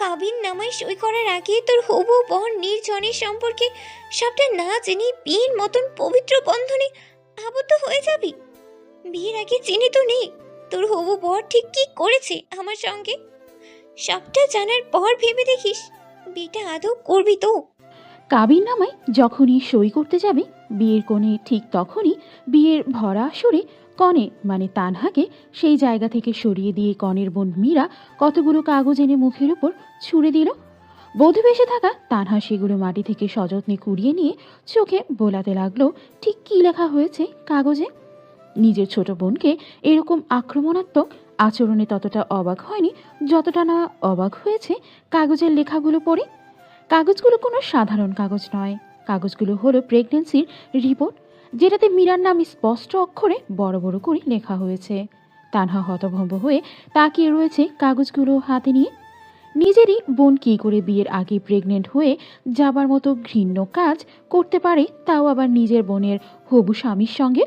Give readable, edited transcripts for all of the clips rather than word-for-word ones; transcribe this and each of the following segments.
কাবিন নামায় সই করার আগে তোর হবু বর নির্জনের সম্পর্কে সবটা না জেনে বিয়ের মতন পবিত্র বন্ধনে আবদ্ধ হয়ে যাবি? বিয়ের আগে জেনে তো নেই তোর হবু বর ঠিক কি করেছে আমার সঙ্গে। সবটা জানার পর ভেবে দেখিস বিয়েটা আদৌ করবি তো। কাবিন নামায় যখনই সই করতে যাবে বিয়ের কোণে ঠিক তখনই বিয়ের ভরা সুরে কনে মানে তানহাকে সেই জায়গা থেকে সরিয়ে দিয়ে কনের বোন মীরা কতগুলো কাগজ এনে মুখের উপর ছুঁড়ে দিল। বধূ বেশে থাকা তানহা সেগুলো মাটি থেকে সযত্নে কুড়িয়ে নিয়ে চোখে বোলাতে লাগলো ঠিক কী লেখা হয়েছে কাগজে। নিজের ছোট বোনকে এরকম আক্রমণাত্মক আচরণে ততটা অবাক হয়নি যতটা না অবাক হয়েছে কাগজের লেখাগুলো পড়ে। কাগজগুলো কোনো সাধারণ কাগজ নয়, কাগজগুলো হলো প্রেগনেন্সির রিপোর্ট, যেটাতে মীরার নাম স্পষ্ট অক্ষরে বড় বড় করে লেখা হয়েছে। তানহা হতভম্ব হয়ে তাকিয়ে রয়েছে কাগজগুলো হাতে নিয়ে। নিজেরই বোন কী করে বিয়ের আগে প্রেগনেন্ট হয়ে যাবার মতো ঘৃণ্য কাজ করতে পারে, তাও আবার নিজের বোনের হবু স্বামীর সঙ্গে,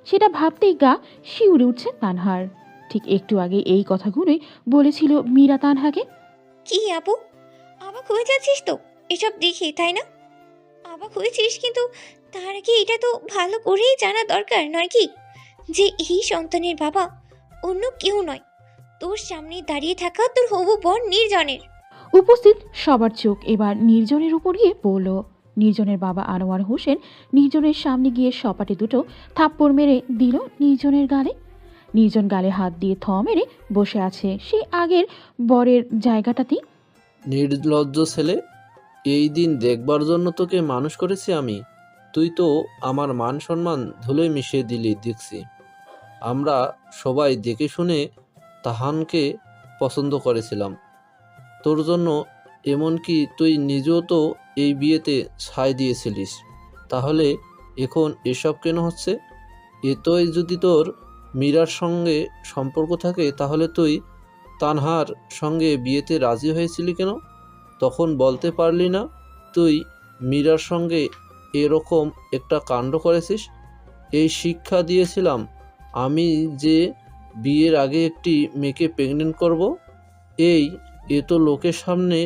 সেটা ভাবতেই গা শিউরে উঠছে তানহার। ঠিক একটু আগে এই কথাগুলোই বলেছিল মীরা তানহাকে। কি আপু, অবাক হয়ে যাচ্ছিস তো এসব দেখে, তাই না? অবাক হয়েছিস, কিন্তু তার আগে এটা তো ভালো করেই জানা দরকার নয় কি, যে এই সন্তানের বাবা অন্য কেউ নয়, তোর সামনে দাঁড়িয়ে থাকা তোর হবু বোন নির্জনের। উপস্থিত সবার চোখ এবার নির্জনের উপর গিয়ে পড়ল। নির্জনের বাবা আনোয়ার হোসেন নির্জনের সামনে গিয়ে সপাটে দুটো থাপ্পড় মেরে দিল নির্জনের গালে। নির্জন গালে হাত দিয়ে থ মেরে বসে আছে সে আগের বরের জায়গাটাতেই। নির্লজ্জ ছেলে, এই দিন দেখবার জন্য তোকে মানুষ করেছি আমি, তুই তো আমার মান সম্মান ধুলোয় মিশিয়ে দিলি দেখছি। আমরা সবাই দেখে শুনে তাহানকে পছন্দ করেছিলাম তোর জন্য, এমনকি তুই নিজেও তো এই বিয়েতে সায় দিয়েছিলিস। তাহলে এখন এসব কেন হচ্ছে? এতই যদি তোর মীরার সঙ্গে সম্পর্ক থাকে তাহলে তুই তানহার সঙ্গে বিয়েতে রাজি হয়েছিলি কেন? তখন বলতে পারলি না তুই মীরার সঙ্গে এরকম একটা কাণ্ড করেছিস? এই শিক্ষা দিয়েছিলাম আমি যে বিয়ের আগে একটি মেয়েকে প্রেগনেন্ট করব। এ তো লোকের সামনে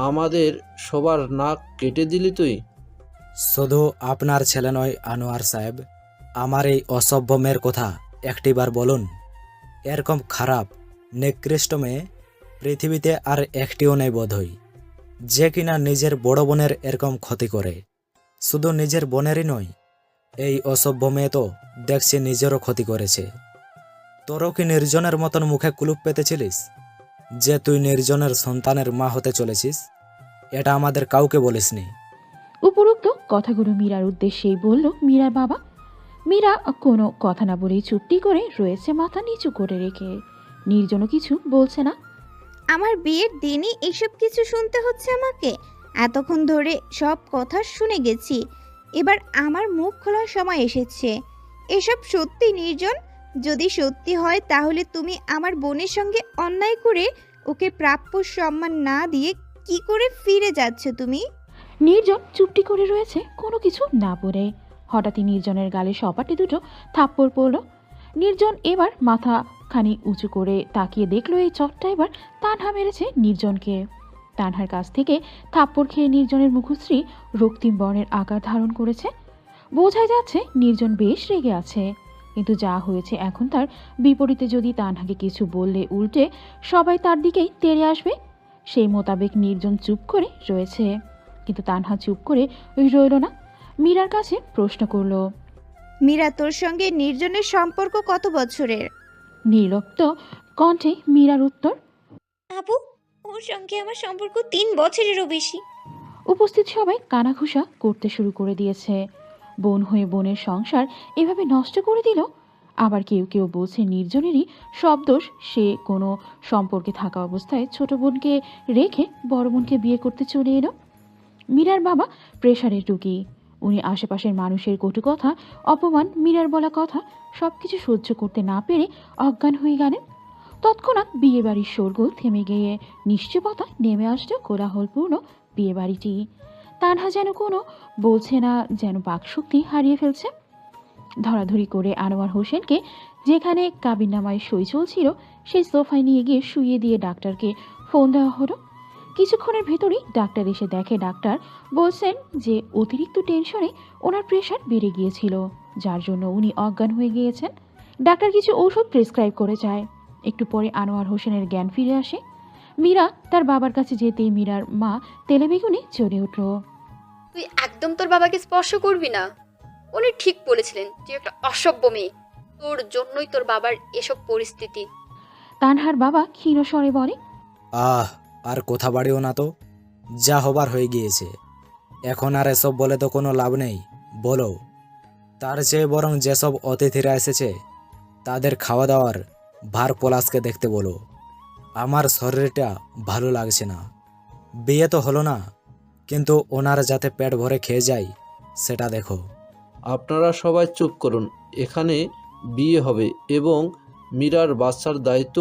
আমাদের সবার নাক কেটে দিলি তুই। শুধু আপনার ছেলে নয় আনোয়ার সাহেব, আমার এই অসভ্য মেয়ের কথা একটিবার বলুন। এরকম খারাপ নিকৃষ্ট মেয়ে পৃথিবীতে আর একটিও নেই বোধহয়, যে কিনা নিজের বড় বোনের এরকম ক্ষতি করে। শুধু নিজের বোনেরই নয়, এই অসভ্য মেয়ে তো দেখছি নিজেরও ক্ষতি করেছে। তোরও কি নির্জনের মতন মুখে কুলুপ পেতেছিলিস যে তুই নির্জনের সন্তানের মা হতে চলেছিস? এটা আমাদের কাউকে বলিসনি। উপরোক্ত কথাগুলো মীরার উদ্দেশ্যেই বলল মীরার বাবা। মীরা কোনো কথা না বলেই চুপটি করে রয়েছে মাথা নিচু করে রেখে। নির্জনও কিছু বলছে না। আমার বিয়ের দিনই এসব কিছু শুনতে হচ্ছে আমাকে। এতক্ষণ ধরে সব কথা শুনে গেছি, এবার আমার মুখ খোলার সময় এসেছে। এসব সত্যি নির্জন? যদি সত্যি হয় তাহলে তুমি আমার বোনের সঙ্গে অন্যায় করে ওকে প্রাপ্য সম্মান না দিয়ে কি করে ফিরে যাচ্ছ তুমি? নির্জন চুপটি করে রয়েছে কোনো কিছু না বলে। হঠাৎই নির্জনের গালে সপাটে দুটো থাপ্পড় পড়ল। নির্জন এবার মাথা খানি উঁচু করে তাকিয়ে দেখলো এই চটটা এবার তানহা মেরেছে নির্জনকে। তানহার কাছ থেকে থাপ্পড় খেয়ে নির্জনের মুখশ্রী রক্তিম বর্ণের আকার ধারণ করেছে। বোঝাই যাচ্ছে নির্জন বেশ রেগে আছে, কিন্তু যা হয়েছে এখন তার বিপরীতে যদি তানহাকে কিছু বললে উল্টে সবাই তার দিকেই তেড়ে আসবে। সেই মোতাবেক নির্জন চুপ করে রয়েছে, কিন্তু তানহা চুপ করে রইল না। মীরার কাছে প্রশ্ন করল। মীরা, তোর সঙ্গে নির্জনের সম্পর্ক কত বছরের? নির্লিপ্ত কণ্ঠে মীরার উত্তর। আপু, ওর সঙ্গে আমার সম্পর্ক 3 বছরেরও বেশি। উপস্থিত সবাই কানাঘুষা করতে শুরু করে দিয়েছে। বোন হয়ে বোনের সংসার এভাবে নষ্ট করে দিল। আবার কেউ কেউ বলছে নির্জনেরই সব দোষ, সে কোনো সম্পর্কে থাকা অবস্থায় ছোট বোনকে রেখে বড় বোনকে বিয়ে করতে চলে এলো। মীরার বাবা প্রেশারের রুগী, উনি আশেপাশের মানুষের কটু কথা, অপমান, মীরার বলা কথা সবকিছু সহ্য করতে না পেরে অজ্ঞান হয়ে গেলেন। তৎক্ষণাৎ বিয়েবাড়ির শোরগোল থেমে গিয়ে নিশ্চুপতা নেমে আসলো কোলাহলপূর্ণ বিয়েবাড়িটি। তানহা যেন কোনো বলছে না, যেন বাকশক্তি হারিয়ে ফেলছে। ধরাধরি করে আনোয়ার হোসেনকে যেখানে কাবিননামায় সই চলছিল সেই সোফায় নিয়ে গিয়ে শুইয়ে দিয়ে ডাক্তারকে ফোন দেওয়া হলো। কিছুক্ষণের ভেতরেই ডাক্তার এসে দেখে ডাক্তার বলছেন যে অতিরিক্ত টেনশনে ওনার প্রেশার বেড়ে গিয়েছিল, যার জন্য উনি অজ্ঞান হয়ে গিয়েছেন। ডাক্তার কিছু ঔষধ প্রেসক্রাইব করে যায়। একটু পরে আনোয়ার হোসেনের জ্ঞান ফিরে আসে। মীরা তার বাবার কাছে যেতেই মীরার মা তেলেবেগুনে চড়ে উঠল। তুই একদম তোর বাবাকে স্পর্শ করবি না। উনি ঠিক বলেছিলেন, তুই একটা অসভ্য মেয়ে। তোর জন্যই তোর বাবার এসব পরিস্থিতি। তানহার বাবা ক্ষীণ স্বরে বলে, আর কথা বাড়িও না তো, যা হবার হয়ে গিয়েছে। এখন আর এসব বলে তো কোনো লাভ নেই। বলো, তার চেয়ে বরং যেসব অতিথিরা এসেছে তাদের খাওয়া দাওয়ার ভার পলাশকে দেখতে বলো। আমার শরীরটা ভালো লাগছে না। বিয়ে তো হলো না, কিন্তু ওনার যাতে পেট ভরে খেয়ে যায় সেটা দেখো। আপনারা সবাই চুপ করুন। এখানে বিয়ে হবে এবং মীরার বাচ্চার দায়িত্ব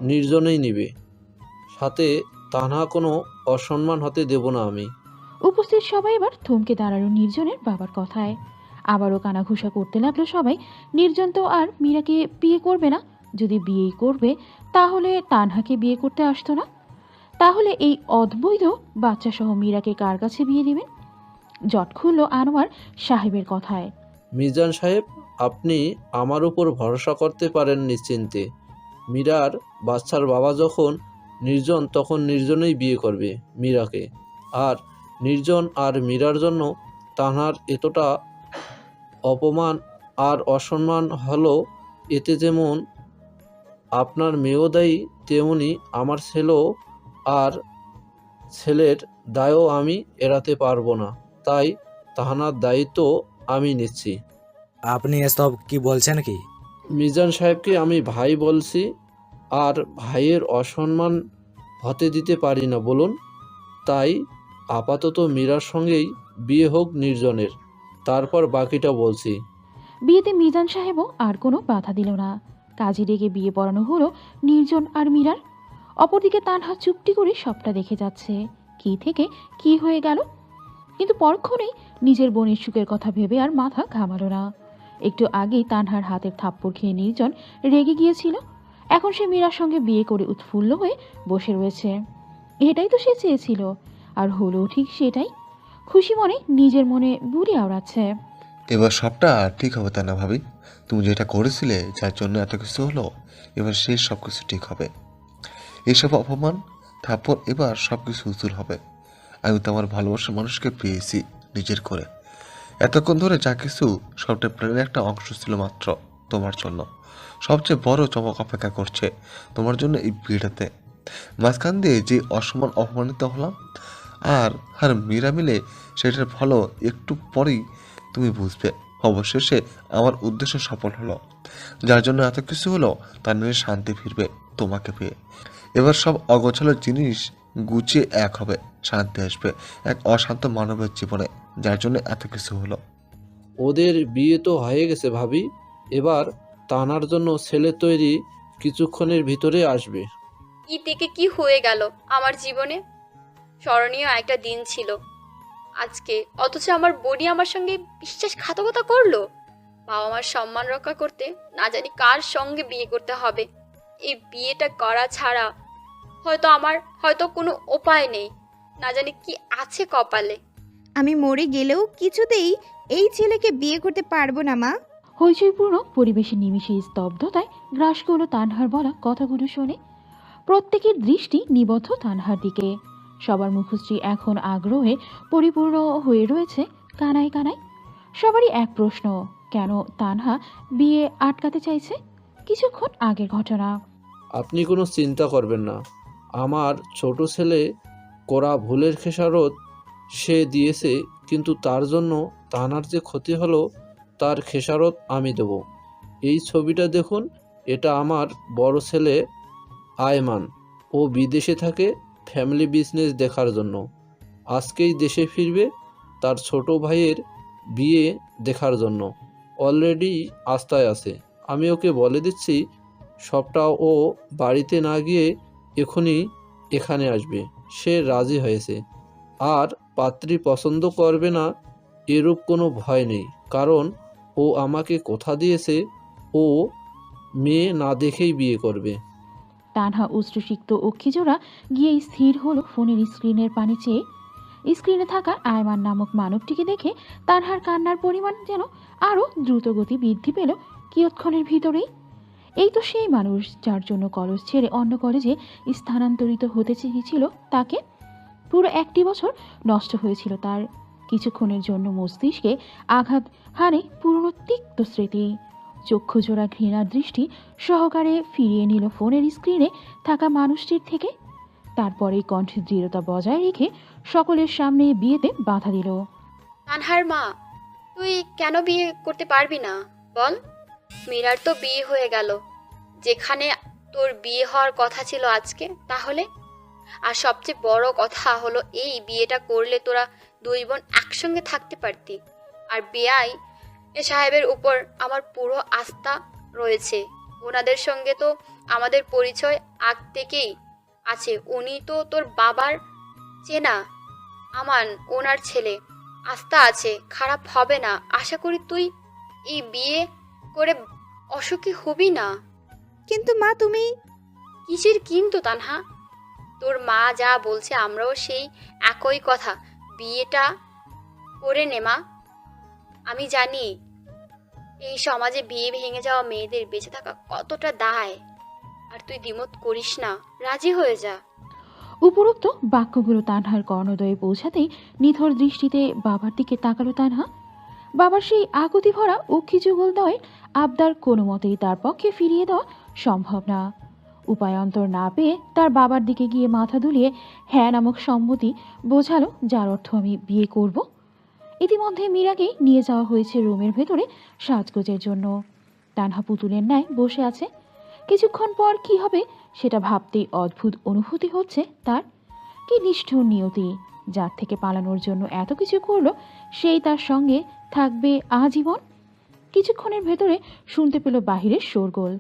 নির্জনেই নেবে। সাথে তানহা কোনো অসম্মান হতে দেব না আমি। উপস্থিত সবাই এবার থমকে দাঁড়ালো নির্জনের বাবার কথায়। আবারও কানাঘুষা করতে লাগলো সবাই। নির্জন তো আর মীরাকে বিয়ে করবে না। যদি বিয়েই করবে তাহলে তানহাকে বিয়ে করতে আসতো না। তাহলে এই অদ্বৈত বাচ্চা সহ মীরাকে কার কাছে বিয়ে দেবেন? জট খুলল আনোয়ার সাহেবের কথায়। মিজান সাহেব, আপনি আমার উপর ভরসা করতে পারেন নিশ্চিন্তে। মীরার বাচ্চার বাবা যখন নির্জন, তখন নির্জনেই বিয়ে করবে মীরাকে। আর নির্জন আর মীরার জন্য তানহার এতটা অপমান আর অসম্মান হলো, এতে যেমন আপনার মেয়েও দায়ী, তেমনি আমার ছেলেও। আর ছেলের দায়ও আমি এড়াতে পারবো না, তাই তাহানার দায়িত্ব আমি নিচ্ছি। আপনি এসব কি বলছেন কি? মিজান সাহেবকে আমি ভাই বলছি, আর ভাইয়ের অসম্মান হতে দিতে পারি না বলুন। তাই আপাতত মীরার সঙ্গেই বিয়ে হোক নির্জনের, তারপর বাকিটা বলছি। বিয়েতে মিজান সাহেবও আর কোনো বাধা দিল না। কাজী রেগে বিয়ে পড়ানো হলো নির্জন আর মীরার। অপরদিকে তানহা চুপটি করে সবটা দেখে যাচ্ছে। কি থেকে কি হয়ে গেল, কিন্তু পরক্ষণেই নিজের বোনের সুখের কথা ভেবে আর মাথা ঘামালো না। একটু আগেই তানহার হাতের থাপ্পড় খেয়ে নির্জন রেগে গিয়েছিল। এখন সে মীরার সঙ্গে বিয়ে করে উৎফুল্ল হয়ে বসে রয়েছে। এটাই তো সে চেয়েছিল, আর হলো ঠিক সেটাই। খুশি মনে নিজের মনে বুড়ি আওড়াচ্ছে। এবার সবটা ঠিক হবে, তাই না ভাবি? তুমি যেটা করেছিলে, যার জন্য এত কিছু হলো, এবার সেই সব কিছু ঠিক হবে। এসব অপমান তারপর এবার সব কিছু উজুর হবে। আমি তো আমার ভালোবাসার মানুষকে পেয়েছি নিজের করে। এতক্ষণ ধরে যা কিছু সবটা প্ল্যানের একটা অংশ ছিল মাত্র তোমার জন্য। সবচেয়ে বড় চমক অপেক্ষা করছে তোমার জন্য এই বিয়েটাতে। মাঝখান দিয়ে যে অসম্মান অপমানিত হলাম আর আর মীরা মিলে, সেটার ফলও একটু পরেই তুমি বুঝবে। অবশেষে আমার উদ্দেশ্য সফল হলো। যার জন্য এত কিছু হলো, তার নিয়ে শান্তি ফিরবে তোমাকে পেয়ে। এবার সব অগোছালো জিনিস গুছিয়ে এক হবে, শান্তি আসবে এক অশান্ত মানবের জীবনে, যার জন্য এত কিছু হলো। ওদের বিয়ে তো হয়ে গেছে ভাবি, এবার তানার জন্য ছেলে তৈরি কিছুক্ষণের ভিতরে আসবে। কি থেকে কি হয়ে গেল আমার জীবনে। স্মরণীয় একটা দিন ছিল আজকে, অথচ আমার বোনই আমার সঙ্গে বিশ্বাসঘাতকতা করলো। বাবা মার সম্মান রক্ষা করতে না জানি কার সঙ্গে বিয়ে করতে হবে। এই বিয়েটা করা ছাড়া হয়তো কোনো উপায় নেই। না জানি কি আছে কপালে। আমি মরে গেলেও কিছুতেই এই ছেলেকে বিয়ে করতে পারবো না মা। হইচইপূর্ণ পরিবেশে নিমিষে স্তব্ধতায় গ্রাস করল তানহার বলা কথাগুলো শুনে। প্রত্যেকের দৃষ্টি নিবদ্ধ তানহার দিকে। সবার মুখশ্রী এখন আগ্রহে পরিপূর্ণ হয়ে রয়েছে কানায় কানায়। সবারই এক প্রশ্ন, কেন তানহা বিয়ে আটকাতে চাইছে? কিছুক্ষণ আগের ঘটনা। আপনি কোনো চিন্তা করবেন না। আমার ছোট ছেলে করা ভুলের খেসারত সে দিয়েছে, কিন্তু তার জন্য তানার যে ক্ষতি হলো তার খেসারত আমি দেব। এই ছবিটা দেখুন, এটা আমার বড় ছেলে আয়মান। ও বিদেশে থাকে ফ্যামিলি বিজনেস দেখার জন্য। আজকেই দেশে ফিরবে তার ছোট ভাইয়ের বিয়ে দেখার জন্য। অলরেডি আস্তায় আছে। আমি ওকে বলে দিচ্ছি সবটা ও বাড়িতে না গিয়ে এখনই এখানে আসবে। সে রাজি হয়েছে। আর পাত্রী পছন্দ করবে না এরূপ কোনো ভয় নেই, কারণ ও আমাকে কথা দিয়েছে ও মেয়ে না দেখেই বিয়ে করবে। তানহা অশ্রুসিক্ত অক্ষিজোড়া গিয়ে স্থির হলো ফোনের স্ক্রিনের পানে চেয়ে। স্ক্রিনে থাকা আয়মান নামক মানবটিকে দেখে তানহার কান্নার পরিমাণ যেন আরও দ্রুতগতি বৃদ্ধি পেল কিয়ৎক্ষণের ভিতরেই। এই তো সেই মানুষ যার জন্য কলেজ ছেড়ে অন্য কলেজে স্থানান্তরিত হতে চেয়েছিল তাকে। পুরো 1টি বছর নষ্ট হয়েছিল তার। কিছুক্ষণের জন্য মস্তিষ্কে আঘাত হানে পুরনো তিক্ত স্মৃতি। চক্ষুজোড়া ঘৃণার দৃষ্টি সহকারে ফিরিয়ে নিল ফোনের স্ক্রিনে থাকা মানুষটির থেকে। তারপরেই কণ্ঠে দৃঢ়তা বজায় রেখে সকলের সামনে বিয়েতে বাধা দিল। তানহার মা, তুই কেন বিয়ে করতে পারবি না বল? মীরার তো বিয়ে হয়ে গেল, যেখানে তোর বিয়ে হওয়ার কথা ছিল আজকে। তাহলে আর সবচেয়ে বড় কথা হলো, এই বিয়েটা করলে তোরা 2 বোন একসঙ্গে থাকতে পারতি। আর বেআই সাহেবের উপর আমার পুরো আস্থা রয়েছে। ওনাদের সঙ্গে তো আমাদের পরিচয় আগ থেকেই আছে। উনি তো তোর বাবার চেনা আমান, ওনার ছেলে। আস্থা আছে, খারাপ হবে না। আশা করি তুই এই বিয়ে করে অসুখী হবি না। কিন্তু মা, তুমি কিসের কিন্তু তানহা? তোর মা যা বলছে আমরাও সেই একই কথা। বিয়েটা করে নে মা। আমি জানি এই সমাজে বিয়ে ভেঙে যাওয়া মেয়েদের বেঁচে থাকা কতটা দায়। আর তুই দ্বিমত করিস না, রাজি হয়ে যা। উপরোক্ত বাক্যগুলো তানহার কর্ণদয়ে পৌঁছাতেই নিথর দৃষ্টিতে বাবার দিকে তাকালো তানহা। বাবার সেই আকুতি ভরা অক্ষিযুগলদয় আবদার কোনো মতেই তার পক্ষে ফিরিয়ে দেওয়া সম্ভব না। উপায়ন্তর না পেয়ে তার বাবার দিকে গিয়ে মাথা দুলিয়ে হ্যাঁ নামক সম্মতি বোঝালো, যার অর্থ আমি বিয়ে করব। ইতিমধ্যে মীরাকেই নিয়ে যাওয়া হয়েছে রুমের ভেতরে সাজগোজের জন্য। তানহা পুতুলের ন্যায় বসে আছে। কিছুক্ষণ পর কি হবে সেটা ভাবতেই অদ্ভুত অনুভূতি হচ্ছে তার। কি নিষ্ঠুর নিয়তি, যার থেকে পালানোর জন্য এত কিছু করলো, সেই তার সঙ্গে থাকবে আজীবন। কিছুক্ষণের ভেতরে শুনতে পেল বাহিরের শোরগোল।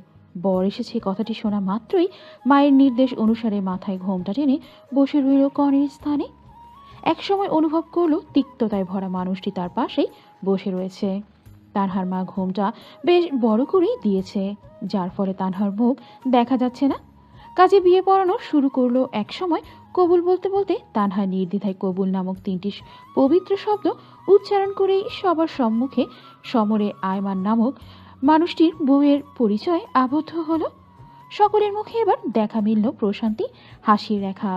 বর এসেছে কথাটি শোনা মাত্রই মায়ের নির্দেশ অনুসারে মাথায় ঘোমটা টেনে বসে রইল কনের স্থানে। একসময় অনুভব করলো তিক্ততায় ভরা মানুষটি তার পাশেই বসে রয়েছে। তানহার মা ঘোমটা বেশ বড় করেই দিয়েছে, যার ফলে তানহার মুখ দেখা যাচ্ছে না। কাজে বিয়ে পড়ানো শুরু করলো। এক সময় কবুল বলতে বলতে তানহা নির্দ্বিধায় কবুল নামক 3টি পবিত্র শব্দ উচ্চারণ করেই সবার সম্মুখে সমরে আয়মান নামক মানুষটির বউয়ের পরিচয় আবদ্ধ হলো। সকলের মুখে এবার দেখা মিলল প্রশান্তি হাসির রেখা।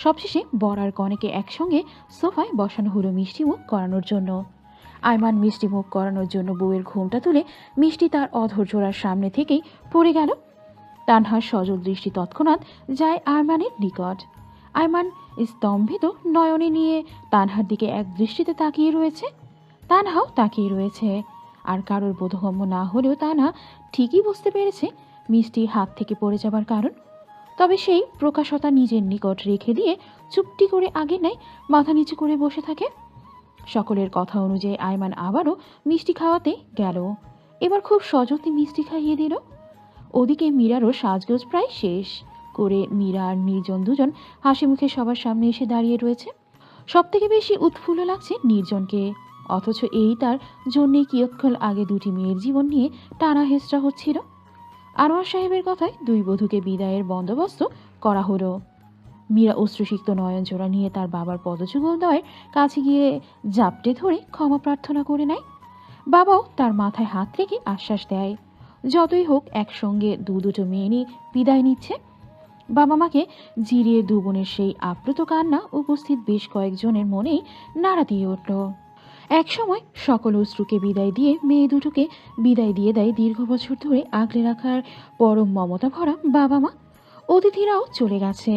সবশেষে বর আর কনেকে একসঙ্গে সোফায় বসানো হলো মিষ্টিমুখ করানোর জন্য। আয়মান মিষ্টিমুখ করানোর জন্য বউয়ের ঘোমটা তুলে মিষ্টি তার অধর জোড়ার সামনে থেকেই পড়ে গেল। তানহার সজল দৃষ্টি তৎক্ষণাৎ যায় আয়মানের নিকট। আয়মান স্তম্ভিত নয়নে নিয়ে তানহার দিকে এক দৃষ্টিতে তাকিয়ে রয়েছে। তানহাও তাকিয়ে রয়েছে। আর কারোর বোধগম্য না হলেও তানহা ঠিকই বুঝতে পেরেছে মিষ্টি হাত থেকে পড়ে যাবার কারণ। তবে সেই প্রকাশতা নিজের নিকট রেখে দিয়ে চুপটি করে আগে নেয় মাথা নিচু করে বসে থাকে। সকলের কথা অনুযায়ী আয়মান আবারও মিষ্টি খাওয়াতে গেল। এবার খুব সযত্নে মিষ্টি খাইয়ে দিল। ওদিকে মীরারও সাজগোজ প্রায় শেষ করে মীরা আর নির্জন দুজন হাসি মুখে সবার সামনে এসে দাঁড়িয়ে রয়েছে। সব থেকে বেশি উৎফুল্ল লাগছে নির্জনকে। অথচ এই তার জন্যেই কিয়ৎক্ষণ আগে 2টি মেয়ের জীবন নিয়ে টানা হেঁচড়া হচ্ছিল। আনোয়ার সাহেবের কথায় 2 বধূকে বিদায়ের বন্দোবস্ত করা হলো। মীরা অশ্রুসিক্ত নয়ন জোড়া নিয়ে তার বাবার পদযুগলদ্বয়ের কাছে গিয়ে জাপটে ধরে ক্ষমা প্রার্থনা করে নেয়। বাবাও তার মাথায় হাত রেখে আশ্বাস দেয়, যতই হোক একসঙ্গে দুটো মেয়ে নিয়ে বিদায় নিচ্ছে। বাবা মাকে জিরিয়ে 2 বোনের সেই আপ্লুত কান্না উপস্থিত বেশ কয়েকজনের মনেই নাড়া দিয়ে উঠল। একসময় সকল অশ্রুকে বিদায় দিয়ে মেয়ে দুটোকে বিদায় দিয়ে দেয় দীর্ঘ বছর ধরে আগলে রাখার পরম মমতা ভরা বাবা মা। অতিথিরাও চলে গেছে।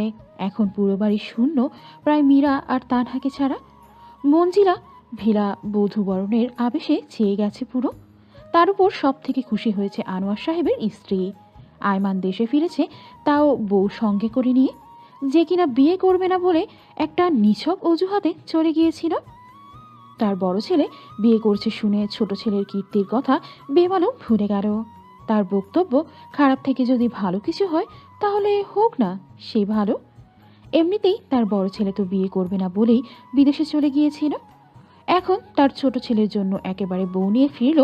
এখন পুরো বাড়ি শূন্য, প্রায় মীরা আর তানহাকে ছাড়া। মঞ্জিলা ভিলা বধূবরণের আবেশে ছেয়ে গেছে পুরো। তার উপর সব থেকে খুশি হয়েছে আনোয়ার সাহেবের স্ত্রী। আয়মান দেশে ফিরেছে, তাও বউ সঙ্গে করে নিয়ে, যে কিনা বিয়ে করবে না বলে একটা নিছক অজুহাতে চলে গিয়েছিল। তার বড় ছেলে বিয়ে করছে শুনে ছোট ছেলের কীর্তির কথা বেমালুম ভুলে গেল। তার বক্তব্য, খারাপ থেকে যদি ভালো কিছু হয় তাহলে হোক না, সেই ভালো। এমনিতেই তার বড় ছেলে তো বিয়ে করবে না বলেই বিদেশে চলে গিয়েছিল। এখন তার ছোট ছেলের জন্য একেবারে বউ নিয়ে ফিরল,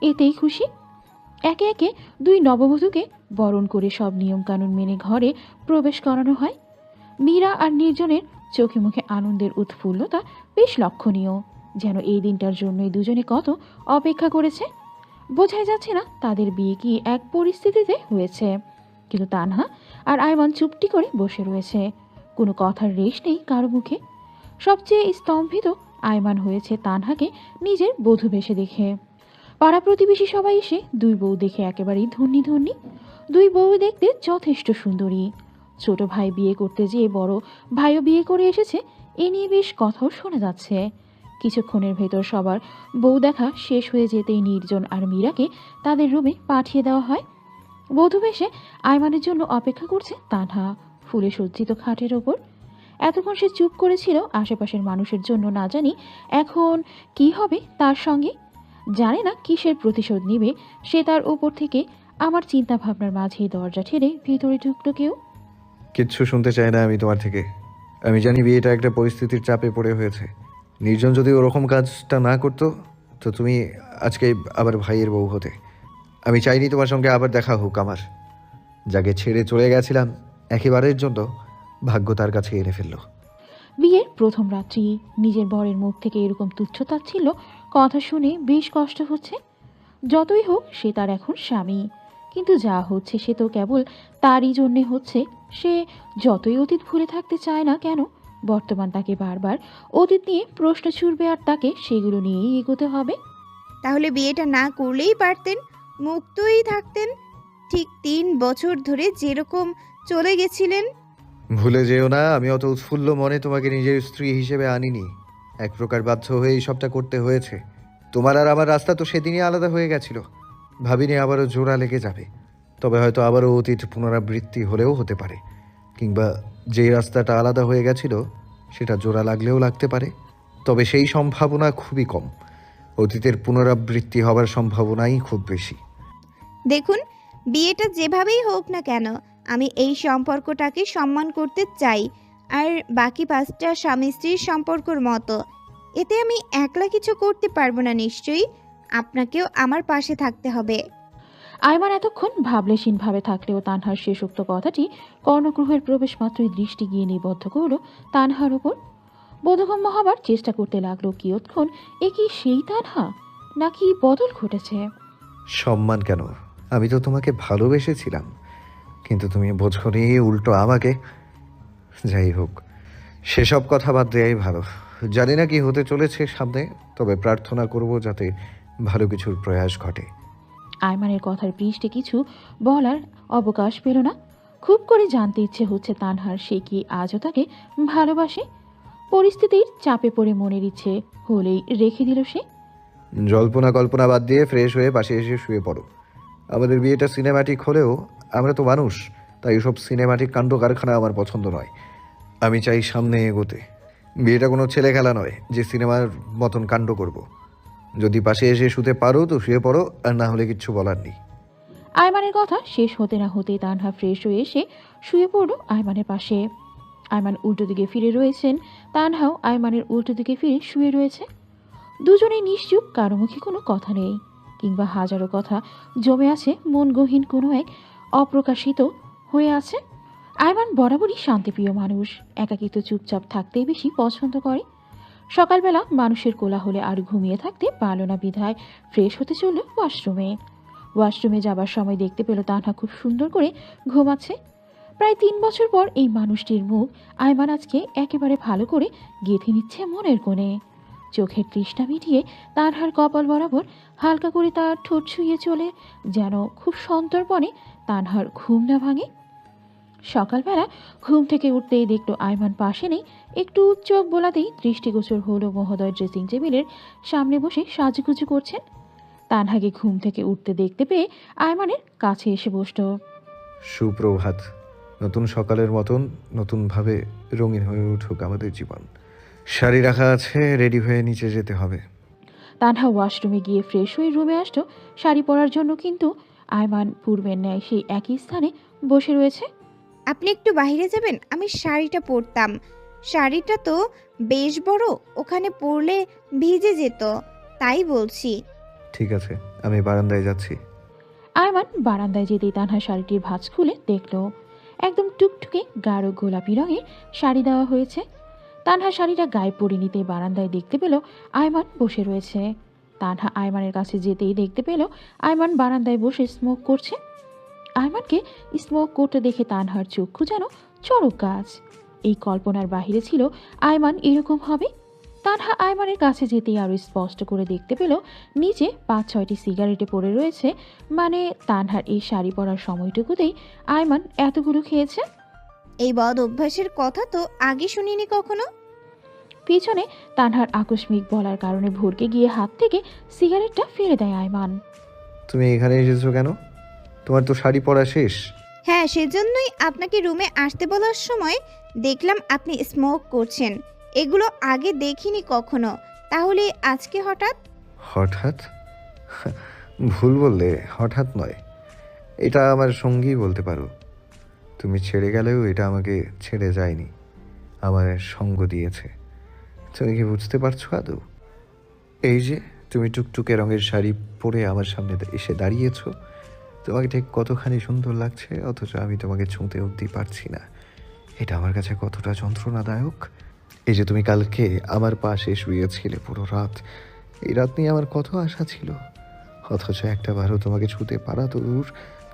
এতেই খুশি। একে একে দুই নববধূকে বরণ করে সব নিয়মকানুন মেনে ঘরে প্রবেশ করানো হয়। মীরা আর নির্জনের চোখে মুখে আনন্দের উৎফুল্লতা বেশ লক্ষণীয়, যেন এই দিনটার জন্যই দুজনে কত অপেক্ষা করেছে। বোঝাই যাচ্ছে না তাদের বিয়ে কি এক পরিস্থিতিতে হয়েছে, কিন্তু তানহা আর আয়মান চুপটি করে বসে রয়েছে, কোনো কথার রেশ নেই কারো মুখে। সবচেয়ে স্তম্ভিত আয়মান হয়েছে তানহাকে নিজের বধূ বেশে দেখে। পাড়া প্রতিবেশী সবাই এসে দুই বউ দেখে একেবারেই ধন্যি ধন্যি। দুই বউ দেখতে যথেষ্ট সুন্দরী। ছোট ভাই বিয়ে করতে যেয়ে বড় ভাইও বিয়ে করে এসেছে, এ নিয়ে বেশ কথাও শোনা যাচ্ছে। কিছুক্ষণের ভেতর সবার বউ দেখা শেষ হয়ে যেতেই নির্জন আর মীরাকে তাদের রুমে পাঠিয়ে দেওয়া হয়। বধূ বেশে আয়মানের জন্য অপেক্ষা করছে তানহা ফুলে সজ্জিত খাটের ওপর। এতক্ষণ সে চুপ করেছিল আশেপাশের মানুষের জন্য, না জানি এখন কি হবে তার সঙ্গে। জানে না কিসের প্রতিশোধ নিবে সে তার ওপর থেকে। আমার চিন্তা ভাবনার মাঝেই দরজা ঠেলে ভিতরে ঢুকলো কেউ। কিচ্ছু শুনতে চাই না আমি তোমার থেকে। আমি জানি বিয়েটা একটা পরিস্থিতির চাপে পড়ে হয়েছে। নির্জন যদি ওরকম কাজটা না করতো তো তুমি আজকে আবার ভাইয়ের বউ হতে। আমি চাইনি তোমার সঙ্গে আবার দেখা হোক আমার। যাকে ছেড়ে চলে গেছিলাম একেবারের জন্য, ভাগ্য তার কাছে এনে ফেললো। বিয়ের প্রথম রাত্রি নিজের বরের মুখ থেকে এরকম তুচ্ছতাচ্ছিল্য কথা শুনে বেশ কষ্ট হচ্ছে। যতই হোক সে তার এখন স্বামী, কিন্তু যা হচ্ছে সে তো কেবল তারই জন্যে হচ্ছে। সে যতই অতীত ভুলে থাকতে চায় না কেন, বর্তমান তাকে বারবার অতীত নিয়ে প্রশ্ন ছুড়বে আর তাকে সেগুলো নিয়েই এগোতে হবে। তাহলে বিয়েটা না করলেই পারতেন, মুক্তই থাকতেন, ঠিক 3 বছর ধরে যেরকম চলে গেছিলেন। ভুলে যেও না, আমি অত উৎফুল্ল মনে তোমাকে নিজের স্ত্রী হিসেবে আনিনি। এক প্রকার বাধ্য হয়ে এই সবটা করতে হয়েছে। তোমার আর আমার রাস্তা তো সেদিনই আলাদা হয়ে গেছিল। ভাবিনি আবারও জোড়া লেগে যাবে। তবে হয়তো আবারও অতীত পুনরাবৃত্তি হলেও হতে পারে, কিংবা যেই রাস্তাটা আলাদা হয়ে গেছিল সেটা জোড়া লাগলেও লাগতে পারে। তবে সেই সম্ভাবনা খুবই কম। অতীতের পুনরাবৃত্তি হবার সম্ভাবনাই খুব বেশি। দেখুন, বিয়েটা যেভাবেই হোক না কেন, আমি এই সম্পর্কটাকে সম্মান করতে চাই, আর বাকি 5টা স্বামী স্ত্রীর সম্পর্কর মতো। এতে আমি একলা কিছু করতে পারবো না, নিশ্চয়ই আপনাকেও আমার পাশে থাকতে হবে। আয়মান এতক্ষণ ভাবলেশীনভাবে থাকলেও তানহার শেষোক্ত কথাটি কর্ণগ্রহের প্রবেশ মাত্রই দৃষ্টি গিয়ে নিবদ্ধ করল তানহার উপর। বোধগম্য হবার চেষ্টা করতে লাগলো কিয়ৎক্ষণ এ কি সেই তানহা, নাকি বদল ঘটেছে। সম্মান কেন? আমি তো তোমাকে ভালোবেসেছিলাম, কিন্তু তুমি বোঝনি, উল্টো আমাকে। যাই হোক, সেসব কথা বাদ দেয়াই ভালো। জানি না কি হতে চলেছে সামনে, তবে প্রার্থনা করব যাতে ভালো কিছুর প্রয়াস ঘটে। আয়মানের কথার পৃষ্ঠে কিছু বলার অবকাশ পেল না। খুব করে জানতে ইচ্ছে হচ্ছে তানহার সে কি আজও তাকে ভালোবাসে। পরিস্থিতির চাপে পড়ে মনের ইচ্ছে হলেই রেখে দিল সে। জল্পনা কল্পনা বাদ দিয়ে ফ্রেশ হয়ে পাশে এসে শুয়ে পড়ো। আমাদের বিয়েটা সিনেমাটিক হলেও আমরা তো মানুষ, তাই এসব সিনেমাটিক কাণ্ড কারখানা আমার পছন্দ নয়। আমি চাই সামনে এগোতে। বিয়েটা কোনো ছেলে খেলা নয় যে সিনেমার মতন কাণ্ড করব। যদি পাশে এসে শুতে পারো তো শুয়ে পড়ো, আর না হলে কিচ্ছু বলার নেই। আয়মানের কথা শেষ হতে না হতেই তানহা ফ্রেশ হয়ে এসে শুয়ে পড়ল আয়মানের পাশে। আয়মান উল্টো দিকে ফিরে রয়েছেন, তানহাও আয়মানের উল্টো দিকে ফিরে শুয়ে রয়েছে। দুজনেই নিশ্চুপ, কারো মুখে কোনো কথা নেই, কিংবা হাজারো কথা জমে আছে মন গহীন কোনো এক অপ্রকাশিত হয়ে আছে। আয়মান বরাবরই শান্তিপ্রিয় মানুষ, একাকিত্ব চুপচাপ থাকতেই বেশি পছন্দ করে। সকালবেলা মানুষের কোলাহলে আর ঘুমিয়ে থাকতে পারল না বিধায় ফ্রেশ হতে চলল ওয়াশরুমে যাবার সময় দেখতে পেল তানহা খুব সুন্দর করে ঘুমাচ্ছে। প্রায় 3 বছর পর এই মানুষটির মুখ আয়মান আজকে একেবারে ভালো করে গেঁথে নিচ্ছে মনের কোণে। চোখের তৃষ্ণা মিটিয়ে তানহার কপাল বরাবর হালকা করে তার ঠোঁট ছুঁয়ে চলে, যেন খুব সন্তর্পণে তানহার ঘুম না ভাঙে। সকালবেলা ঘুম থেকে উঠতেই দেখলো আয়মান পাশে নেই। একটু চোখ বোলাতেই দৃষ্টিগোচর হলো মহোদয় ড্রেসিং টেবিলের সামনে বসে সাজুগুজু করছেন। তানহাকে ঘুম থেকে উঠতে দেখতে পেয়ে আয়মানের কাছে এসে বসল। সুপ্রভাত। নতুন সকালের মতন নতুনভাবে রঙিন হয়ে উঠুক আমাদের জীবন। শাড়ি রাখা আছে, রেডি হয়ে নিচে যেতে হবে। তানহা ওয়াশরুমে গিয়ে ফ্রেশ হয়ে রুমে আসলো শাড়ি পরার জন্য, কিন্তু আয়মান পূর্বের ন্যায় সেই একই স্থানে বসে রয়েছে। আপনি একটু বাইরে যাবেন, আমি শাড়িটা পরতাম। শাড়িটা তো বেশ বড়, ওখানে পরলে ভিজে যেত, তাই বলছি। ঠিক আছে, আমি বারান্দায় যাচ্ছি। আয়মান বারান্দায় যেতেই তানহা শাড়িটির ভাঁজ খুলে দেখল একদম টুকটুকে গাঢ় গোলাপি রঙের শাড়ি দেওয়া হয়েছে। তানহা শাড়িটা গায়ে পরে নিতে বারান্দায় দেখতে পেল আয়মান বসে রয়েছে। তানহা আয়মানের কাছে যেতেই দেখতে পেল আয়মান বারান্দায় বসে স্মোক করছে। আয়মানকে স্মোক করতে দেখে তানহার চক্ষু যেন চড়ক গাছ। এই কল্পনার বাহিরে ছিল আয়মান এরকম হবে। তানহা আয়মানের কাছে যেতেই আরও স্পষ্ট করে দেখতে পেল নিচে 5-6টি সিগারেটে পড়ে রয়েছে। মানে তানহার এই শাড়ি পরার সময়টুকুতেই আয়মান এতগুলো খেয়েছে। এই বদ অভ্যাসের কথা তো আগে শুনিনি কখনো। পিছনে তানহার আকস্মিক বলার কারণে ভরকে গিয়ে হাত থেকে সিগারেটটা ফেলে দেয় আয়মান। তুমি এখানে এসেছো কেন? তোমার তো শাড়ি পরা শেষ। হ্যাঁ, সেজন্যই আপনাকে রুমে আসতে বলার সময় দেখলাম আপনি স্মোক করছেন। এগুলো আগে দেখিনি কখনো, তাহলে আজকে হঠাৎ? হঠাৎ? ভুল বললে, হঠাৎ নয়। এটা আমার সঙ্গী বলতে পারো। তুমি ছেড়ে গেলেও এটা আমাকে ছেড়ে যায়নি, আমার সঙ্গ দিয়েছে। তুমি কি বুঝতে পারছো আদৌ? এই যে তুমি টুকটুকে রঙের শাড়ি পরে আমার সামনে এসে দাঁড়িয়েছো, তোমাকে ঠিক কতখানি সুন্দর লাগছে, অথচ আমি তোমাকে ছুঁতে অবধি পারছি না। এটা আমার কাছে কতটা যন্ত্রণাদায়ক। এই যে তুমি কালকে আমার পাশে শুয়েছিলে পুরো রাত, এই রাত নিয়ে আমার কত আশা ছিল, অথচ একটা বারও তোমাকে ছুঁতে পারা তো দূর,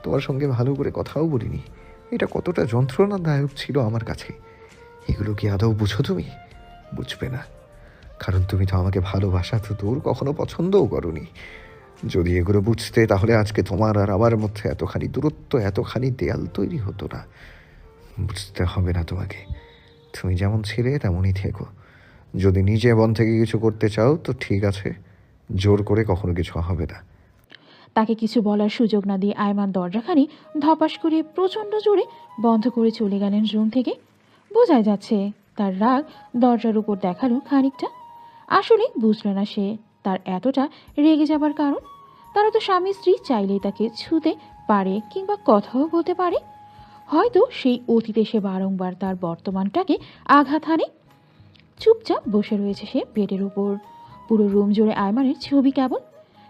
তোমার সঙ্গে ভালো করে কথাও বলিনি। এটা কতটা যন্ত্রণাদায়ক ছিল আমার কাছে। এগুলো কি আদৌ বুঝো তুমি? বুঝবে না, কারণ তুমি তো আমাকে ভালোবাসা তো দূর, কখনো পছন্দও করনি। যদি এগুলো বুঝতে, তাহলে আজকে তোমার আর আমার মধ্যে এতখানি দূরত্ব, এতখানি দেয়াল তৈরি হতো না। বুঝতে হবে না তোমাকে। তুমি যেমন ছিলে তেমনই থেকো। যদি নিজে মন থেকে কিছু করতে চাও তো ঠিক আছে, জোর করে কখনো কিছু হবে না। তাকে কিছু বলার সুযোগ না দিয়ে আয়মান দরজাখানি ধপাস করে প্রচণ্ড জোরে বন্ধ করে চলে গেলেন রুম থেকে। বোঝাই যাচ্ছে তার রাগ দরজার উপর দেখালো খানিকটা। আসলে বুঝল না সে তার এতটা রেগে যাবার কারণ। তারা তো স্বামী স্ত্রী, চাইলেই তাকে ছুঁতে পারে কিংবা কথাও বলতে পারে। হয়তো সেই অতীতে সে বারংবার তার বর্তমানটাকে আঘাত হানে। চুপচাপ বসে রয়েছে সে বেডের উপর। পুরো রুম জুড়ে আয়মানের ছবি কেবল।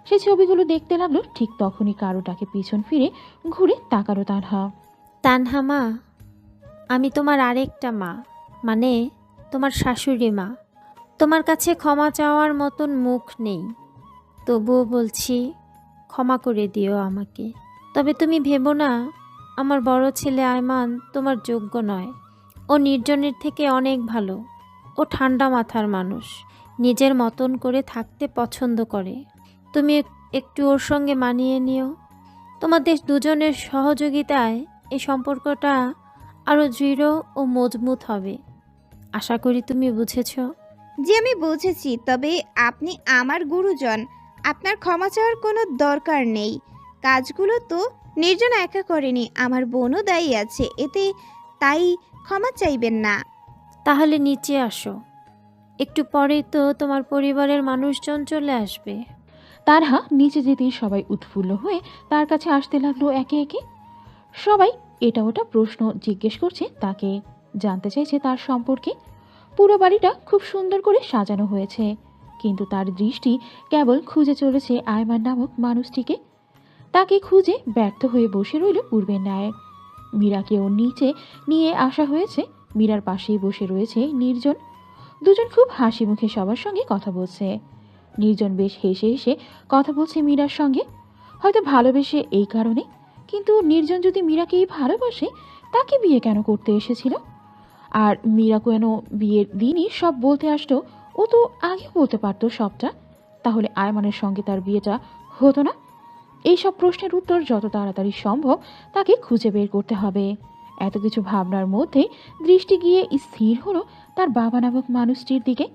সে ছবিগুলো দেখতে লাগলো। ঠিক তখনই কারোটাকে পিছন ফিরে ঘুরে তাকালো তানহা। তানহা মা, আমি তোমার আরেকটা মা, মানে তোমার শাশুড়ি মা। তোমার কাছে ক্ষমা চাওয়ার মতন মুখ নেই, তবুও বলছি ক্ষমা করে দিও আমাকে। তবে তুমি ভেবো না আমার বড় ছেলে আয়মান তোমার যোগ্য নয়। ও নির্জনের থেকে অনেক ভালো। ও ঠান্ডা মাথার মানুষ, নিজের মতন করে থাকতে পছন্দ করে। তুমি একটু ওর সঙ্গে মানিয়ে নিও। তোমাদের দুজনের সহযোগিতায় এই সম্পর্কটা আরও দৃঢ় ও মজবুত হবে। আশা করি তুমি বুঝেছো। জি, আমি বুঝেছি, তবে আপনি আমার গুরুজন, আপনার ক্ষমা চাওয়ার কোনো দরকার নেই। কাজগুলো তো নির্জন একা করেনি, আমার বোনও দায়ী আছে এতে, তাই ক্ষমা চাইবেন না। তাহলে নিচে আসো, একটু পরেই তো তোমার পরিবারের মানুষজন চলে আসবে। তানহা নিচে যেতেই সবাই উৎফুল্ল হয়ে তার কাছে আসতে লাগলো একে একে। সবাই এটা ওটা প্রশ্ন জিজ্ঞেস করছে তাকে, জানতে চাইছে তার সম্পর্কে। পুরো বাড়িটা খুব সুন্দর করে সাজানো হয়েছে, কিন্তু তার দৃষ্টি কেবল খুঁজে চলেছে আয়মান নামক মানুষটিকে। তাকে খুঁজে ব্যর্থ হয়ে বসে রইল পূর্বের ন্যায়। মীরাকেও নিচে নিয়ে আসা হয়েছে। মীরার পাশেই বসে রয়েছে নির্জন। দুজন খুব হাসি মুখে সবার সঙ্গে কথা বলছে। নির্জন বেশ হেসে হেসে কথা বলছে মীরার সঙ্গে, হয়তো ভালোবেসে এই কারণে। কিন্তু নির্জন যদি মীরাকেই ভালোবাসে, তাকে বিয়ে কেন করতে এসেছিল? আর মীরা কেন বিয়ের দিনই সব বলতে আসতো? ও তো আগে বলতে পারতো সবটা। তাহলে আয়মানের সঙ্গে তার বিয়েটা হতো না? এইসব প্রশ্নের উত্তর যত তাড়াতাড়ি সম্ভব তাকে খুঁজে বের করতে হবে। এত কিছু ভাবনার মধ্যে দৃষ্টি গিয়ে স্থির হলো তার বাবা নামক মানুষটির দিকে।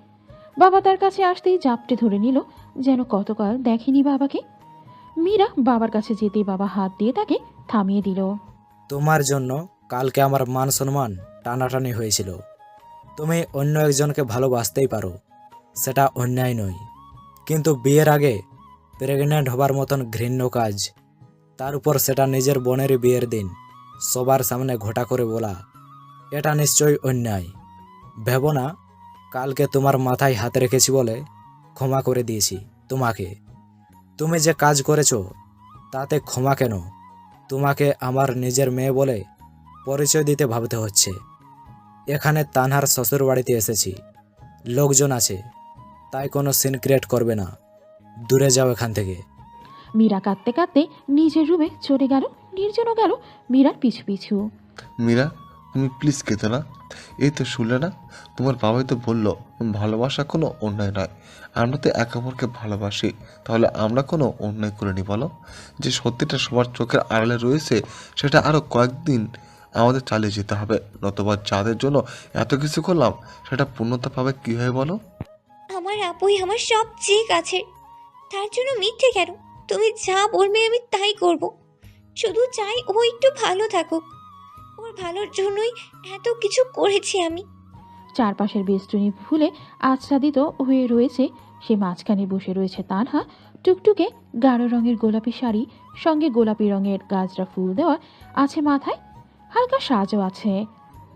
বাবা তার কাছে আসতেই জাপটে ধরে নিল, যেন কতকাল দেখেনি বাবাকে। মীরা বাবার কাছে যেতেই বাবা হাত দিয়ে তাকে থামিয়ে দিল। তোমার জন্য কালকে আমার মান সম্মান টানাটানি হয়েছিল। তুমি অন্য একজনকে ভালোবাসতেই পারো, সেটা অন্যায় নয়, কিন্তু বিয়ের আগে প্রেগনেন্ট হবার মতন ঘৃণ্য কাজ, তার উপর সেটা নিজের বোনেরই বিয়ের দিন সবার সামনে ঘটা করে বলা, এটা নিশ্চয়ই অন্যায়। ভেবো না কালকে তোমার মাথায় হাত রেখেছি বলে ক্ষমা করে দিয়েছি তোমাকে। তুমি যে কাজ করেছো তাতে ক্ষমা কেন? তোমাকে আমার নিজের মেয়ে বলে পরিচয় দিতে ভাবতে হচ্ছে। এখানে তানহার শ্বশুর বাড়িতে এসেছি, লোকজন আছে, তাই কোনো সিন ক্রিয়েট করবে না। দূরে যাও এখান থেকে। মীরা কাঁদতে কাঁদতে নিজের রুমে চলে গেল। নির্জনও গেল মীরার পিছু পিছু। মীরা, তুমি প্লিজ কেঁদো না। এই তো শুনলে না, তোমার বাবাই তো বললো ভালোবাসা কোনো অন্যায় নয়। আমরা তো একে অপরকে ভালোবাসি, তাহলে আমরা কোনো অন্যায় করিনি বলো? যে সত্যিটা সবার চোখের আড়ালে রয়েছে সেটা আরও কয়েকদিন আমাদের চালিয়ে যেতে হবে, নতুবা যাদের জন্য এত কিছু করলাম সেটা পূর্ণতা পাবে কীভাবে বলো? আমার আপুই আমার সবচেয়ে কাছের, তার জন্য মিথ্যে কেন? তুমি যা বলবে আমি তাই করব। শুধু চাই ও একটু ভালো থাকুক, ওর ভালোর জন্যই এত কিছু করেছি আমি। চারপাশের বেষ্টনী ফুলে আচ্ছাদিত হয়ে রয়েছে, সে মাঝখানে বসে রয়েছে তানহা। টুকটুকে গাঢ় রঙের গোলাপি শাড়ি, সঙ্গে গোলাপি রঙের গাজরা ফুল দেওয়া আছে মাথায়, হালকা সাজও আছে।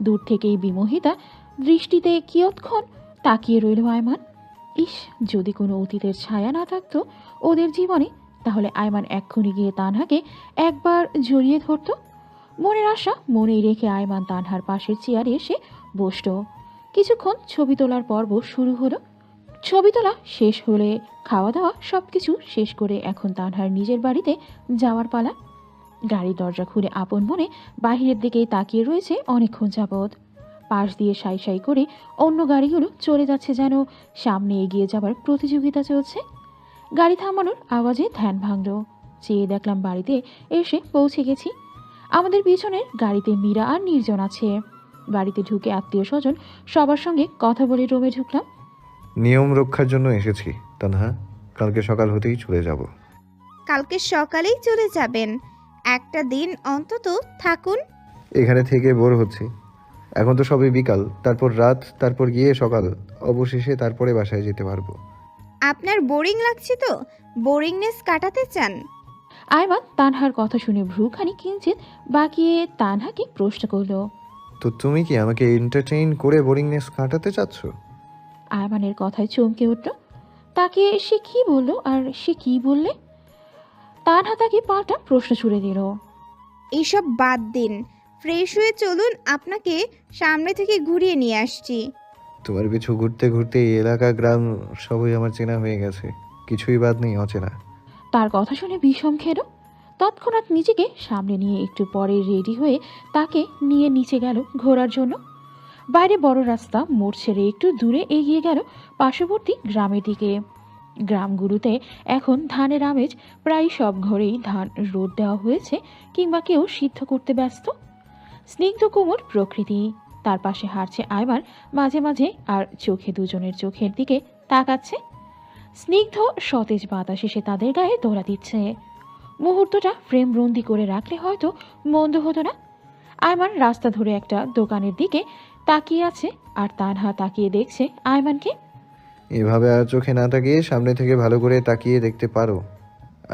দূর থেকেই বিমোহিতা দৃষ্টিতে কিয়ৎক্ষণ তাকিয়ে রইল আয়মান। ইস, যদি কোনো অতীতের ছায়া না থাকতো ওদের জীবনে, তাহলে আয়মান এক্ষুনি গিয়ে তানহাকে একবার জড়িয়ে ধরত। মনের আশা মনেই রেখে আয়মান তানহার পাশের চেয়ারে এসে বসল। কিছুক্ষণ ছবি তোলার পর্ব শুরু হলো। ছবি তোলা শেষ হলে খাওয়া দাওয়া সবকিছু শেষ করে এখন তানহার নিজের বাড়িতে যাওয়ার পালা। গাড়ির দরজা খুলে আপন মনে বাহিরের দিকেই তাকিয়ে রয়েছে অনেকক্ষণ যাবৎ। পাশ দিয়ে সাই সাই করে অন্য গাড়িগুলো চলে যাচ্ছে, যেন সামনে এগিয়ে যাবার প্রতিযোগিতা চলছে। গাড়ি থামানোর আওয়াজে ধ্যান ভাঙল। চেয়ে দেখলাম বাড়িতে এসে পৌঁছে গেছি। আমাদের পিছনের গাড়িতে মীরা আর নির্জন আছে। বাড়িতে ঢুকে আত্মীয় স্বজন সবার সঙ্গে কথা বলে রুমে ঢুকলাম। নিয়ম রক্ষার জন্য এসেছি তানহা, কালকে সকাল হতেই চলে যাব। কালকে সকালেই চলে যাবেন? একটা দিন অন্তত থাকুন। এখানে থেকে বোর হচ্ছি। এখন তো সবে বিকাল, তারপর রাত, তারপর গিয়ে সকাল, অবশেষে তারপরে বাসায় যেতে পারবো। আপনার বোরিং লাগছে তো? বোরিংনেস কাটাতে চান? আয়মান তানহার কথা শুনে ভ্রুখানি কিঞ্চিত বাকিয়ে তানহাকে প্রশ্ন করল। তো তুমি কি আমাকে এন্টারটেইন করে বোরিংনেস কাটাতে চাচ্ছ? আয়মানের কথায় চমকে উঠল। তাকে সে কি বলল আর সে কি বললে? তানহা তাকে পাল্টা প্রশ্ন ছুড়ে দিল। এইসব বাদ দিন, ফ্রেশ হয়ে চলুন, আপনাকে সামনে থেকে ঘুরিয়ে নিয়ে আসছি। তোমার পিছু ঘুরতে ঘুরতে এই এলাকা গ্রাম সবই আমার চেনা হয়ে গেছে, কিছুই বাদ নেই অচেনা। তার কথা শুনে বিষম খেল। তৎক্ষণাৎ নিজেকে সামনে নিয়ে একটু পরে রেডি হয়ে তাকে নিয়ে নিচে গেল ঘোরার জন্য। বাইরে বড় রাস্তা মোড় ছেড়ে একটু দূরে এগিয়ে গেল পার্শ্ববর্তী গ্রামের দিকে। গ্রামগুলোতে এখন ধানের আমেজ, প্রায় সব ঘরেই ধান রোদ দেওয়া হয়েছে কিংবা কেউ সিদ্ধ করতে ব্যস্ত। স্নিগ্ধ কোমল প্রকৃতি, তার পাশে হাঁটছে আয়মান মাঝে মাঝে, আর চোখে দুজনের চোখের দিকে তাকাচ্ছে। স্নিগ্ধ সতেজ বাতাস এসে তাদের গায়ে দোলা দিচ্ছে। মুহূর্তটা ফ্রেম বন্দি করে রাখলে হয়তো মন্দ হতো না। আয়মান রাস্তা ধরে একটা দোকানের দিকে তাকিয়ে আছে, আর তানহা তাকিয়ে দেখছে আয়মানকে। এভাবে আর চোখে না তাকিয়ে সামনে থেকে ভালো করে তাকিয়ে দেখতে পারো।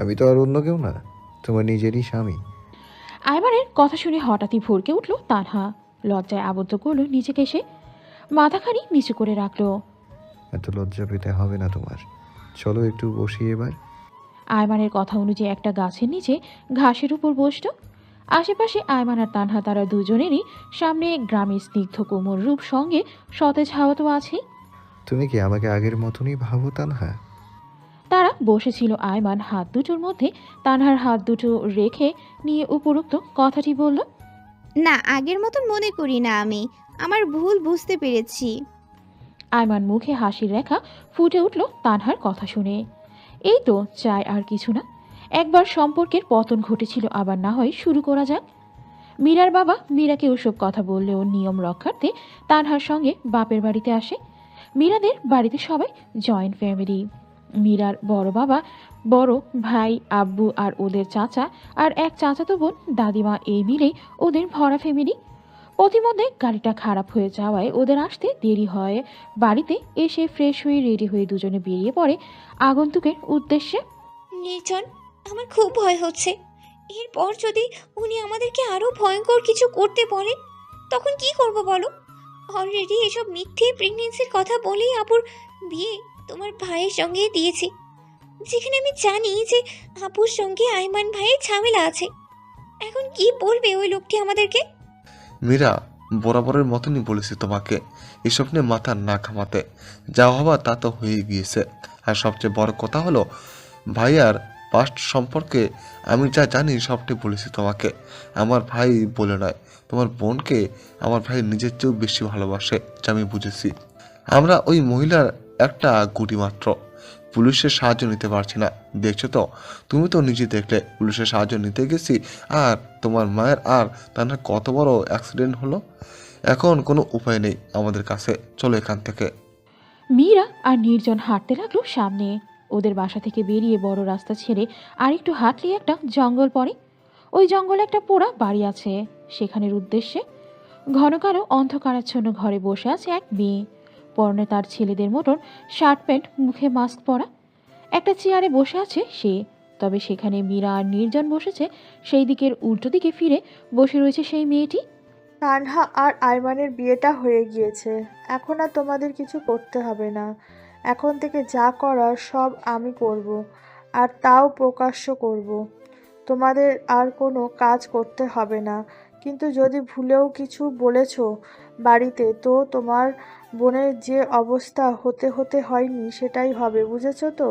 আমি তো আর অন্য কেউ না, তোমার নিজেরই স্বামী। আয়মানের কথা শুনে হঠাৎই ভরকে উঠল তানহা। লজ্জায় আবদ্ধ করলো নিজেকে, সে মাথাখানি নিচু করে রাখলো। এত লজ্জা পেতে হবে না তোমার, চলো একটু বসি এবার। আয়মানের কথা অনুযায়ী একটা গাছের নিচে ঘাসের উপর বসল। আশেপাশে আয়মান আর তানহা, তারা দুজনেরই সামনে গ্রামের স্নিগ্ধ কোমল রূপ, সঙ্গে সতেজ হাওয়া তো আছেই। তুমি কি আমাকে আগের মতনই ভাবো তানহা? তারা বসেছিল। আয়মান হাত দুটোর মধ্যে তানহার হাত দুটো রেখে নিয়ে উপরোক্ত কথাটি বলল। না, আগের মতন মনে করি না আমি, আমার ভুল বুঝতে পেরেছি। আয়মান মুখে হাসির রেখা ফুটে উঠল তানহার কথা শুনে। এই তো চাই, আর কিছু না। একবার সম্পর্কের পতন ঘটেছিল, আবার না হয় শুরু করা যাক। মীরার বাবা মীরাকে ওসব কথা বললেও নিয়ম রক্ষার্থে তানহার সঙ্গে বাপের বাড়িতে আসে। মীরাদের বাড়িতে সবাই জয়েন্ট ফ্যামিলি। মীরার বড় বাবা, বড় ভাই, আব্বু আর ওদের চাচা আর এক চাচাতো বোন, দাদিমা, এই মিলেই ওদের ভরা ফ্যামিলি। পথিমধ্যে গাড়িটা খারাপ হয়ে যাওয়ায় ওদের আসতে দেরি হয়। বাড়িতে এসে ফ্রেশ হয়ে রেডি হয়ে দুজনে বেরিয়ে পড়ে আগন্তুকের উদ্দেশ্যে। নির্জন, আমার খুব ভয় হচ্ছে। এরপর যদি উনি আমাদেরকে আরো ভয়ঙ্কর কিছু করতে বলেন, তখন কি করব বলো? অলরেডি এসব মিথ্যে প্রেগনেন্সির কথা বলেই আপুর বিয়ে তোমার ভাইয়ের সঙ্গে দিয়েছি। যেখানে আমি জানি যে আপুর সঙ্গে আইমান ভাইয়ের ঝামেলা আছে। এখন কি বলবে ওই লোকটি আমাদেরকে? মীরা, বরাবরের মতনই বলেছি তোমাকে এসব নিয়ে মাথা না ঘামাতে। যা হবার তা তো হয়ে গিয়েছে। আর সবচেয়ে বড় কথা হলো, ভাইয়ার পাস্ট সম্পর্কে আমি যা জানি সবটাই বলেছি তোমাকে। আমার ভাই বলে নয়, তোমার বোনকে আমার ভাই নিজের চেয়েও বেশি ভালোবাসে, যা আমি বুঝেছি। আমরা ওই মহিলার একটা গুটি মাত্র। পুলিশের সাহায্য নিতে পারছি না, দেখছো তো, তুমি তো নিজে দেখলে পুলিশের সাহায্য নিতে গেছি, আর তোমার মায়ের আর তার কত বড় অ্যাক্সিডেন্ট হলো। এখন কোনো উপায় নেই আমাদের কাছে, চলো এখান থেকে। মীরা আর নির্জন হাঁটতে লাগলো সামনে। ওদের বাসা থেকে বেরিয়ে বড় রাস্তা ছেড়ে আরেকটু হাঁটলে একটা জঙ্গল পড়ে। ওই জঙ্গলে একটা পোড়া বাড়ি আছে। সেখানের উদ্দেশ্যে ঘন কালো অন্ধকারাচ্ছন্ন ঘরে বসে আছে এক মেয়ে। পরনে তার ছেলেদের মতন শার্ট প্যান্ট, মুখে মাস্ক পরা। একটা চেয়ারে বসে আছে সে। তবে সেখানে মীরা আর নির্জন বসেছে সেই দিকের উল্টো দিকে ফিরে বসে রয়েছে সেই মেয়েটি। তানহা আর আইমানের বিয়েটা হয়ে গিয়েছে। এখন আর তোমাদের কিছু করতে হবে না। এখন থেকে যা করার সব আমি করব, আর তাও প্রকাশ্য করব। তোমাদের আর কোনো কাজ করতে হবে না। কিন্তু যদি ভুলেও কিছু বলেছো বাড়িতে, তো তোমার বোনের যে অবস্থা হতে হতে হয়নি সেটাই হবে, বুঝেছো তো?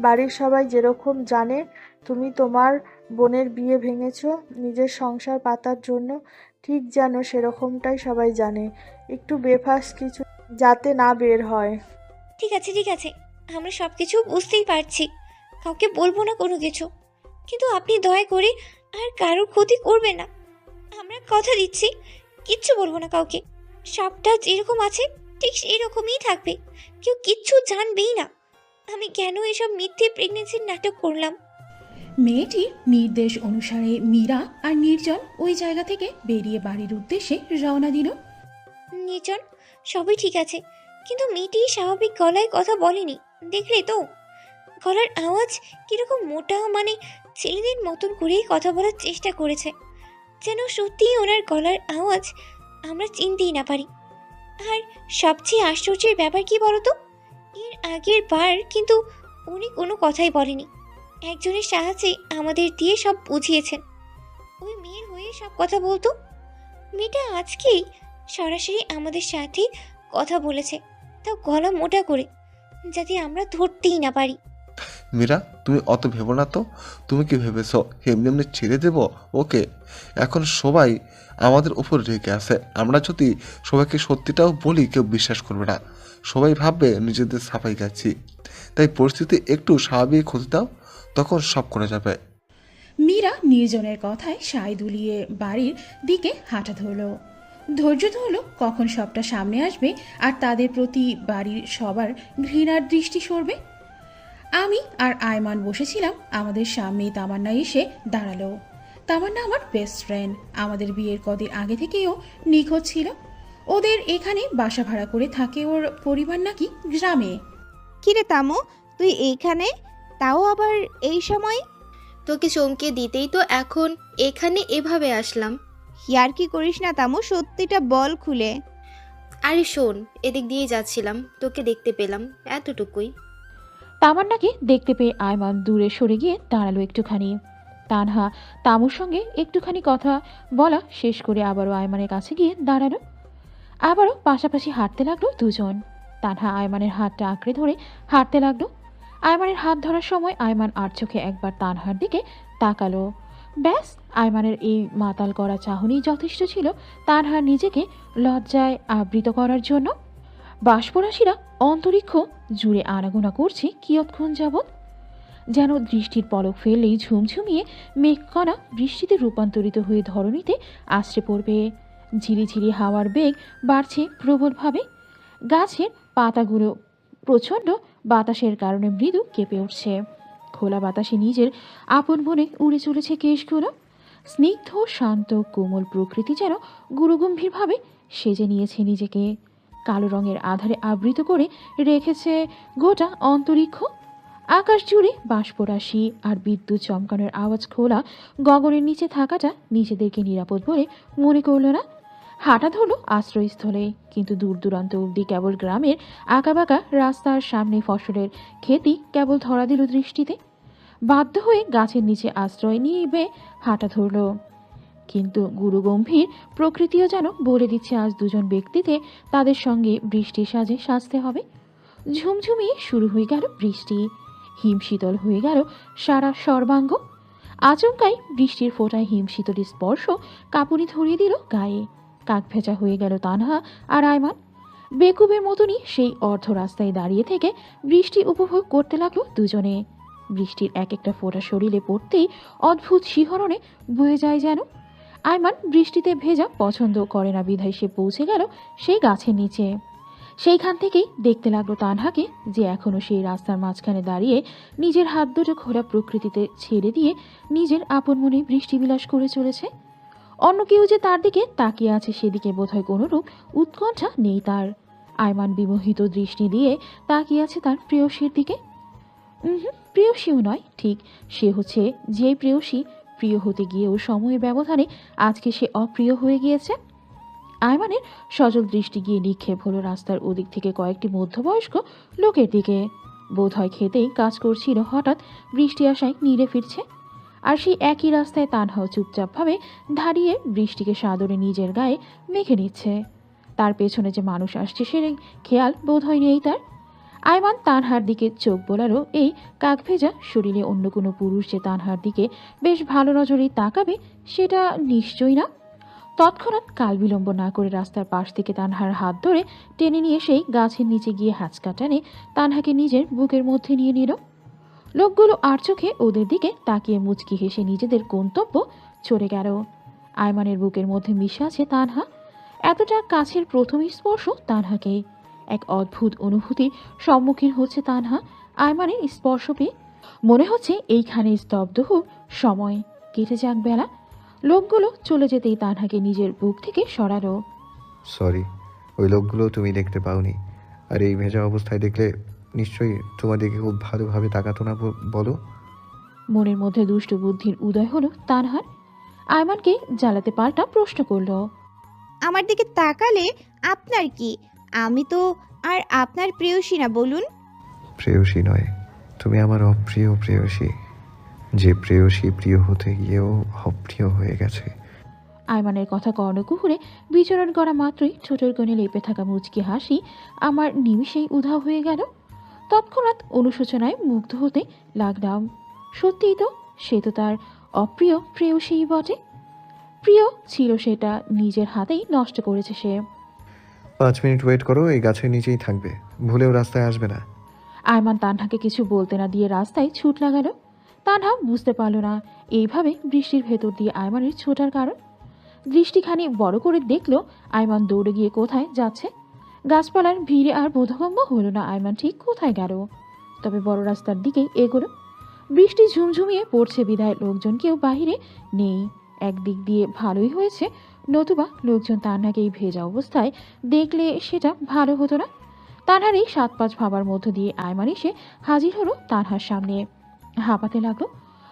বাড়ির সবাই যেরকম জানে তুমি তোমার বোনের বিয়ে ভেঙেছো নিজের সংসার পাতার জন্য, ঠিক যেন সেরকমটাই সবাই জানে। একটু বেফাস কিছু যাতে না বের হয়। ঠিক আছে, ঠিক আছে, আমরা সব কিছু বুঝতেই পারছি। কাউকে বলবো না কোনো কিছু। কিন্তু আপনি দয়া করে আর কারোর ক্ষতি করবেন না। আমরা কথা দিচ্ছি, কিচ্ছু বলবো না কাউকে। সবটা যেরকম আছে ঠিক সেই রকমই থাকবে। কেউ কিচ্ছু জানবেই না আমি কেন এসব মিথ্যে প্রেগনেন্সির নাটক করলাম। মেয়েটির নির্দেশ অনুসারে মীরা আর নির্জন ওই জায়গা থেকে বেরিয়ে বাড়ির উদ্দেশ্যে রওনা দিল। নির্জন, সবই ঠিক আছে, কিন্তু মেয়েটি স্বাভাবিক গলায় কথা বলেনি, দেখলে তো? গলার আওয়াজ কিরকম মোটা, মানে ছেলেদের মতন করেই কথা বলার চেষ্টা করেছে, যেন সত্যিই ওনার গলার আওয়াজ আমরা চিনতেই না পারি। আর সবচেয়ে আশ্চর্যের ব্যাপার কি বলতো, এর আগের বার কিন্তু উনি কোনো কথাই বলেনি। একজনের সাহায্যে আমাদের দিয়ে সব বুঝিয়েছেন। ওই মেয়ের হয়ে সব কথা বলতো। মেয়েটা আজকেই সরাসরি আমাদের সাথে কথা বলেছে, তাও গলা মোটা করে, যাতে আমরা ধরতেই না পারি। মীরা, তুমি অত ভেবো না তো। তুমি কি ভেবেছো এমনি এমনি ছেড়ে দেবো ওকে? এখন সবাই আমাদের উপর রেগে আছে। আমরা যদি সবাইকে সত্যিটাও বলি, কেউ বিশ্বাস করবে না। সবাই ভাববে নিজেদের সাফাই গাচ্ছি। তাই পরিস্থিতি একটু স্বাভাবিক হতে দাও, তখন সব করে যাবে। মীরা নির্জনের কথায় সায় দুলিয়ে বাড়ির দিকে হাঁটা ধরল। ধৈর্য ধরল কখন সবটা সামনে আসবে আর তাদের প্রতি বাড়ির সবার ঘৃণার দৃষ্টি সরবে। আমি আর আয়মান বসেছিলাম, আমাদের সামনে তামান্না এসে দাঁড়ালো। তামান্না আমার বেস্ট ফ্রেন্ড, আমাদের বিয়ের কদিন আগে থেকেও নিখোঁজ ছিল। ওদের এখানে বাসা ভাড়া করে থাকে, ওর পরিবার নাকি গ্রামে। কিরে তামু, তুই এইখানে, তাও আবার এই সময়? তোকে চমকে দিতেই তো এখন এখানে এভাবে আসলাম। ইয়ার কি করিস না তামু, সত্যিটা বল খুলে। আরে শোন, এদিক দিয়ে যাচ্ছিলাম, তোকে দেখতে পেলাম, এতটুকুই। তামান্নাকে দেখতে পেয়ে আয়মান দূরে সরে গিয়ে দাঁড়ালো একটুখানি। তানহা তামুর সঙ্গে একটুখানি কথা বলা শেষ করে আবারও আয়মানের কাছে গিয়ে দাঁড়ালো। আবারও পাশাপাশি হাঁটতে লাগলো দুজন। তানহা আয়মানের হাতটা আঁকড়ে ধরে হাঁটতে লাগলো। আয়মানের হাত ধরার সময় আয়মান আর চোখে একবার তানহার দিকে তাকালো। ব্যাস, আয়মানের এই মাতাল করা চাহনি যথেষ্ট ছিল তানহার নিজেকে লজ্জায় আবৃত করার জন্য। বাষ্পরাশিরা অন্তরিক্ষ জুড়ে আনাগোনা করছে কিয়ৎক্ষণ যাবৎ, যেন দৃষ্টির পলক ফেললেই ঝুমঝুমিয়ে মেঘকণা বৃষ্টিতে রূপান্তরিত হয়ে ধরণীতে আছড়ে পড়বে। ঝিরিঝিরি হাওয়ার বেগ বাড়ছে প্রবলভাবে। গাছের পাতাগুলো প্রচণ্ড বাতাসের কারণে মৃদু কেঁপে উঠছে। খোলা বাতাসে নিজের আপন বনে উড়ে চলেছে কেশগুলো। স্নিগ্ধ শান্ত কোমল প্রকৃতি যেন গুরুগম্ভীরভাবে সেজে নিয়েছে নিজেকে। কালো রঙের আধারে আবৃত করে রেখেছে গোটা অন্তরিক্ষ। আকাশ জুড়ে বাষ্পরাশি আর বিদ্যুৎ চমকানোর আওয়াজ খোলা গগনের নিচে থাকাটা নিজেদেরকে নিরাপদ বলে মনে করল না। হাঁটা ধরল আশ্রয়স্থলে, কিন্তু দূর দূরান্ত অবধি কেবল গ্রামের আঁকাবাঁকা রাস্তার সামনে ফসলের ক্ষেতি কেবল ধরা দিল দৃষ্টিতে। বাধ্য হয়ে গাছের নিচে আশ্রয় নিয়ে হাঁটা ধরল, কিন্তু গুরুগম্ভীর প্রকৃতিও যেন বলে দিচ্ছে আজ দুজন ব্যক্তিতে তাদের সঙ্গে বৃষ্টির সাজে সাজতে হবে। ঝুমঝুমিয়ে শুরু হয়ে গেল বৃষ্টি, হিমশীতল হয়ে গেল সারা সর্বাঙ্গ। আচমকাই বৃষ্টির ফোঁটায় হিমশীতলের স্পর্শ কাঁপুনি ধরিয়ে দিল গায়ে। কাক ভেজা হয়ে গেল তানহা আর আয়মান। বেকুবের মতনই সেই অর্ধ রাস্তায় দাঁড়িয়ে থেকে বৃষ্টি উপভোগ করতে লাগলো দুজনে। বৃষ্টির এক একটা ফোঁটা শরীরে পড়তেই অদ্ভুত শিহরণে বয়ে যায় যেন। আয়মান বৃষ্টিতে ভেজা পছন্দ করে না বিধায় সে পৌঁছে গেল সেই গাছের নিচে। সেইখান থেকেই দেখতে লাগলো তানহাকে, যে এখনো সেই রাস্তার মাঝখানে দাঁড়িয়ে নিজের হাত দুটো খোলা প্রকৃতিতে ছেড়ে দিয়ে নিজের আপন মনে বৃষ্টি বিলাস করে চলেছে। অন্য কেউ যে তার দিকে তাকিয়ে আছে সেদিকে বোধহয় কোনোরূপ উৎকণ্ঠা নেই তার। আয়মান বিমোহিত দৃষ্টি দিয়ে তাকিয়ে আছে তার প্রেয়সীর দিকে। প্রেয়সীও নয় ঠিক, সে হচ্ছে যে প্রেয়সী প্রিয় হতে গিয়েও সময়ের ব্যবধানে আজকে সে অপ্রিয় হয়ে গিয়েছে। আয়মানের সজল দৃষ্টি গিয়ে নিক্ষেপ হলো রাস্তার ওদিক থেকে কয়েকটি মধ্যবয়স্ক লোকের দিকে। বোধহয় খেতেই কাজ করছিল, হঠাৎ বৃষ্টি আসায় নিড়ে ফিরছে। আর সেই একই রাস্তায় তানহাও চুপচাপভাবে দাঁড়িয়ে বৃষ্টিকে সাদরে নিজের গায়ে মেখে নিচ্ছে। তার পেছনে যে মানুষ আসছে সে খেয়াল বোধহয় নেই তার। আয়মান তানহার দিকে চোখ বোলারও এই কাকভেজা শরীরে অন্য কোনো পুরুষ যে তানহার দিকে বেশ ভালো নজরেই তাকাবে সেটা নিশ্চয়ই না। তৎক্ষণাৎ কাল বিলম্ব না করে রাস্তার পাশ থেকে তানহার হাত ধরে টেনে নিয়ে সেই গাছের নিচে গিয়ে হ্যাঁচকা টানে তানহাকে নিজের বুকের মধ্যে নিয়ে নিল। লোকগুলো আর চোখে ওদের দিকে তাকিয়ে মুচকি হেসে নিজেদের গন্তব্য চলে গেল। আয়মানের বুকের মধ্যে মিশে আছে তানহা। এতটা কাছের প্রথম স্পর্শ তানহাকে। এক অদ্ভুত অনুভূতির সম্মুখীন হচ্ছে তানহা আয়মানের স্পর্শ পেয়ে। মনে হচ্ছে এইখানে স্তব্ধ হোক সময়, কেটে যাক বেলা। লোকগুলো চলে যেতেই তানহাকে নিজের বুক থেকে সরালো। সরি, ওই লোকগুলো তুমি দেখতে পাওনি। আর এই ভেজা অবস্থায় দেখলে নিশ্চয়ই তোমার দিকে খুব ভালোভাবে তাকাতো না, বলো? মনের মধ্যে দুষ্ট বুদ্ধির উদয় হলো তানহার। আয়মানকে জ্বালাতে পাল্টা প্রশ্ন করলো, আমার দিকে তাকালে আপনার কি? আমি তো আর আপনার প্রেয়সী না, বলুন। প্রেয়সী নয়, তুমি আমার অপ্রিয় প্রেয়সী, যে প্রেয়সী প্রিয় হতে গিয়েও অপ্রিয় হয়ে গেছে। আয়মানের কথা কর্ণকুহুরে বিচরণ করা মাত্রই ছোটর কোণে লেপে থাকা মুচকি হাসি আমার নিমিষেই উধাও হয়ে গেল। তৎক্ষণাৎ অনুশোচনায় মুগ্ধ হতে লাগলাম। সত্যিই তো, সে তো তার অপ্রিয় প্রেয়সীই বটে। প্রিয় ছিল সেটা নিজের হাতেই নষ্ট করেছে সে। 5 মিনিট ওয়েট করো, এই গাছের নিচেই থাকবে, ভুলেও রাস্তায় আসবে না। আয়মান তানহাকে কিছু বলতে না দিয়ে রাস্তায় ছুট লাগালো। তানহা বুঝতে পারল না এইভাবে বৃষ্টির ভেতর দিয়ে আয়মানের ছোটার কারণ। দৃষ্টিখানি বড় করে দেখলো আয়মান দৌড়ে গিয়ে কোথায় যাচ্ছে। গাছপালার ভিড়ে আর বোধগম্য হলো না আয়মান ঠিক কোথায় গেল, তবে বড় রাস্তার দিকেই এগোলো। বৃষ্টি ঝুমঝুমিয়ে পড়ছে বিদায় লোকজন কেউ বাহিরে নেই। একদিক দিয়ে ভালোই হয়েছে, নতুবা লোকজন তানহাকে এই ভেজা অবস্থায় দেখলে সেটা ভালো হতো না। তানহার এই 7-5 ভাবার মধ্য দিয়ে আয়মান এসে হাজির হলো তানহার সামনে। হাঁপাতে লাগলো।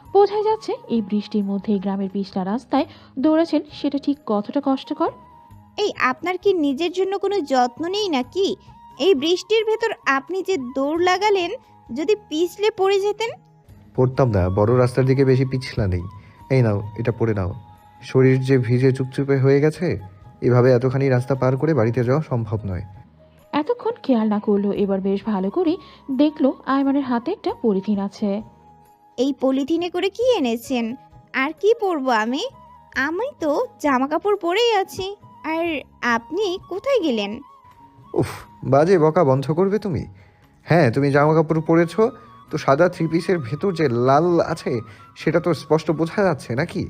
বোঝাই যাচ্ছে এই বৃষ্টির মধ্যে গ্রামের পিছলা রাস্তায় দৌড়াচ্ছেন সেটা ঠিক কতটা কষ্টকর। এই আপনার কি নিজের জন্য কোনো যত্ন নেই নাকি? এই বৃষ্টির ভেতর আপনি যে দৌড় লাগালেন, যদি পিছলে পড়ে যেতেন। পড়তাম না, বড় রাস্তার দিকে বেশি পিছলা নেই। এই নাও, এটা পড়ে নাও। শরীর যে ভিজে চুপচুপে হয়ে গেছে, এভাবে এতখানি রাস্তা পার করে বাড়িতে যাওয়া সম্ভব নয়। এতক্ষণ খেয়াল না করলো, এবার বেশ ভালো করে দেখলো আয়মানের হাতে একটা পলিথিন আছে। এই পলিথিনে করে কি এনেছেন? আর কি পরবো আমি? আমি তো জামা কাপড় পরেই আছি। আর আপনি কোথায় গেলেন? উফ, বাজে বকা বন্ধ করবে তুমি? হ্যাঁ, তুমি জামা কাপড় পরেছো তো সাদা 3 পিসের ভেতর যে লাল আছে সেটা তো স্পষ্ট বোঝা যাচ্ছে নাকি?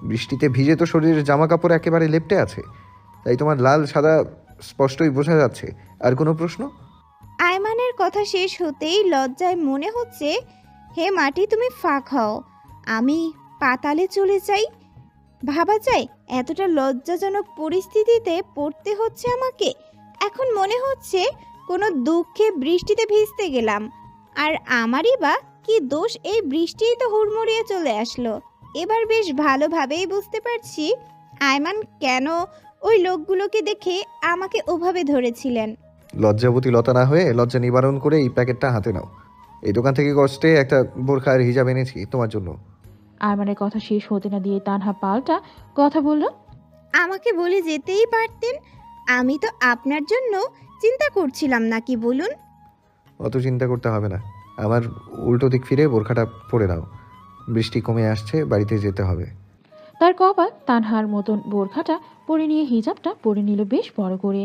বৃষ্টিতে ভিজে তো শরীরের জামা কাপড় একেবারে লেপ্টে আছে, তাই তোমার লাল সাদা স্পষ্টই বোঝা যাচ্ছে। আর কোনো প্রশ্ন? আয়মানের কথা শেষ হতেই লজ্জায় মনে হচ্ছে, হে মাটি তুমি ফাঁক হও, আমি পাতালে চলে যাই। ভাবা যায় এতটা লজ্জাজনক পরিস্থিতিতে পড়তে হচ্ছে আমাকে। এখন মনে হচ্ছে কোনো দুঃখে বৃষ্টিতে ভিজতে গেলাম, আর আমারই বা কি দোষ? এই বৃষ্টিই তো হুড়মুড়িয়ে চলে আসলো। এবার বেশ ভালোভাবেই বুঝতে পারছি আয়মান কেন ওই লোকগুলোকে দেখে আমাকে ওভাবে ধরেছিলেন। লজ্জাবতী লতা না হয়ে লজ্জা নিবারণ করে এই প্যাকেটটা হাতে নাও। এই দোকান থেকে কষ্টে একটা বোরখা আর হিজাব এনেছি তোমার জন্য। আয়মানের কথা শেষ হতে না দিয়ে তানহা পাল্টা কথা বলল। আমাকে বলে যেতেই পারতেন। আমি তো আপনার জন্য চিন্তা করছিলাম নাকি বলুন। অত চিন্তা করতে হবে না। আমার উল্টো দিক ফিরে বোরখাটা পরে নাও। বৃষ্টি কমে আসছে, বাড়িতে যেতে হবে। তার কপাল তানহার মতন বোরখাটা পরে নিয়ে হিজাবটা পরে নিল বেশ বড় করে।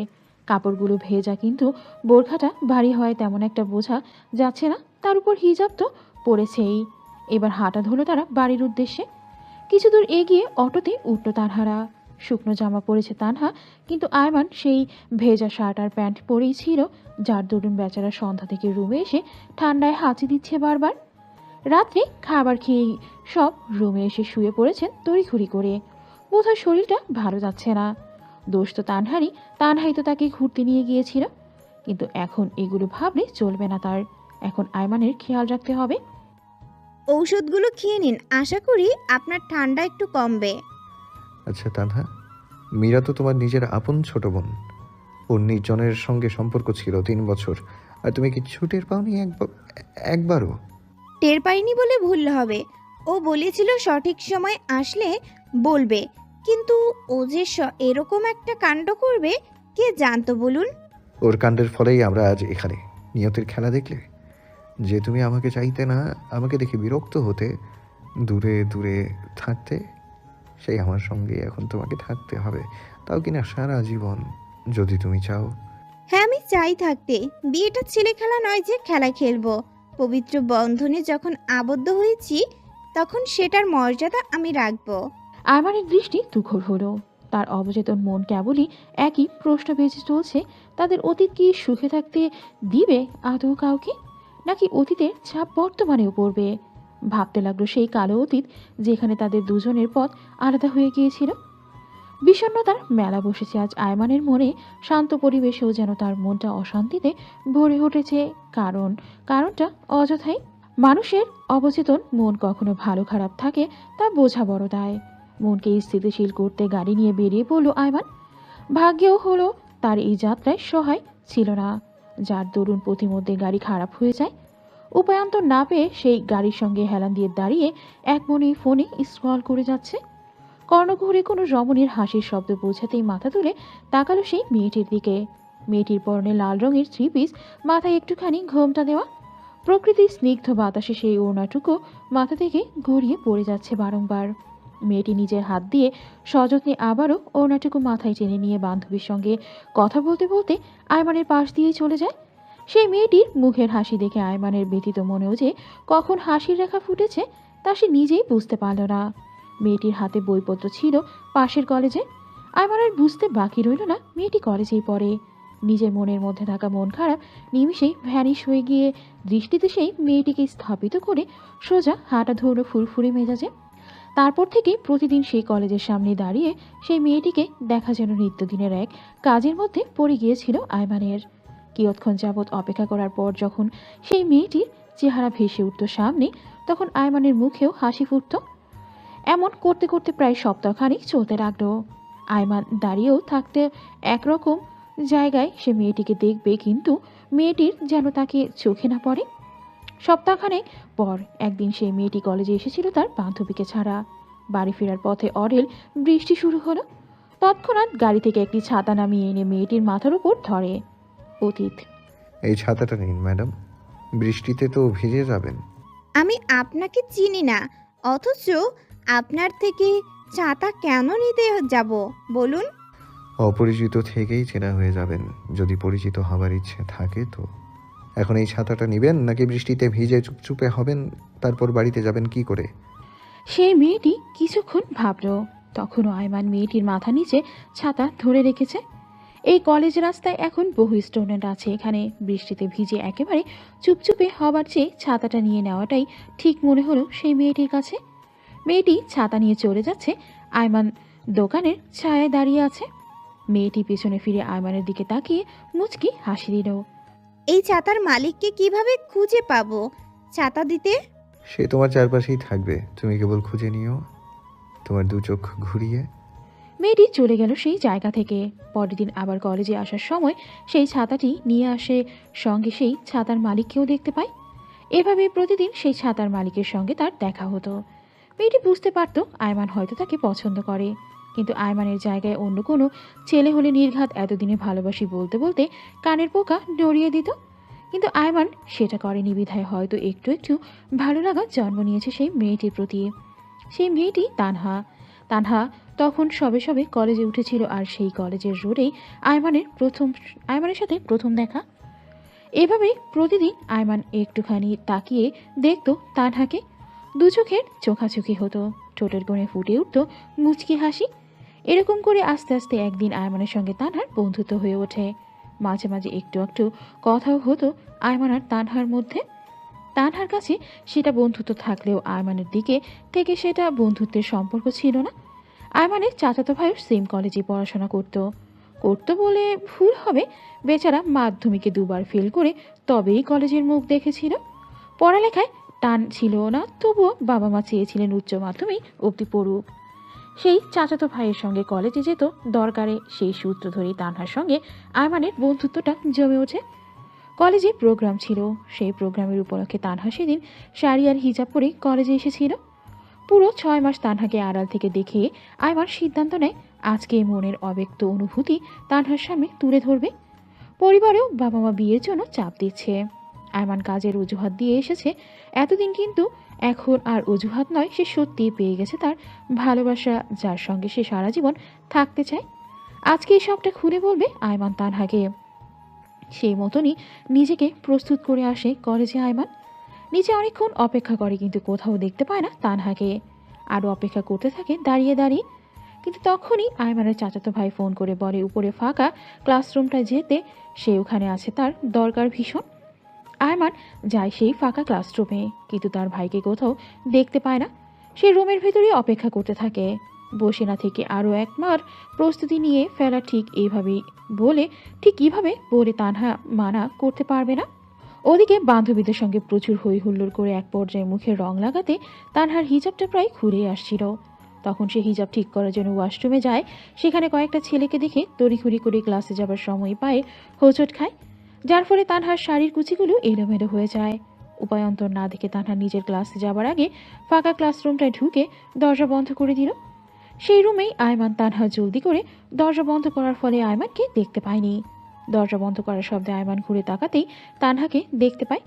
কাপড়গুলো ভেজা, কিন্তু বোরখাটা ভারী হয় তেমন একটা বোঝা যাচ্ছে না। তার উপর হিজাব তো পরেছেই। এবার হাঁটা ধরল তারা বাড়ির উদ্দেশ্যে। কিছু দূর এগিয়ে অটোতে উঠল তানহারা। শুকনো জামা পরেছে তানহা, কিন্তু আয়মান সেই ভেজা শার্ট আর প্যান্ট পরেই ছিল, যার দরুন বেচারা সন্ধ্যা থেকে রুমে এসে ঠান্ডায় হাঁচি দিচ্ছে বারবার। রাত্রে খাবার খেয়ে সব রুমে এসে শুয়ে পড়েছেন তড়িঘড়ি করে। বোধহয় শরীরটা ভালো যাচ্ছে না। দোষ তো তানহারই, তানহাই তো তাকে ঘুরতে নিয়ে গিয়েছিল। কিন্তু এখন এগুলো ভাবলে চলবে না তার। এখন আয়মানের খেয়াল রাখতে হবে। ঔষধগুলো খেয়ে নিন, আশা করি আপনার ঠান্ডা একটু কমবে। আচ্ছা তানহা, মীরা তো তোমার নিজের আপন ছোট বোন। ওর নির্জনের সঙ্গে সম্পর্ক ছিল 3 বছর, আর তুমি কি টের পাওনি একবারও? টের পাইনি বলে ভুল হবে। ও বলেছিল সঠিক সময় আসলে বলবে, কিন্তু ও যে এরকম একটা কাণ্ড করবে কে জানতো বলুন। ওর কাণ্ডের ফলেই আমরা আজ এখানে। নিয়তির খেলা দেখলে? যে তুমি আমাকে চাইতে না, আমাকে দেখে বিরক্ত হতে, দূরে দূরে থাকতে, সেই আমার সঙ্গে এখন তোমাকে থাকতে হবে। তাও কিনা সারা জীবন, যদি তুমি চাও। হ্যাঁ, আমি চাই থাকতে। বিয়েটা ছেলে খেলা নয় যে খেলা খেলবো। পবিত্র বন্ধনে যখন আবদ্ধ হয়েছি, তখন সেটার মর্যাদা আমি রাখবো। আয়মানের দৃষ্টি তুখর হলো। তার অবচেতন মন কেবলই একই প্রশ্ন বেঁচে চলছে। তাদের অতীত কি সুখে থাকতে দিবে আদৌ কাউকে, নাকি অতীতের ছাপ বর্তমানেও পড়বে? ভাবতে লাগলো সেই কালো অতীত, যেখানে তাদের দুজনের পথ আলাদা হয়ে গিয়েছিল। বিষণ্ণতার মেলা বসেছে আজ আয়মানের মনে। শান্ত পরিবেশেও যেন তার মনটা অশান্তিতে ভরে উঠেছে। কারণটা অযথাই। মানুষের অবচেতন মন কখনো ভালো খারাপ থাকে তা বোঝা বড় দায়। মনকে স্থিতিশীল করতে গাড়ি নিয়ে বেরিয়ে পড়ল আয়মান। ভাগ্যেও হলো তার এই যাত্রায় সহায় ছিল না, যার দরুন প্রতিমধ্যে গাড়ি খারাপ হয়ে যায়। উপায়ান্তর না পেয়ে সেই গাড়ির সঙ্গে হেলান দিয়ে দাঁড়িয়ে এক মনে ফোনে স্ক্রল করে যাচ্ছে। কর্ণঘুরে কোনো রমণীর হাসির শব্দ বোঝাতেই মাথা তুলে তাকালো সেই মেয়েটির দিকে। মেয়েটির পরনে লাল রঙের 3 পিস, মাথায় একটুখানি ঘোমটা দেওয়া। প্রকৃতির স্নিগ্ধ বাতাসে সেই ওড়নাটুকু মাথা থেকে গড়িয়ে পড়ে যাচ্ছে বারংবার। মেয়েটি নিজের হাত দিয়ে সযত্নে আবারও ওড়নাটুকু মাথায় টেনে নিয়ে বান্ধবীর সঙ্গে কথা বলতে বলতে আয়মানের পাশ দিয়েই চলে যায়। সেই মেয়েটির মুখের হাসি দেখে আয়মানের ব্যথিত মনেও যে কখন হাসির রেখা ফুটেছে তা সে নিজেই বুঝতে পারল না। মেয়েটির হাতে বইপত্র ছিল পাশের কলেজে। আয়মানের বুঝতে বাকি রইল না মেয়েটি কলেজেই পড়ে। নিজের মনের মধ্যে থাকা মন খারাপ নিমিষেই ভ্যানিশ হয়ে গিয়ে দৃষ্টিতে সেই মেয়েটিকে স্থাপিত করে সোজা হাঁটা ধরল ফুরফুরে মেজাজে। তারপর থেকে প্রতিদিন সেই কলেজের সামনে দাঁড়িয়ে সেই মেয়েটিকে দেখা যেন নিত্যদিনের এক কাজের মধ্যে পড়ে গিয়েছিল আয়মানের। কিয়ৎক্ষণ যাবৎ অপেক্ষা করার পর যখন সেই মেয়েটির চেহারা ভেসে উঠত সামনে, তখন আয়মানের মুখেও হাসি ফুটত। এমন করতে করতে প্রায় সপ্তাহখানিক চলতে লাগলো। আয়মান দাঁড়িয়েও থাকতে একরকম জায়গায় সে মেয়েটিকে দেখবে, কিন্তু মেয়েটির যেন তাকে চোখে না পড়ে। সপ্তাহখানেক পর একদিন সেই মেয়েটি কলেজে এসেছিল তার বান্ধবীকে ছাড়া। বাড়ি ফেরার পথে অরেল বৃষ্টি শুরু হলো। তৎক্ষণাৎ গাড়ি থেকে একটি ছাতা নামিয়ে এনে মেয়েটির মাথার উপর ধরে। অতীত, এই ছাতাটা নিন ম্যাডাম, বৃষ্টিতে তো ভিজে যাবেন। আমি আপনাকে চিনি না, অথচ আপনার থেকে ছাতা কেন নিতে যাব বলুন। অপরিচিত থেকেই চেনা হয়ে যাবেন, যদি পরিচিত হবার ইচ্ছে থাকে তো। এখন এই ছাতাটা নেবেন, নাকি বৃষ্টিতে ভিজে চুপচুপে হবেন, তারপর বাড়িতে যাবেন কি করে? সেই মেয়েটি কিছুক্ষণ ভাবল। তখনও আয়মান মেয়েটির মাথা নিচে ছাতা ধরে রেখেছে। এই কলেজ রাস্তায় এখন বহু স্টুডেন্ট আছে। এখানে বৃষ্টিতে ভিজে একেবারে চুপচুপে হবার চেয়ে ছাতাটা নিয়ে নেওয়াটাই ঠিক মনে হলো সেই মেয়েটির কাছে। মেয়েটি ছাতা নিয়ে চলে যাচ্ছে। আয়মান দোকানের ছায়ায় দাঁড়িয়ে আছে। মেয়েটি পেছনে ফিরে আয়মানের দিকে তাকিয়ে মুচকি হাসি দিল। এই ছাতার মালিককে কিভাবে খুঁজে পাবো? ছাতা দিতে সে তোমার চারপাশেই থাকবে, তুমি কেবল খুঁজে নিও তোমার 2 চোখ ঘুরিয়ে। মেয়েটি চলে গেল সেই জায়গা থেকে। পরের দিন আবার কলেজে আসার সময় সেই ছাতাটি নিয়ে আসে, সঙ্গে সেই ছাতার মালিককেও দেখতে পায়। এভাবে প্রতিদিন সেই ছাতার মালিকের সঙ্গে তার দেখা হতো। মেয়েটি বুঝতে পারত আয়মান হয়তো তাকে পছন্দ করে, কিন্তু আয়মানের জায়গায় অন্য কোনো ছেলে হলে নির্ঘাত এতদিনে ভালোবাসি বলতে বলতে কানের পোকা নড়িয়ে দিত। কিন্তু আয়মান সেটা করেনি বিধায় হয়তো একটু একটু ভালো লাগা জন্ম নিয়েছে সেই মেয়েটির প্রতি। সেই মেয়েটি তানহা। তানহা তখন সবে সবে কলেজে উঠেছিল, আর সেই কলেজের রোডেই আয়মানের সাথে প্রথম দেখা। এভাবেই প্রতিদিন আয়মান একটুখানি তাকিয়ে দেখতো তানহাকে। দু চোখের চোখাচোখি হতো, ঠোঁটের কোণে ফুটে উঠত মুচকি হাসি। এরকম করে আস্তে আস্তে একদিন আয়মানের সঙ্গে তানহার বন্ধুত্ব হয়ে ওঠে। মাঝে মাঝে একটু একটু কথাও হতো আয়মান আর তানহার মধ্যে। তানহার কাছে সেটা বন্ধুত্ব থাকলেও আয়মানের দিকে থেকে সেটা বন্ধুত্বের সম্পর্ক ছিল না। আয়মানের চাচাতো ভাইও সেম কলেজে পড়াশোনা করতো বলে ভুল হবে, বেচারা মাধ্যমিকে 2বার ফেল করে তবেই কলেজের মুখ দেখেছিল। পড়ালেখায় টান ছিল না, তবুও বাবা মা চেয়েছিলেন উচ্চ মাধ্যমিক অবধি পড়ুক। সেই চাচাতো ভাইয়ের সঙ্গে কলেজে যেত দরকারে, সেই সূত্র ধরেই তানহার সঙ্গে আয়মানের বন্ধুত্বটা জমে ওঠে। কলেজে প্রোগ্রাম ছিল, সেই প্রোগ্রামের উপলক্ষে তানহা সেদিন শাড়ি আর হিজাব পরে কলেজে এসেছিল। পুরো 6 মাস তানহাকে আড়াল থেকে দেখে আয়মান সিদ্ধান্ত নেয় আজকে মনের অব্যক্ত অনুভূতি তানহার সামনে তুলে ধরবে। পরিবারেও বাবা মা বিয়ের জন্য চাপ দিচ্ছে। আয়মান কাজের অজুহাত দিয়ে এসেছে এতদিন, কিন্তু এখন আর অজুহাত নয়, সে সত্যিই পেয়ে গেছে তার ভালোবাসা, যার সঙ্গে সে সারা জীবন থাকতে চায়। আজকে এই সবটা খুলে বলবে আয়মান তানহাকে। সেই মতনই নিজেকে প্রস্তুত করে আসে কলেজে আয়মান। নিচে অনেকক্ষণ অপেক্ষা করে, কিন্তু কোথাও দেখতে পায় না তানহাকে। আরও অপেক্ষা করতে থাকে দাঁড়িয়ে দাঁড়িয়ে। কিন্তু তখনই আয়মানের চাচাতো ভাই ফোন করে বলে উপরে ফাঁকা ক্লাসরুমটায় যেতে, সে ওখানে আছে, তার দরকার ভীষণ। আয়মান যায় সেই ফাঁকা ক্লাসরুমে, কিন্তু তার ভাইকে কোথাও দেখতে পায় না। সে রুমের ভেতরে অপেক্ষা করতে থাকে। বসে না থেকে আরও একবার প্রস্তুতি নিয়ে ফেলা, ঠিক কীভাবে বলে তানহা মানা করতে পারবে না। ওদিকে বান্ধবীদের সঙ্গে প্রচুর হই হুল্লোড় করে এক পর্যায়ে মুখের রং লাগাতে তানহার হিজাবটা প্রায় খুলে আসছিল। তখন সে হিজাব ঠিক করার জন্য ওয়াশরুমে যায়। সেখানে কয়েকটা ছেলেকে দেখে তড়িঘড়ি করে ক্লাসে যাবার সময় পায়ে হোঁচট খায়, যার ফলে তানহার শাড়ির কুচিগুলো এলোমেলো হয়ে যায়। উপায়ন্তর না দেখে তানহা নিজের ক্লাসে যাবার আগে ফাঁকা ক্লাসরুমটায় ঢুকে দরজা বন্ধ করে দিল। সেই রুমেই আয়মান। তানহা জলদি করে দরজা বন্ধ করার ফলে আয়মানকে দেখতে পায়নি। দরজা বন্ধ করার শব্দে আয়মান ঘুরে তাকাতেই তানহাকে দেখতে পায়।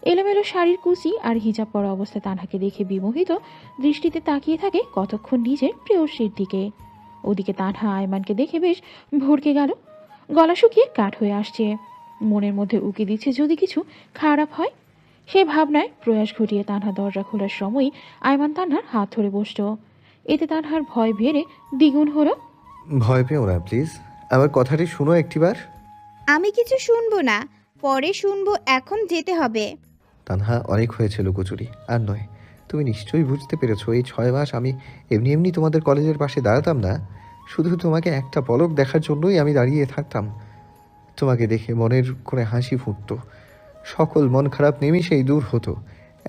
এলোমেলো শাড়ির কুচি আর হিজাব পরা অবস্থায় তানহাকে দেখে বিমোহিত দৃষ্টিতে তাকিয়ে থাকে কতক্ষণ নিজের প্রেয়সীর দিকে। ওদিকে তানহা আয়মানকে দেখে বেশ ভড়কে গেল, গলা শুকিয়ে কাঠ হয়ে আসছে। মনের মধ্যে উকি দিচ্ছে যদি কিছু খারাপ হয়। সে ভাবনায় প্রয়াস ঘটিয়ে তানহা দরজা খোলার সময়ই আয়মান তানহার হাত ধরে বসল। এতে তানহার ভয় বেড়ে দ্বিগুণ হলো। ভয় পেও না প্লিজ, আমার কথাটি শুনো একটিবার। আমি কিছু শুনবো না, পরে শুনবো, এখন যেতে হবে। তানহা, অনেক হয়েছে লুকোচুরি, আর নয়। তুমি নিশ্চয়ই বুঝতে পেরেছো এই 6 মাস আমি এমনি এমনি তোমাদের কলেজের পাশে দাঁড়াতাম না। শুধু তোমাকে একটা পলক দেখার জন্যই আমি দাঁড়িয়ে থাকতাম। তোমাকে দেখে মনের করে হাসি ফুটতো, সকল মন খারাপ নিমিষেই দূর হতো।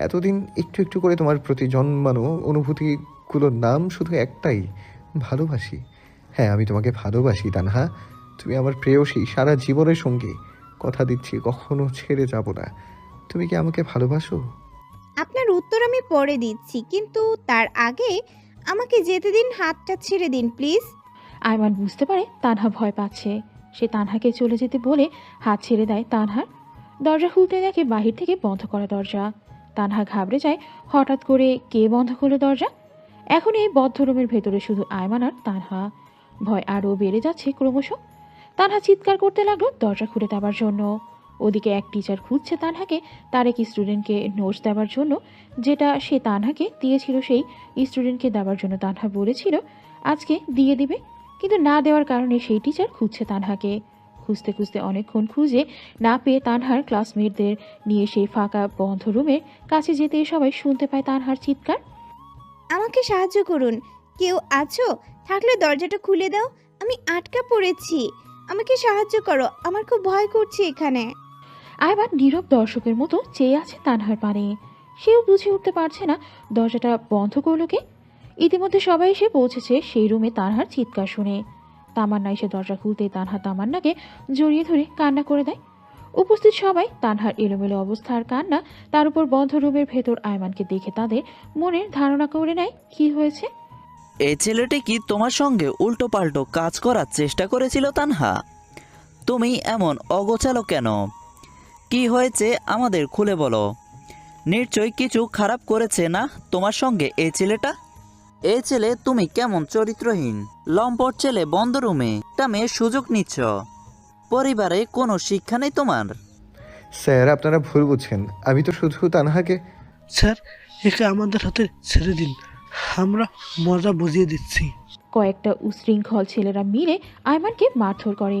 এতদিন একটু একটু করে তোমার প্রতি জন্মানো অনুভূতিগুলোর নাম শুধু একটাই, ভালোবাসি। হ্যাঁ, আমি তোমাকে ভালোবাসি তানহা। তুমি আমার প্রেয়সী, সারা জীবনের সঙ্গী। কথা দিচ্ছি কখনো ছেড়ে যাব না। তুমি কি আমাকে ভালোবাসো? আপনার উত্তর আমি পরে দিচ্ছি, কিন্তু তার আগে আমাকে যেতে দিন, হাতটা ছেড়ে দিন প্লিজ। আয়মান বুঝতে পারে তানহা ভয় পাচ্ছে। সে তানহাকে চলে যেতে বলে হাত ছেড়ে দেয় তানহার। দরজা খুলতে দেখে বাহির থেকে বন্ধ করা দরজা। তানহা ঘাবড়ে যায়, হঠাৎ করে কে বন্ধ করলো দরজা। এখন এই বদ্ধ রুমের ভেতরে শুধু আয়মান আর তানহা। ভয় আরও বেড়ে যাচ্ছে ক্রমশ। তানহা চিৎকার করতে লাগলো দরজা খুলে দেওয়ার জন্য। ওদিকে এক টিচার খুঁজছে তানহাকে তার এক স্টুডেন্টকে নোটস দেওয়ার জন্য, যেটা সে তানহাকে দিয়েছিল। সেই স্টুডেন্টকে দেওয়ার জন্য তানহা বলেছিল আজকে দিয়ে দিবে, কিন্তু না দেওয়ার কারণে সেই টিচার খুঁজছে তানহাকে। খুঁজতে খুঁজতে অনেকক্ষণ খুঁজে না পেয়ে তানহার ক্লাসমেটদের নিয়ে সেই ফাঁকা বন্ধ রুমের কাছে যেতে সবাই শুনতে পায় তানহার চিৎকার। আমাকে সাহায্য করুন, কেউ আছো? থাকলে দরজাটা খুলে দাও, আমি আটকা পড়েছি। আমাকে সাহায্য করো, আমার খুব ভয় করছে এখানে। আয়মান নীরব দর্শকের মতো চেয়ে আছে তানহার পানে। সেও বুঝে উঠতে পারছে না দরজাটা বন্ধ করলো কে। ইতিমধ্যে সবাই এসে পৌঁছেছে সেই রুমে তানহার চিৎকার শুনে। তামান্না এসে দরজা খুলতে তানহা তামান্নাকে জড়িয়ে ধরে কান্না করে দেয়। উপস্থিত সবাই তানহার এলোমেলো অবস্থা আর কান্না, তার উপর বন্ধ রুমের ভেতর আয়মানকে দেখে তাদের মনের ধারণা করে নেয় কি হয়েছে। এই ছেলেটি কি তোমার সঙ্গে উল্টো পাল্টো কাজ করার চেষ্টা করেছিল তানহা? তুমি এমন অগোছালো কেন? কি হয়েছে আমাদের খুলে বলো। নিশ্চয়ই কিছু খারাপ করেছে না তোমার সঙ্গে এই ছেলেটা? এই ছেলে তুমি কেমন চরিত্রহীন লম্পট ছেলে, বন্ধ রুমে একটা মেয়ের সুযোগ নিচ্ছ। পরিবারে কোনো শিক্ষা নেই তোমার? স্যার, আপনারা ভুল বুঝছেন। আমি তো শুধু তানহাকে... স্যার, একে আমাদের হাতে ছেড়ে দিন, আমরা মজা বুঝিয়ে দিচ্ছি। কয়েকটা উশৃঙ্খল ছেলেরা মিলে আয়মানকে মারধর করে।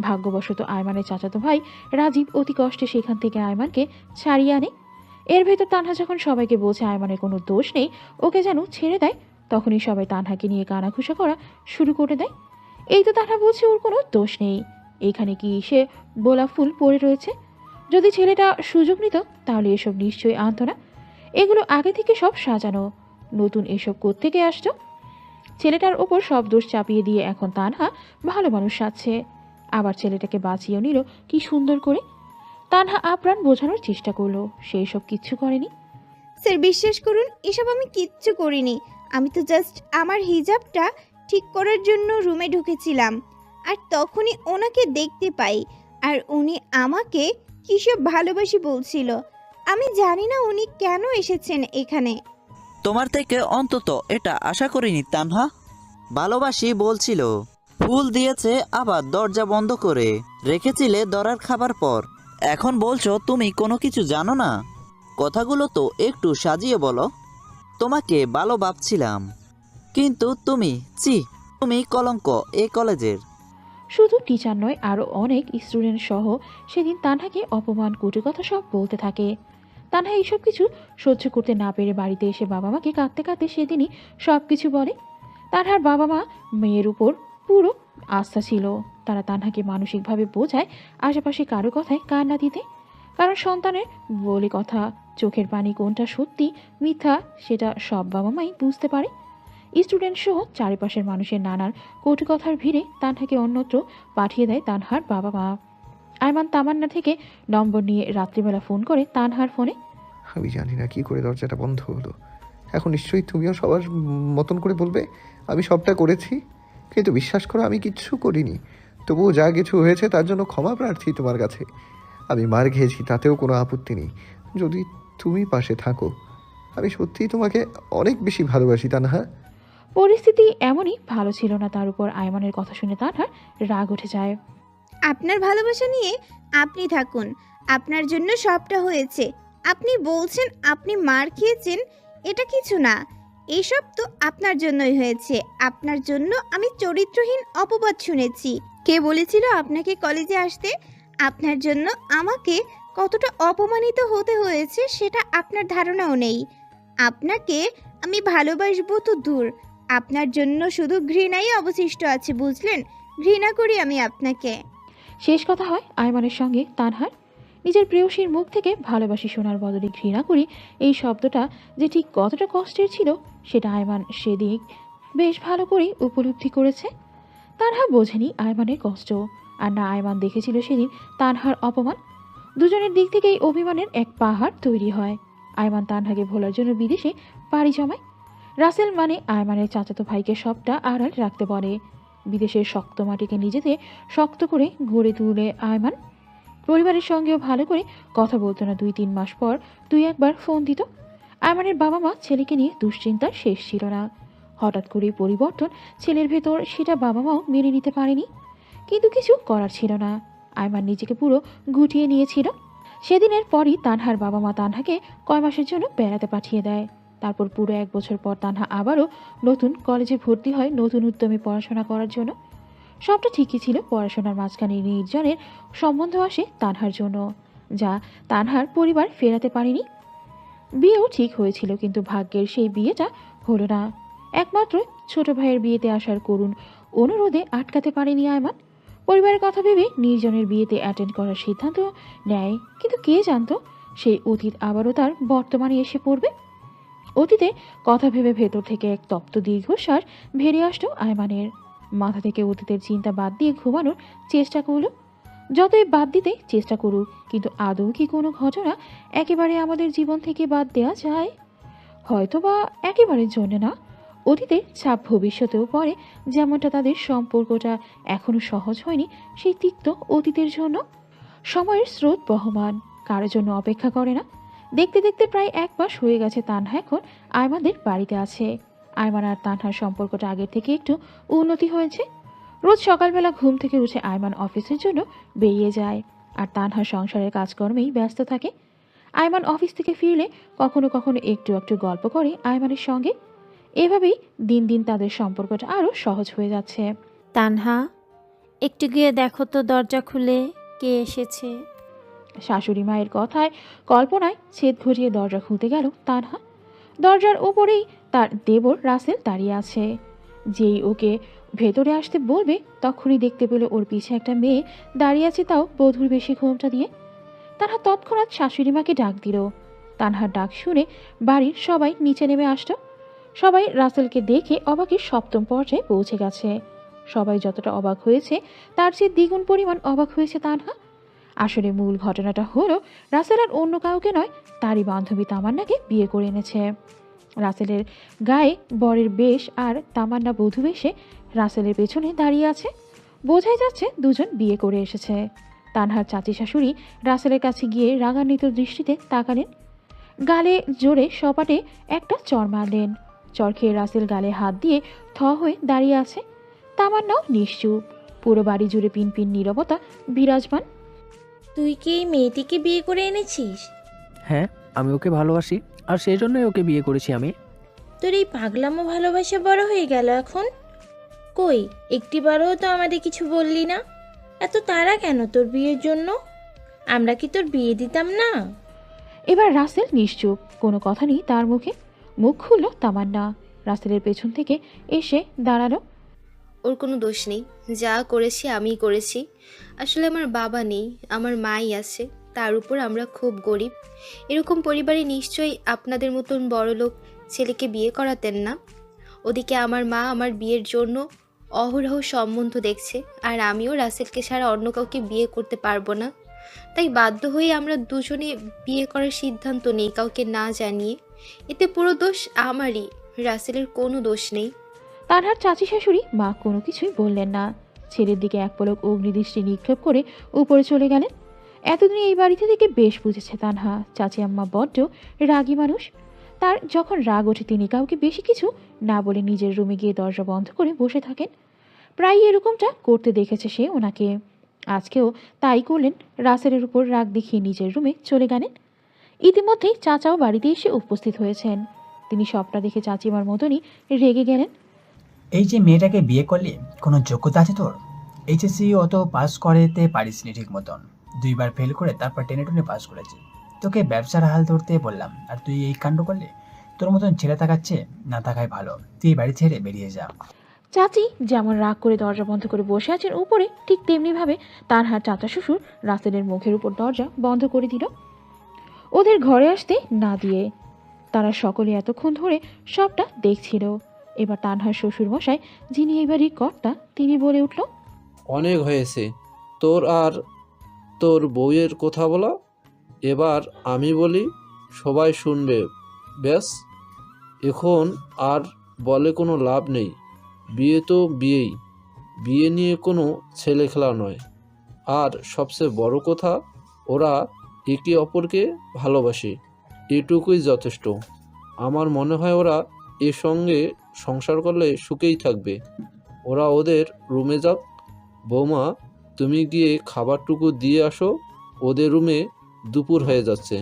ভাগ্যবশত আয়মানের চাচাতো ভাই রাজীব অতি কষ্টে সেখান থেকে আয়মানকে ছাড়িয়ে আনে। এর ভেতর তানহা যখন সবাইকে বলছে আয়মানের কোনো দোষ নেই, ওকে যেন ছেড়ে দেয়, তখনই সবাই তানহাকে নিয়ে কানাঘুষা করা শুরু করে দেয়। এই তো তানহা বলছে ওর কোনো দোষ নেই, এইখানে কি সে বোলা ফুল পড়ে রয়েছে। যদি ছেলেটা সুযোগ নিত তাহলে এসব নিশ্চয়ই আনতো না। এগুলো আগে থেকে সব সাজানো, নতুন এসব কোত্থেকে আসতো। ছেলেটার ওপর সব দোষ চাপিয়ে দিয়ে এখন তানহা ভালো মানুষ সাজছে, আবার ছেলেটাকে বাঁচিয়েও নিল কি সুন্দর করে। তানহা আপ্রাণ বোঝানোর চেষ্টা করলো সে এসব কিচ্ছু করেনি। স্যার, বিশ্বাস করুন, এসব আমি কিচ্ছু করিনি। আমি তো জাস্ট আমার হিজাবটা ঠিক করার জন্য রুমে ঢুকেছিলাম, আর তখনই ওনাকে দেখতে পাই, আর উনি আমাকে কিসব ভালোবাসি বলছিল। আমি জানি না উনি কেন এসেছেন এখানে। তোমার থেকে অন্তত এটা আশা করিনি তানহা। ভালোবাসি বলছিল, ফুল দিয়েছে, আবার দরজা বন্ধ করে রেখেছিলে ধরার খাবার পর। এখন বলছো তুমি কোনো কিছু জানো না। কথাগুলো তো একটু সাজিয়ে বলো। তোমাকে ভালো ভাবছিলাম, কিন্তু তুমি কলঙ্ক এই কলেজের। শুধু টিচার নয়, আরও অনেক স্টুডেন্ট সহ সেদিন তানহাকে অপমান কটু কথা সব বলতে থাকে। তানহা এইসব কিছু সহ্য করতে না পেরে বাড়িতে এসে বাবা মাকে কাঁদতে কাঁদতে সেদিনই সব কিছু বলে। তানহার বাবা মা মেয়ের উপর পুরো আস্থা ছিল, তারা তানহাকে মানসিকভাবে বোঝায় আশেপাশে কারো কথায় কান না দিতে। কারণ সন্তানের বলে কথা, চোখের পানি কোনটা সত্যি মিথ্যা সেটা সব বাবা মাই বুঝতে পারে। স্টুডেন্ট সহ চারিপাশের মানুষের নানান কটু কথার ভিড়ে তানহাকে অন্যত্র পাঠিয়ে দেয় তানহার বাবা মা। আয়মান তামান্না থেকে নম্বর নিয়ে রাত্রিবেলা ফোন করে তানহার ফোনে। আমি জানি না কি করে দরজাটা বন্ধ হলো। এখন নিশ্চয়ই তুমিও সবার মতন করে বলবে আমি সবটা করেছি, কিন্তু বিশ্বাস করো আমি কিচ্ছু করিনি। তবুও যা কিছু হয়েছে তার জন্য ক্ষমা প্রার্থী তোমার কাছে। আমি মার খেয়েছি, তাতেও কোনো আপত্তি নেই যদি তুমি পাশে থাকো। আমি সত্যিই তোমাকে অনেক বেশি ভালোবাসি তানহা। পরিস্থিতি এমনই ভালো ছিল না, তার উপর আয়মানের কথা শুনে তানহার রাগ উঠে যায়। আপনার ভালোবাসা নিয়ে আপনি থাকুন, আপনার জন্য সবটা হয়েছে। আপনি বলছেন আপনি মার খেয়েছেন, এটা কিছু না। এসব তো আপনার জন্যই হয়েছে। আপনার জন্য আমি চরিত্রহীন অপবাদ শুনেছি। কে বলেছিল আপনাকে কলেজে আসতে? আপনার জন্য আমাকে কতটা অপমানিত হতে হয়েছে সেটা আপনার ধারণাও নেই। আপনাকে আমি ভালোবাসবো তো দূর, আপনার জন্য শুধু ঘৃণাই অবশিষ্ট আছে, বুঝলেন? ঘৃণা করি আমি আপনাকে। শেষ কথা হয় আয়মানের সঙ্গে তানহার। নিজের প্রেয়সীর মুখ থেকে ভালোবাসি শোনার বদলে ঘৃণা করি এই শব্দটা যে ঠিক কতটা কষ্টের ছিল সেটা আয়মান সেদিক বেশ ভালো করেই উপলব্ধি করেছে। তানহা বোঝেনি আয়মানের কষ্ট, আর না আয়মান দেখেছিল সেদিন তানহার অপমান। দুজনের দিক থেকেই অভিমানের এক পাহাড় তৈরি হয়। আয়মান তানহাকে ভোলার জন্য বিদেশে পাড়ি জমায়। রাসেল মানে আয়মানের চাচাতো ভাইকে সবটা আড়াল রাখতে বলে। বিদেশের শক্ত মাটিকে নিজেদের শক্ত করে গড়ে তুলে আয়মান পরিবারের সঙ্গেও ভালো করে কথা বলতো না। 2-3 মাস পর 2-1বার ফোন দিত। আয়মানের বাবা মা ছেলেকে নিয়ে দুশ্চিন্তার শেষ ছিল না। হঠাৎ করে পরিবর্তন ছেলের ভেতর, সেটা বাবা মাও মেনে নিতে পারেনি, কিন্তু কিছু করার ছিল না। আয়মান নিজেকে পুরো গুটিয়ে নিয়েছিল। সেদিনের পরই তানহার বাবা মা তানহাকে কয় মাসের জন্য বেড়াতে পাঠিয়ে দেয়। তারপর পুরো 1 বছর পর তানহা আবারও নতুন কলেজে ভর্তি হয় নতুন উদ্যমে পড়াশোনা করার জন্য। সবটা ঠিকই ছিল। পড়াশোনার মাঝখানে নির্জনের সম্বন্ধ আসে তানহার জন্য, যা তানহার পরিবার ফেরাতে পারেনি। বিয়েও ঠিক হয়েছিল, কিন্তু ভাগ্যের সেই বিয়েটা হলো না। একমাত্র ছোট ভাইয়ের বিয়েতে আসার করুণ অনুরোধে আটকাতে পারেনি আয়মান। পরিবারের কথা ভেবে নির্জনের বিয়েতে অ্যাটেন্ড করার সিদ্ধান্ত নেয়, কিন্তু কে জানতো সেই অতীত আবারও তার বর্তমানে এসে পড়বে। অতীতে কথা ভেবে ভেতর থেকে এক তপ্ত দীর্ঘশ্বাস ভেরিয়ে আসলো আয়মানের। মাথা থেকে অতীতের চিন্তা বাদ দিয়ে ঘুমানোর চেষ্টা করলো। যতই বাদ দিতে চেষ্টা করুক, কিন্তু আদৌ কি কোনো ঘটনা একেবারে আমাদের জীবন থেকে বাদ দেওয়া যায়? হয়তো বা একেবারের জন্য না। অতীতের ছাপ ভবিষ্যতেও পড়ে, যেমনটা তাদের সম্পর্কটা এখনো সহজ হয়নি সেই তিক্ত অতীতের জন্য। সময়ের স্রোত বহমান, কারোর জন্য অপেক্ষা করে না। দেখতে দেখতে প্রায় 1 মাস হয়ে গেছে তানহা এখন আয়মানদের বাড়িতে আছে। আয়মান আর তানহার সম্পর্কটা আগের থেকে একটু উন্নতি হয়েছে। রোজ সকালবেলা ঘুম থেকে উঠে আয়মান অফিসের জন্য বেরিয়ে যায়, আর তানহা সংসারের কাজকর্মেই ব্যস্ত থাকে। আয়মান অফিস থেকে ফিরলে কখনো কখনো একটু একটু গল্প করে আয়মানের সঙ্গে। এভাবেই দিন দিন তাদের সম্পর্কটা আরও সহজ হয়ে যাচ্ছে। তানহা, একটু গিয়ে দেখো তো দরজা খুলে কে এসেছে। শাশুড়ি মায়ের কথায় কল্পনায় ছেদ ঘটিয়ে দরজা খুলতে গেল তানহা। দরজার ওপরেই তার দেবর রাসেল দাঁড়িয়ে আছে। যেই ওকে ভেতরে আসতে বলবে, তখনই দেখতে পেল ওর পিছে একটা মেয়ে দাঁড়িয়ে আছে, তাও বধূর বেশি ঘোমটা দিয়ে। তানহা তৎক্ষণাৎ শাশুড়ি মাকে ডাক দিল। তানহার ডাক শুনে বাড়ির সবাই নিচে নেমে আসলো। সবাই রাসেলকে দেখে অবাকের 7ম পর্যায়ে পৌঁছে গেছে। সবাই যতটা অবাক হয়েছে তার চেয়ে দ্বিগুণ পরিমাণ অবাক হয়েছে তানহা। আসলে মূল ঘটনাটা হলো, রাসেল আর অন্য কাউকে নয়, তারই বান্ধবী তামান্নাকে বিয়ে করে এনেছে। রাসেলের গায়ে বরের বেশ, আর তামান্না বধূ বেশে রাসেলের পেছনে দাঁড়িয়ে আছে। বোঝাই যাচ্ছে দুজন বিয়ে করে এসেছে। তানহার চাচি শাশুড়ি রাসেলের কাছে গিয়ে রাগান্বিত দৃষ্টিতে তাকালেন। গালে জোরে সপাটে একটা চর মারলেন। চর খেয়ে রাসেল গালে হাত দিয়ে থ হয়ে দাঁড়িয়ে আছে। তামান্নাও নিশ্চুপ। পুরো বাড়ি জুড়ে পিনপিন নীরবতা বিরাজমান। তুই কি এই মেয়েটিকে বিয়ে করে এনেছিস? হ্যাঁ, আমি ওকে ভালোবাসি, আর সেই জন্যই ওকে বিয়ে করেছি আমি। তোর এই পাগলামো ভালোবাসা বড় হয়ে গেল এখন? কই, একটিবারও তো আমাদের কিছু বললি না। এত তাড়া কেন তোর বিয়ের জন্য? আমরা কি তোর বিয়ে দিতাম না? এবার রাসেল নিশ্চুপ, কোনো কথা নেই তার মুখে। মুখ খুলল তামান্না। রাসেলের পেছন থেকে এসে দাঁড়ালো। ওর কোনো দোষ নেই, যা করেছি আমিই করেছি। আসলে আমার বাবা নেই, আমার মাই আছে। তার উপর আমরা খুব গরিব। এরকম পরিবারে নিশ্চয়ই আপনাদের মতন বড়লোক ছেলেকে বিয়ে করাতেন না। ওদিকে আমার মা আমার বিয়ের জন্য অহরহ সম্বন্ধ দেখছে, আর আমিও রাসেলকে ছাড়া অন্য কাউকে বিয়ে করতে পারবো না। তাই বাধ্য হয়ে আমরা দুজনে বিয়ে করার সিদ্ধান্ত নেই, কাউকে না জানিয়ে। এতে পুরো দোষ আমারই, রাসেলের কোনো দোষ নেই। তানহার চাচি শাশুড়ি মা কোনো কিছুই বললেন না। ছেলের দিকে এক পলক অগ্নিদৃষ্টি নিক্ষেপ করে উপরে চলে গেলেন। এতদিন এই বাড়িতে থেকে বেশ বুঝেছে তানহা, চাচি আম্মা বড্ড রাগী মানুষ। তার যখন রাগ ওঠে তিনি কাউকে বেশি কিছু না বলে নিজের রুমে গিয়ে দরজা বন্ধ করে বসে থাকেন। প্রায় এরকমটা করতে দেখেছে সে ওনাকে। আজকেও তাই করলেন। রাসেলের উপর রাগ দেখিয়ে নিজের রুমে চলে গেলেন। ইতিমধ্যেই চাচাও বাড়িতে এসে উপস্থিত হয়েছেন। তিনি সবটা দেখে চাচিমার মতনই রেগে গেলেন। এই যে মেয়েটাকে বিয়ে করলি, কোনো যোগ্যতা আছে তোর? এইচএসসি অত পাস করতে পারিসনি ঠিক মতন, 2বার ফেল করে তারপর টেনে টুনে পাস করেছে। তোকে ব্যবসার হাল ধরতে বললাম, আর তুই এই কাণ্ড করলে? তোর মতন ছেলে থাকাচ্ছে না থাকাই ভালো। তুই বাড়ি ছেড়ে বেরিয়ে যা। চাচি যেমন রাগ করে দরজা বন্ধ করে বসে আছেন উপরে, ঠিক তেমনিভাবে তানহার চাচা শ্বশুর রাসেলের মুখের উপর দরজা বন্ধ করে দিল, ওদের ঘরে আসতে না দিয়ে। তারা সকলে এতক্ষণ ধরে সবটা দেখছিল। এবার তানহার শ্বশুর মশাই, যিনি এই বাড়ির কর্তা, তিনি বলে উঠল, অনেক হয়েছে তোর আর তোর বউয়ের কথা বলা। এবার আমি বলি, সবাই শুনবে। ব্যাস, এখন আর বলে কোনো লাভ নেই। বিয়ে তো বিয়েই, বিয়ে নিয়ে কোনো ছেলে খেলা নয়। আর সবচেয়ে বড় কথা, ওরা একে অপরকে ভালোবাসে, এটুকুই যথেষ্ট। আমার মনে হয় ওরা এর সঙ্গে সংসার করলে সুখেই থাকবে। ওরা ওদের রুমে যাক। বৌমা, তুমি গিয়ে খাবারটুকু দিয়ে আসো। ওদের রুমে দুপুর হয়ে যাচ্ছে।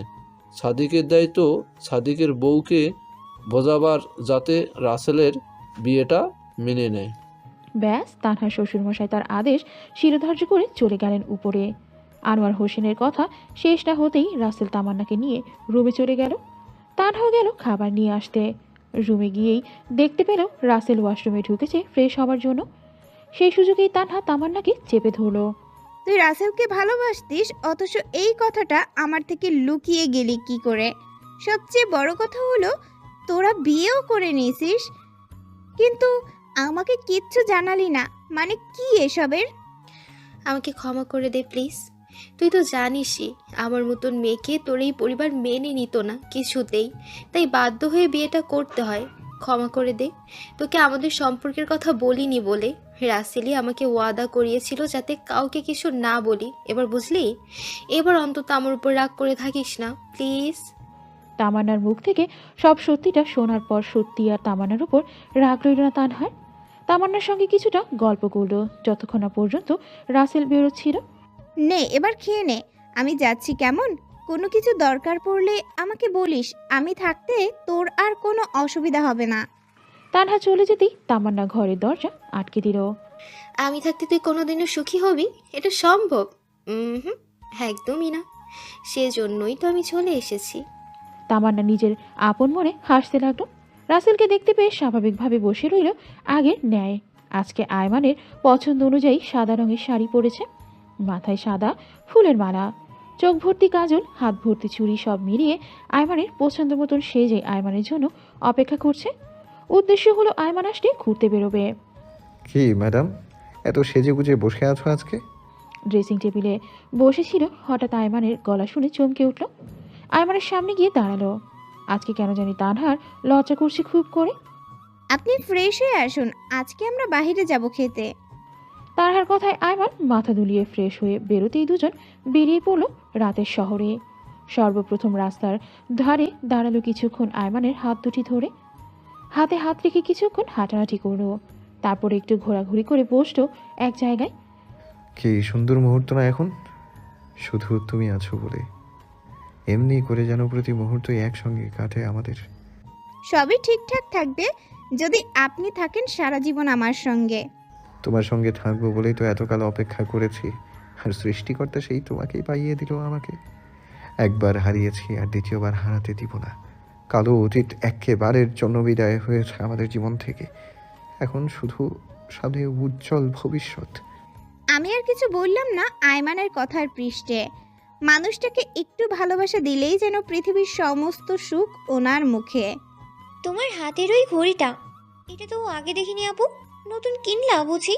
সাদিকের দায়িত্ব সাদিকের বউকে বোঝাবার, যাতে রাসেলের বিয়েটা মেনে নেয়। ব্যাস, তানহার শ্বশুরমশাই তার আদেশ শিরোধার্য করে চলে গেলেন উপরে। আনোয়ার হোসেনের কথা শেষ না হতেই রাসেল তামান্নাকে নিয়ে রুমে চলে গেল। তানহাও গেল খাবার নিয়ে আসতে। রুমে গিয়েই দেখতে পেল রাসেল ওয়াশরুমে ঢুকেছে ফ্রেশ হবার জন্য। সেই সুযোগেই তানহা তামান্নাকে চেপে ধরল। তুই রাসেলকে ভালোবাসতিস, অথচ এই কথাটা আমার থেকে লুকিয়ে গেলি কি করে? সবচেয়ে বড় কথা হলো, তোরা বিয়েও করে নিয়েছিস, কিন্তু আমাকে কিচ্ছু জানালি না। মানে কি এসবের? আমাকে ক্ষমা করে দে প্লিজ। তুই তো জানিসই আমার মতন মেয়েকে তোর এই পরিবার মেনে নিত না কিছুতেই, তাই বাধ্য হয়ে বিয়েটা করতে হয়। ক্ষমা করে দে। তোকে আমাদের সম্পর্কের কথা বলিনি বলে রাসেলই আমাকে ওয়াদা করিয়েছিল যাতে কাউকে কিছু না বলি। এবার বুঝলি? এবার অন্তত আমার উপর রাগ করে থাকিস না প্লিজ। তামান্নার মুখ থেকে সব সত্যিটা শোনার পর সত্যি আর তামান্নার উপর রাগ রইল না তানহার। তামান্নার সঙ্গে কিছুটা গল্প করলো যতক্ষণ না পর্যন্ত রাসেল বেরোচ্ছিল। নে এবার খেয়ে নে, আমি যাচ্ছি কেমন? কোনো কিছু দরকার পড়লে আমাকে বলিস, আমি থাকতে তোর আর কোনো অসুবিধা হবে না। তানহা চলে যেতেই তামান্না ঘরের দরজা আটকে দিল। আমি থাকতে তুই কোনোদিনও সুখী হবি? এটা সম্ভব? হুম, একদমই না। সেজন্যই তো আমি চলে এসেছি। তামান্না নিজের আপন মনে হাসতে লাগলো। রাসেলকে দেখতে পেয়ে স্বাভাবিকভাবে বসে রইল আগের ন্যায়। আজকে আয়মানের পছন্দ অনুযায়ী সাদা রঙের শাড়ি পরেছে, মাথায় সাদা ফুলের মালা, চোখ ভর্তি কাজল, হাত ভর্তি চুড়ি, সব মিলিয়ে আয়মানের পছন্দ মতন সেজে আয়মানের জন্য অপেক্ষা করছে। উদ্দেশ্য হলো আয়মান আসলে ঘুরতে বেরোবে। কি ম্যাডাম, এত সেজে গুজে বসে আছো আজকে? ড্রেসিং টেবিলে বসেছিল, হঠাৎ আয়মানের গলা শুনে চমকে উঠল। আয়মানের সামনে গিয়ে দাঁড়ালো। আজকে কেন জানি তানহার লজ্জা করছে খুব করে। আপনি ফ্রেশ হয়ে আসুন, আজকে আমরা বাইরে যাব খেতে। তানহার কথায় আয়মান মাথা দুলিয়ে ফ্রেশ হয়ে বেরোতেই দুজন বেরিয়ে পড়ল রাতের শহরে। সর্বপ্রথম রাস্তার ধারে দাঁড়ালো কিছুক্ষণ আয়মানের হাত দুটি ধরে, হাতে হাত রেখে কিছুক্ষণ হাঁটাহাঁটি করলো। তারপর একটু ঘোরাঘুরি করে বসলো এক জায়গায়। কি সুন্দর মুহূর্ত না এখন, শুধু তুমি আছো বলে। এমনি করে যেন প্রতি মুহূর্তই একসঙ্গে কাটে আমাদের। সবই ঠিকঠাক থাকবে যদি আপনি থাকেন সারা জীবন আমার সঙ্গে। তোমার সঙ্গে থাকবো বলেই তো এতকাল অপেক্ষা করেছি, আর সৃষ্টিকর্তা সেই তোমাকেই পাইয়ে দিল আমাকে। একবার হারিয়েছি আর দ্বিতীয়বার হারাতে দিব না। কালো অতীত একেবারের জন্য বিদায় হয়েছে আমাদের জীবন থেকে। এখন শুধু সামনে উজ্জ্বল ভবিষ্যৎ। আমি আর কিছু বললাম না আয়মানের কথার পৃষ্ঠে। মানুষটাকে একটু ভালোবাসা দিলেই যেন পৃথিবীর সমস্ত সুখ ওনার মুখে। তোমার হাতের ওই ঘড়িটা, এটা তো আগে দেখিনি আপু, নতুন কিনলা বুঝি?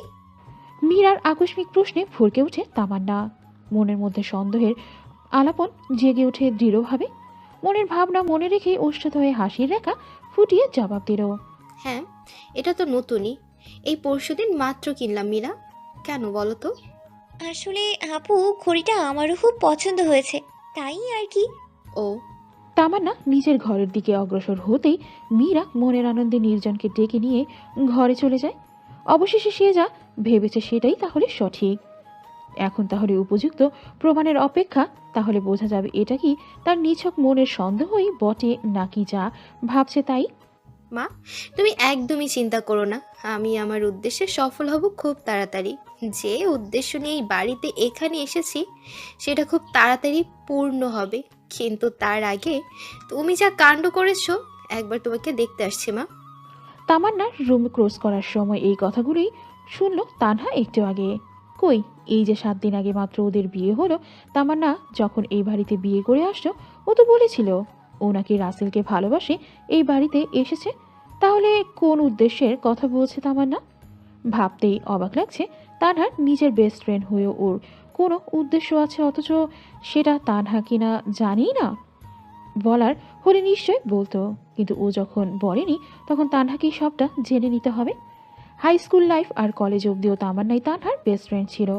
মীরার আকস্মিক প্রশ্নে ভরকে ওঠে তামান্না। মনের মধ্যে সন্দেহের আলাপন জেগে ওঠে দৃঢ়ভাবে। মনের ভাবনা মনে রেখে ওষ্ঠাত হয়ে হাসির রেখা ফুটিয়ে জবাব দিল। হ্যাঁ, এটা তো নতুনই, এই পরশুদিন মাত্র কিনলাম মীরা। কেন বলো তো? আসলে আপু, ঘড়িটা আমারও খুব পছন্দ হয়েছে, তাই আর কি। ও। তামান্না নিজের ঘরের দিকে অগ্রসর হতেই মীরা মনের আনন্দে নির্জনকে ডেকে নিয়ে ঘরে চলে যায়। অবশেষে সে যা ভেবেছে সেটাই তাহলে সঠিক। এখন তাহলে উপযুক্ত প্রমাণের অপেক্ষা। তাহলে বোঝা যাবে এটা কি তার নিছক মনের সন্দেহই বটে নাকি যা ভাবছে তাই। মা, তুমি একদমই চিন্তা করো না, আমি আমার উদ্দেশ্যে সফল হব খুব তাড়াতাড়ি। যে উদ্দেশ্য নিয়ে এই বাড়িতে এখানে এসেছি সেটা খুব তাড়াতাড়ি পূর্ণ হবে। কিন্তু তার আগে তুমি যা কাণ্ড করেছো, একবার তোমাকে দেখতে আসছি মা। তামান্নার রুম ক্রস করার সময় এই কথাগুলোই শুনলো তানহা একটু আগে। কই, এই যে 7 দিন আগে মাত্র ওদের বিয়ে হলো, তামান্না যখন এই বাড়িতে বিয়ে করে আসলো ও তো বলেছিল ও নাকি রাসেলকে ভালোবাসে এই বাড়িতে এসেছে। তাহলে কোন উদ্দেশ্যের কথা বলছে তামান্না? ভাবতেই অবাক লাগছে তানহার নিজের বেস্ট ফ্রেন্ড হয়েও ওর কোনো উদ্দেশ্য আছে, অথচ সেটা তানহা কিনা জানিই না। বলার হলে নিশ্চয় বলতো, কিন্তু ও যখন বলেনি তখন তানহাকেই সবটা জেনে নিতে হবে। হাই স্কুল লাইফ আর কলেজ অবধিও তামান্নাই তানহার বেস্ট ফ্রেন্ড ছিল,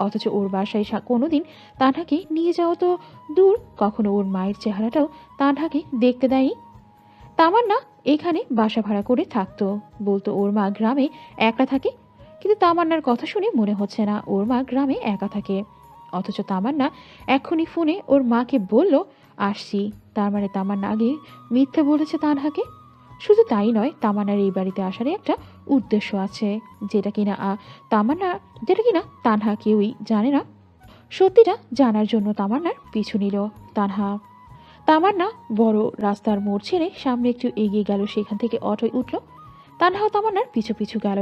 অথচ ওর বাসায় কোনোদিন তানহাকে নিয়ে যাওয়া তো দূর, কখনো ওর মায়ের চেহারাটাও তানহাকে দেখতে দেয়নি। তামান্না এখানে বাসা ভাড়া করে থাকতো, বলতো ওর মা গ্রামে একা থাকে, কিন্তু তামান্নার কথা শুনে মনে হচ্ছে না ওর মা গ্রামে একা থাকে। অথচ তামান্না এখনই ফোনে ওর মাকে বলল আসছি, তার মানে তামান্না আগে মিথ্যে বলেছে তানহাকে। শুধু তাই নয়, তামান্নার এই বাড়িতে আসার একটা উদ্দেশ্য আছে, যেটা কিনা তানহা কেউই জানে না। সত্যিটা জানার জন্য তামান্নার পিছু নিল তানহা। তামান্না বড় রাস্তার মোড় ছেড়ে সামনে একটু এগিয়ে গেল, সেখান থেকে অটোয় উঠল। তানহাও তামান্নার পিছু পিছু গেল।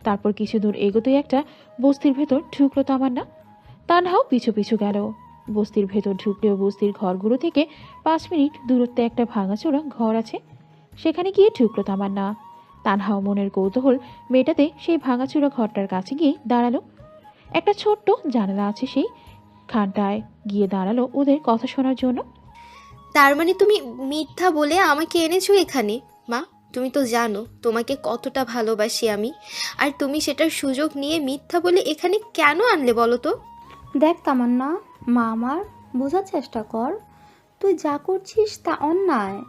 তারপর কিছু দূর এগোতেই একটা বস্তির ভেতর ঢুকলো তামান্না। তানহাও পিছু পিছু গেল। বস্তির ভেতর ঢুকলেও বস্তির ঘরগুলো থেকে 5 মিনিট দূরত্বে একটা ভাঙাচোরা ঘর আছে, সেখানে গিয়ে ঢুকলো তামান্না। তানহাও মনের কৌতূহল মেটাতে সেই ভাঙাচুরা ঘরটার কাছে গিয়ে দাঁড়ালো। একটা ছোট্ট জানালা আছে, সেই খানটায় গিয়ে দাঁড়ালো ওদের কথা শোনার জন্য। তার মানে তুমি মিথ্যা বলে আমাকে এনেছো এখানে? মা, তুমি তো জানো তোমাকে কতটা ভালোবাসি আমি, আর তুমি সেটার সুযোগ নিয়ে মিথ্যা বলে এখানে কেন আনলে বলো তো? দেখ তামান্না, মা আমার, বোঝার চেষ্টা কর। তুই যা করছিস তা অন্যায়।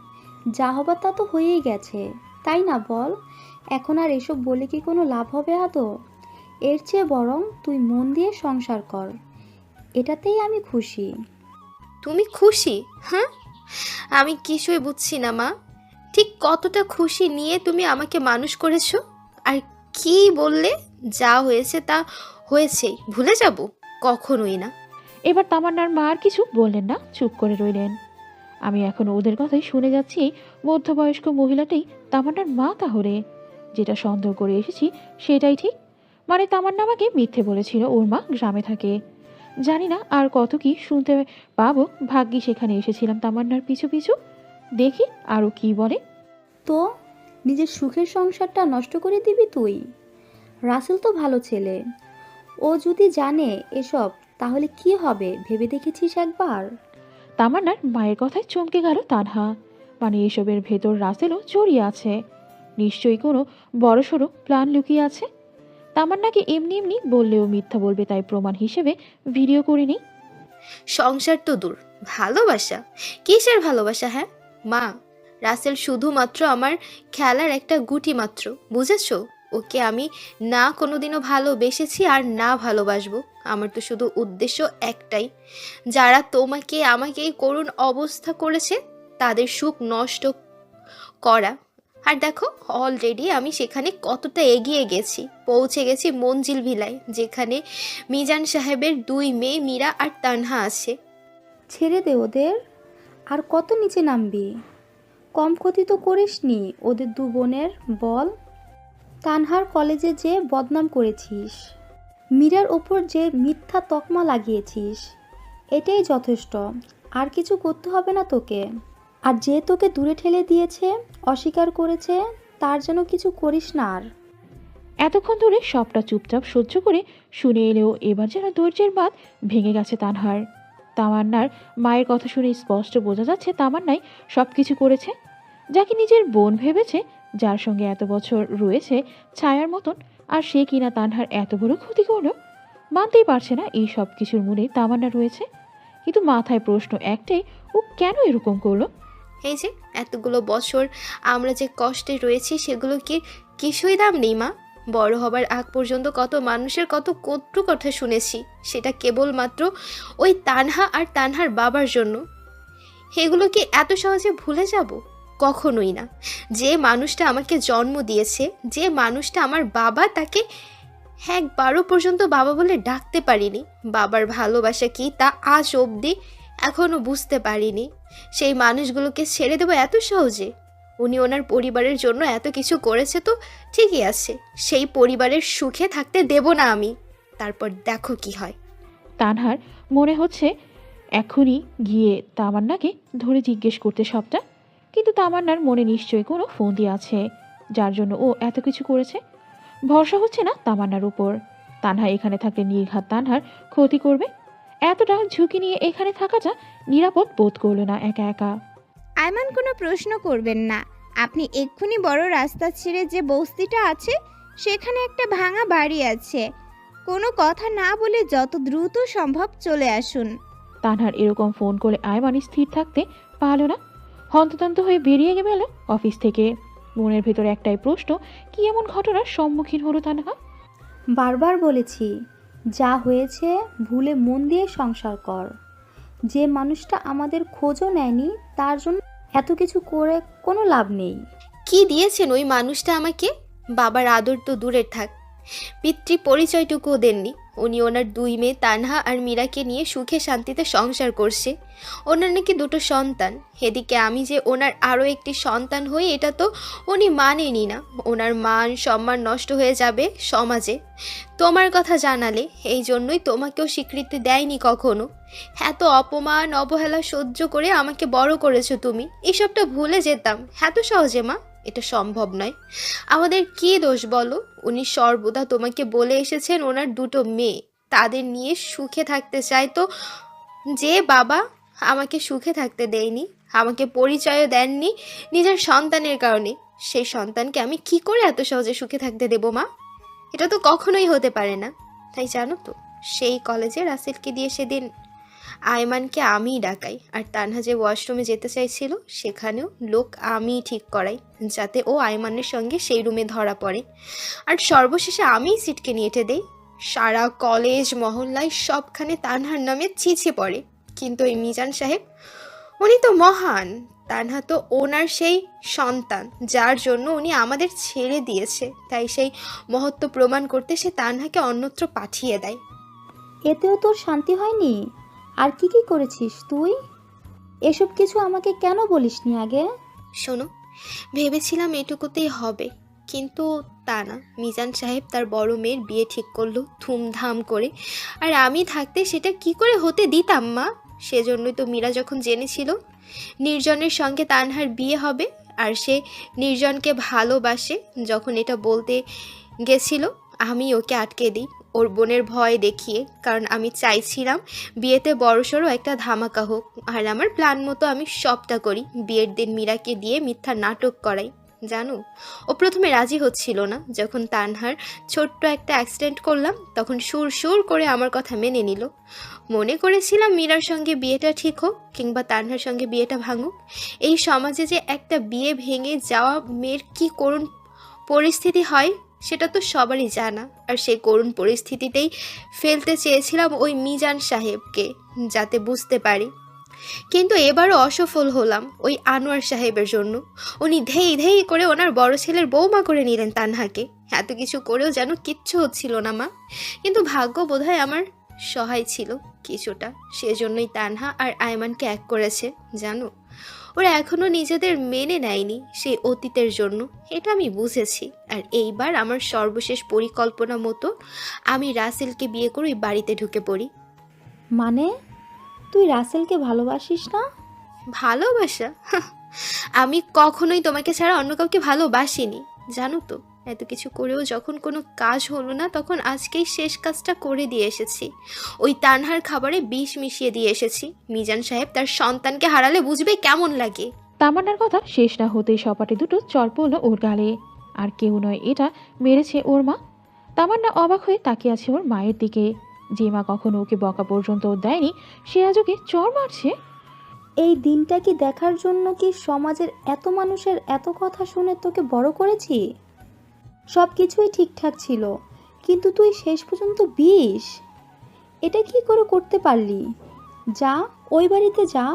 যা হবার তা তো হয়েই গেছে, তাই না বল? এখন আর এসব বলে কি কোনো লাভ হবে আদৌ? এর চেয়ে বরং তুই মন দিয়ে সংসার কর, এটাতেই আমি খুশি। তুমি খুশি? হ্যাঁ, আমি কিছুই বুঝছি না মা। ঠিক কতটা খুশি নিয়ে তুমি আমাকে মানুষ করেছো? আর কি বললে, যা হয়েছে তা হয়েছেই, ভুলে যাব? কখনোই না। এবার তামান্নার মা আর কিছু বললেন না, চুপ করে রইলেন। আমি এখন ওদের কথাই শুনে যাচ্ছি। মধ্যবয়স্ক মহিলাটাই তামান্নার মা তাহলে? যেটা সন্দেহ করে এসেছি সেটাই ঠিক। মানে তামান্না আমাকে মিথ্যে বলেছিল ওর মা গ্রামে থাকে। জানি না আর কত কি শুনতে পাবো। ভাগ্যি সেখানে এসেছিলাম তামান্নার পিছু পিছু। দেখি আরও কি বলে। তো নিজের সুখের সংসারটা নষ্ট করে দিবি তুই? রাসেল তো ভালো ছেলে, ও যদি জানে এসব তাহলে কি হবে ভেবে দেখেছিস একবার? তামান্নার মায়ের কথায় চমকে গেল তানহা। মানে এসবের ভেতর রাসেলও জড়িয়ে আছে। নিশ্চয়ই কোনো বড়সড় প্ল্যান লুকিয়ে আছে। তামান্নাকে এমনি এমনি বললেও মিথ্যা বলবে, তাই প্রমাণ হিসেবে ভিডিও করে নিই। সংসার তো দূর, ভালোবাসা? কিসের ভালোবাসা? হ্যাঁ মা, রাসেল শুধুমাত্র আমার খেলার একটা গুটি মাত্র, বুঝেছো? ওকে আমি না কোনোদিনও ভালোবেসেছি আর না ভালোবাসবো। আমার তো শুধু উদ্দেশ্য একটাই, যারা তোমাকে আমাকে এই করুণ অবস্থা করেছে তাদের সুখ নষ্ট করা। আর দেখো অলরেডি আমি সেখানে কতটা এগিয়ে গেছি, পৌঁছে গেছি মঞ্জিল ভিলায়, যেখানে মিজান সাহেবের 2 মেয়ে মীরা আর তানহা আছে। ছেড়ে দে ওদের, আর কত নিচে নামবি? কম ক্ষতি তো করিসনি ওদের 2 বোনের, বল? তানহার কলেজে যে বদনাম করেছিস, মীরার ওপর যে মিথ্যা তকমা লাগিয়েছিস, এটাই যথেষ্ট। আর কিছু করতে হবে না তোকে। আর যে তোকে দূরে ঠেলে দিয়েছে, অস্বীকার করেছে, তার যেন কিছু করিস না আর। এতক্ষণ ধরে সবটা চুপচাপ সহ্য করে শুনে এলেও এবার যেন ধৈর্যের বাঁধ ভেঙে গেছে তানহার। তামান্নার মায়ের কথা শুনে স্পষ্ট বোঝা যাচ্ছে তামান্নাই সব কিছু করেছে। যাকে নিজের বোন ভেবেছে, যার সঙ্গে এত বছর রয়েছে ছায়ার মতন, আর সে কিনা তানহার এত বড় ক্ষতি করলো। মানতেই পারছে না এই সব কিছুর মূলে তামান্না রয়েছে। কিন্তু মাথায় প্রশ্ন একটাই, ও কেন এরকম করলো? এই যে এতগুলো বছর আমরা যে কষ্টে রয়েছি, সেগুলো কি কিছুই দাম নেই মা? বড় হবার আগ পর্যন্ত কত মানুষের কত কটু কথা শুনেছি, সেটা কেবলমাত্র ওই তানহা আর তানহার বাবার জন্য। এগুলো কি এত সহজে ভুলে যাব? কখনোই না। যে মানুষটা আমাকে জন্ম দিয়েছে, যে মানুষটা আমার বাবা, তাকে একবারও পর্যন্ত বাবা বলে ডাকতে পারিনি। বাবার ভালোবাসা কি তা আজ অবধি এখনো বুঝতে পারিনি। সেই মানুষগুলোকে ছেড়ে দেবো এত সহজে? উনি ওনার পরিবারের জন্য এত কিছু করেছে, তো ঠিকই আছে, সেই পরিবারের সুখে থাকতে দেব না আমি। তারপর দেখো কি হয়। তানহার মনে হচ্ছে এখনই গিয়ে তামান্নাকে ধরে জিজ্ঞেস করতে সবটা। কিন্তু তামান্নার মনে নিশ্চয়ই কোনো ফন্দি আছে, যার জন্য ও এত কিছু করেছে। ভরসা হচ্ছে না তামান্নার উপর। তানহা এখানে থাকলে নির্ঘাত তানহার ক্ষতি করবে। এতটা ঝুঁকি নিয়ে এখানে থাকাটা নিরাপদ বোধ করলো না একা একা। আয়মান কোনো প্রশ্ন করবেন না। আপনি এক্ষুনি বড় রাস্তা ছেড়ে যে বস্তিটা আছে সেখানে একটা ভাঙা বাড়ি আছে, কোনো কথা না বলে যত দ্রুত সম্ভব চলে আসুন। তানহার এরকম ফোন করে আয়মান স্থির থাকতে পারল না। হন্তদন্ত হয়ে বেরিয়ে গেল অফিস থেকে। মনের ভেতর একটাই প্রশ্ন, কি এমন ঘটনার সম্মুখীন হলো তানহা? বারবার বলেছি, যা হয়েছে ভুলে মন দিয়ে সংসার কর। যে মানুষটা আমাদের খোঁজও নেয়নি, তার জন্য এত কিছু করে কোনো লাভ নেই। কি দিয়েছেন ওই মানুষটা আমাকে? বাবার আদর তো দূরে থাক, পিতৃ পরিচয়টুকুও দেননি। উনি ওনার 2 মেয়ে তানহা আর মীরাকে নিয়ে সুখে শান্তিতে সংসার করছে। ওনার নাকি 2টো সন্তান। এদিকে আমি যে ওনার আরও একটি সন্তান হই এটা তো উনি মানেনি না। ওনার মান সম্মান নষ্ট হয়ে যাবে সমাজে। তোমার কথা জানালে এই জন্যই তোমাকেও স্বীকৃতি দেয়নি কখনো। এত অপমান অবহেলা সহ্য করে আমাকে বড় করেছো তুমি। এসবটা ভুলে যেতাম এত সহজে মা, এটা সম্ভব নয়। আমাদের কী দোষ বলো? উনি সর্বদা তোমাকে বলে এসেছেন ওনার 2টো মেয়ে তাদের নিয়ে সুখে থাকতে চায়। তো যে বাবা আমাকে সুখে থাকতে দেয়নি, আমাকে পরিচয়ও দেননি নিজের সন্তানের কারণে, সেই সন্তানকে আমি কি করে এত সহজে সুখে থাকতে দেবো মা? এটা তো কখনোই হতে পারে না। তাই জানো তো, সেই কলেজে রাসেলকে দিয়ে সেদিন আয়মানকে আমিই ডাকাই, আর তানহা যে ওয়াশরুমে যেতে চাইছিল সেখানেও লোক আমিই ঠিক করাই যাতে ও আয়মানের সঙ্গে সেই রুমে ধরা পড়ে। আর সর্বশেষে আমিই সিটকে নিয়ে এঁটে দেই। সারা কলেজ মহল্লায় সবখানে তানহার নামে ছিছে পড়ে। কিন্তু এই মিজান সাহেব, উনি তো মহান। তানহা তো ওনার সেই সন্তান যার জন্য উনি আমাদের ছেড়ে দিয়েছে। তাই সেই মহত্ব প্রমাণ করতে সে তানহাকে অন্যত্র পাঠিয়ে দেয়। এতেও তোর শান্তি হয়নি? আর কি কি করেছিস তুই? এসব কিছু আমাকে কেন বলিসনি আগে? শোনো, ভেবেছিলাম এটুকুতেই হবে, কিন্তু তা না। মিজান সাহেব তার বড় মেয়ের বিয়ে ঠিক করলো ধুমধাম করে, আর আমি থাকতে সেটা কি করে হতে দিতাম মা? সেজন্যই তো মীরা যখন জেনেছিল নির্জনের সঙ্গে তানহার বিয়ে হবে আর সে নির্জনকে ভালোবাসে, যখন এটা বলতে গেছিল আমি ওকে আটকে দিই ওর বোনের ভয় দেখিয়ে। কারণ আমি চাইছিলাম বিয়েতে বড়সড় একটা ধামাকা হোক, আর আমার প্ল্যান মতো আমি সবটা করি। বিয়ের দিন মীরাকে দিয়ে মিথ্যা নাটক করাই। জানো, ও প্রথমে রাজি হচ্ছিল না। যখন তানহার ছোট্ট একটা অ্যাক্সিডেন্ট করলাম তখন সুর সুর করে আমার কথা মেনে নিল। মনে করেছিলাম মীরার সঙ্গে বিয়েটা ঠিক হোক কিংবা তানহার সঙ্গে বিয়েটা ভাঙুক। এই সমাজে যে একটা বিয়ে ভেঙে যাওয়া মেয়ের কী করুণ পরিস্থিতি হয় সেটা তো সবারই জানা। আর সেই করুণ পরিস্থিতিতেই ফেলতে চেয়েছিলাম ওই মিজান সাহেবকে, যাতে বুঝতে পারি। কিন্তু এবারও অসফল হলাম ওই আনোয়ার সাহেবের জন্য। উনি ধেই ধেই করে ওনার বড় ছেলের বৌমা করে নিলেন তানহাকে। এত কিছু করেও যেন কিচ্ছু হচ্ছিল না মা। কিন্তু ভাগ্য বোধহয় আমার সহায় ছিল কিছুটা। সেজন্যই তানহা আর আয়মানকে এক করেছে। জানো, ওরা এখনও নিজেদের মেনে নেয়নি সেই অতীতের জন্য, এটা আমি বুঝেছি। আর এইবার আমার সর্বশেষ পরিকল্পনা মতো আমি রাসেলকে বিয়ে করে ওই বাড়িতে ঢুকে পড়ি। মানে তুই রাসেলকে ভালোবাসিস না? ভালোবাসা? আমি কখনোই তোমাকে ছাড়া অন্য কাউকে ভালোবাসিনি। জানো তো, এত কিছু করেও যখন কোনো কাজ হলো না তখন আজকেই শেষ কাজটা করে দিয়ে এসেছি। ওই তানহার খাবারে বিষ মিশিয়ে দিয়ে এসেছি। মিজান সাহেব তার সন্তানকে হারালে বুঝবে কেমন লাগে। তামান্নার কথা শেষ না হতেই সপাটে দুটো চর পড়ল ওর গালে। আর কেউ নয়, এটা মেরেছে ওর মা। তামান্না অবাক হয়ে তাকিয়ে আছে ওর মায়ের দিকে। যে মা কখনো ওকে বকা পর্যন্ত দেয়নি সে আজ ওকে চর মারছে। এই দিনটা কি দেখার জন্য কি সমাজের এত মানুষের এত কথা শুনে তোকে বড় করেছি? সব কিছুই ঠিকঠাক ছিল, কিন্তু তুই শেষ পর্যন্ত বিষ। এটা কি করে করতে পারলি? যা, ওই বাড়িতে যা,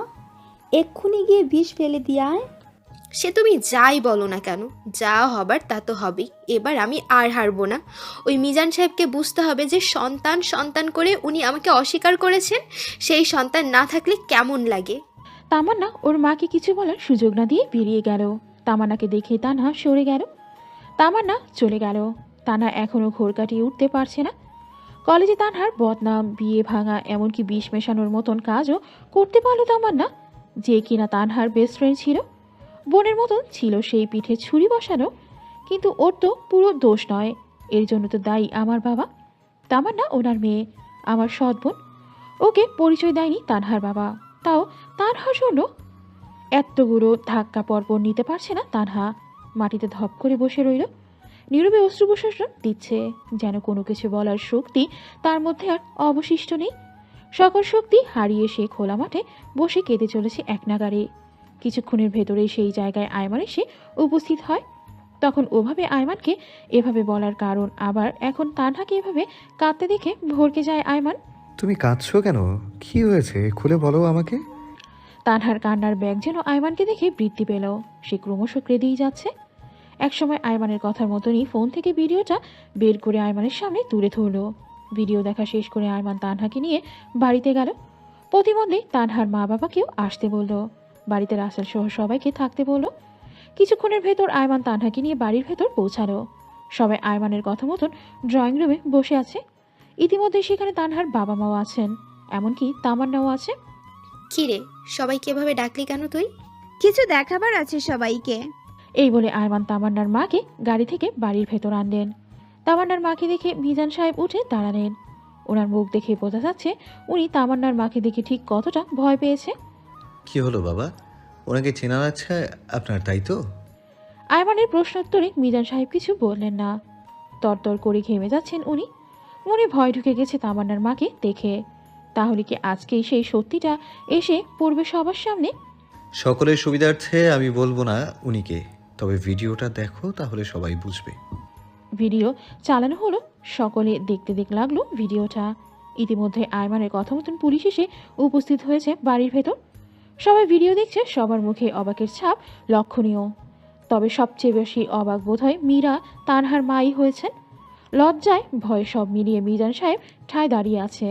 এক্ষুনি গিয়ে বিষ ফেলে দিয়ে আয়। সে তুমি যাই বলো না কেন, যা হবার তা তো হবেই। এবার আমি আর হারবো না। ওই মিজান সাহেবকে বুঝতে হবে যে সন্তান সন্তান করে উনি আমাকে অস্বীকার করেছেন। সেই সন্তান না থাকলে কেমন লাগে। তামান্না ওর মাকে কিছু বলার সুযোগ না দিয়ে বেরিয়ে গেল। তামান্নাকে দেখে তানহা সরে গেল। তামান্না চলে গেল। তানহা এখনও ঘোর কাটিয়ে উঠতে পারছে না। কলেজে তানহার বদনাম, বিয়ে ভাঙা, এমনকি বিষ মেশানোর মতন কাজও করতে পারল তামান্না, যে কিনা তানহার বেস্ট ফ্রেন্ড ছিল। বোনের মতন ছিল সেই পিঠে ছুরি বসানো। কিন্তু ওর তো পুরো দোষ নয়, এর জন্য তো দায়ী আমার বাবা। তামান্না ওনার মেয়ে, আমার সৎ বোন। ওকে পরিচয় দেয়নি তানহার বাবা, তাও তানহার জন্য এতগুলো ধাক্কা পরপর নিতে পারছে না তানহা। মাটিতে ধপ করে বসে রইল, নীরবে অশ্রুপ্রশাসন দিচ্ছে, যেন কোনো কিছু বলার শক্তি তার মধ্যে আর অবশিষ্ট নেই। সকল শক্তি হারিয়ে সে খোলা মাঠে বসে কেঁদে চলেছে এক নাগারে। কিছুক্ষণের ভেতরেই সেই জায়গায় আয়মান এসে উপস্থিত হয়। তখন ওভাবে আয়মানকে এভাবে বলার কারণ, আবার এখন তানহাকে এভাবে কাঁদতে দেখে ভরকে যায় আয়মান। তুমি কাঁদছো কেন? কি হয়েছে খুলে বলো আমাকে। তানহার কান্নার ব্যাগ যেন আয়মানকে দেখে বৃদ্ধি পেল। সে ক্রমশ কেঁদেই যাচ্ছে। একসময় আয়মানের কথার মতনই ফোন থেকে ভিডিওটা বের করে আয়মানের সামনে তুলে ধরল। ভিডিও দেখা শেষ করে আরমান তানহাকে নিয়ে বাড়িতে গেল। প্রতিমধ্যে তানহার মা বাবাকেও আসতে বলল, বাড়িতে রাসেল সহ সবাইকে থাকতে বলল। কিছুক্ষণের ভেতর আয়মান তানহাকে নিয়ে বাড়ির ভেতর পৌঁছালো। সবাই আয়মানের কথা মতন ড্রয়িং রুমে বসে আছে। ইতিমধ্যে সেখানে তানহার বাবা মাও আছেন, এমনকি তামান্নাও আছে। কি রে, সবাইকে এভাবে ডাকলি কেন তুই? কিছু দেখাবার আছে সবাইকে। এই বলে আয়মান তামান্নার মাকে গাড়ি থেকে বাড়ির ভেতর আনলেন। তামান্নার মাকে দেখে মিজান সাহেব উঠে দাঁড়ালেন। ওনার মুখ দেখে বোঝা যাচ্ছে উনি তামান্নার মাকে দেখে ঠিক কতটা ভয় পেয়েছে। কি হলো বাবা, ওনাকে চেনা যাচ্ছে আপনার, তাই তো? আয়মানের প্রশ্নোত্তরে মিজান সাহেব কিছু বললেন না। তরতর করে ঘেমে যাচ্ছেন উনি। মনে ভয় ঢুকে গেছে তামান্নার মাকে দেখে। তাহলে কি আজকেই সেই সত্যিটা এসে পড়বে সবার সামনে? সকলের সুবিধার্থে আমি বলবো না উনিকে, তবে ভিডিওটা দেখো, তাহলে সবাই বুঝবে। ভিডিও চালানো হলো। সকলে দেখতে লাগলো ভিডিওটা। ইতিমধ্যে আয়মানের কথা মতন পুলিশ এসে উপস্থিত হয়েছে বাড়ির ভেতর। সবাই ভিডিও দেখছে, সবার মুখে অবাকের ছাপ লক্ষণীয়। তবে সবচেয়ে বেশি অবাক বোধহয় মীরা তানহার মাই হয়েছেন। লজ্জায় ভয়ে সব মিলিয়ে মিজান সাহেব ঠায় দাঁড়িয়ে আছে।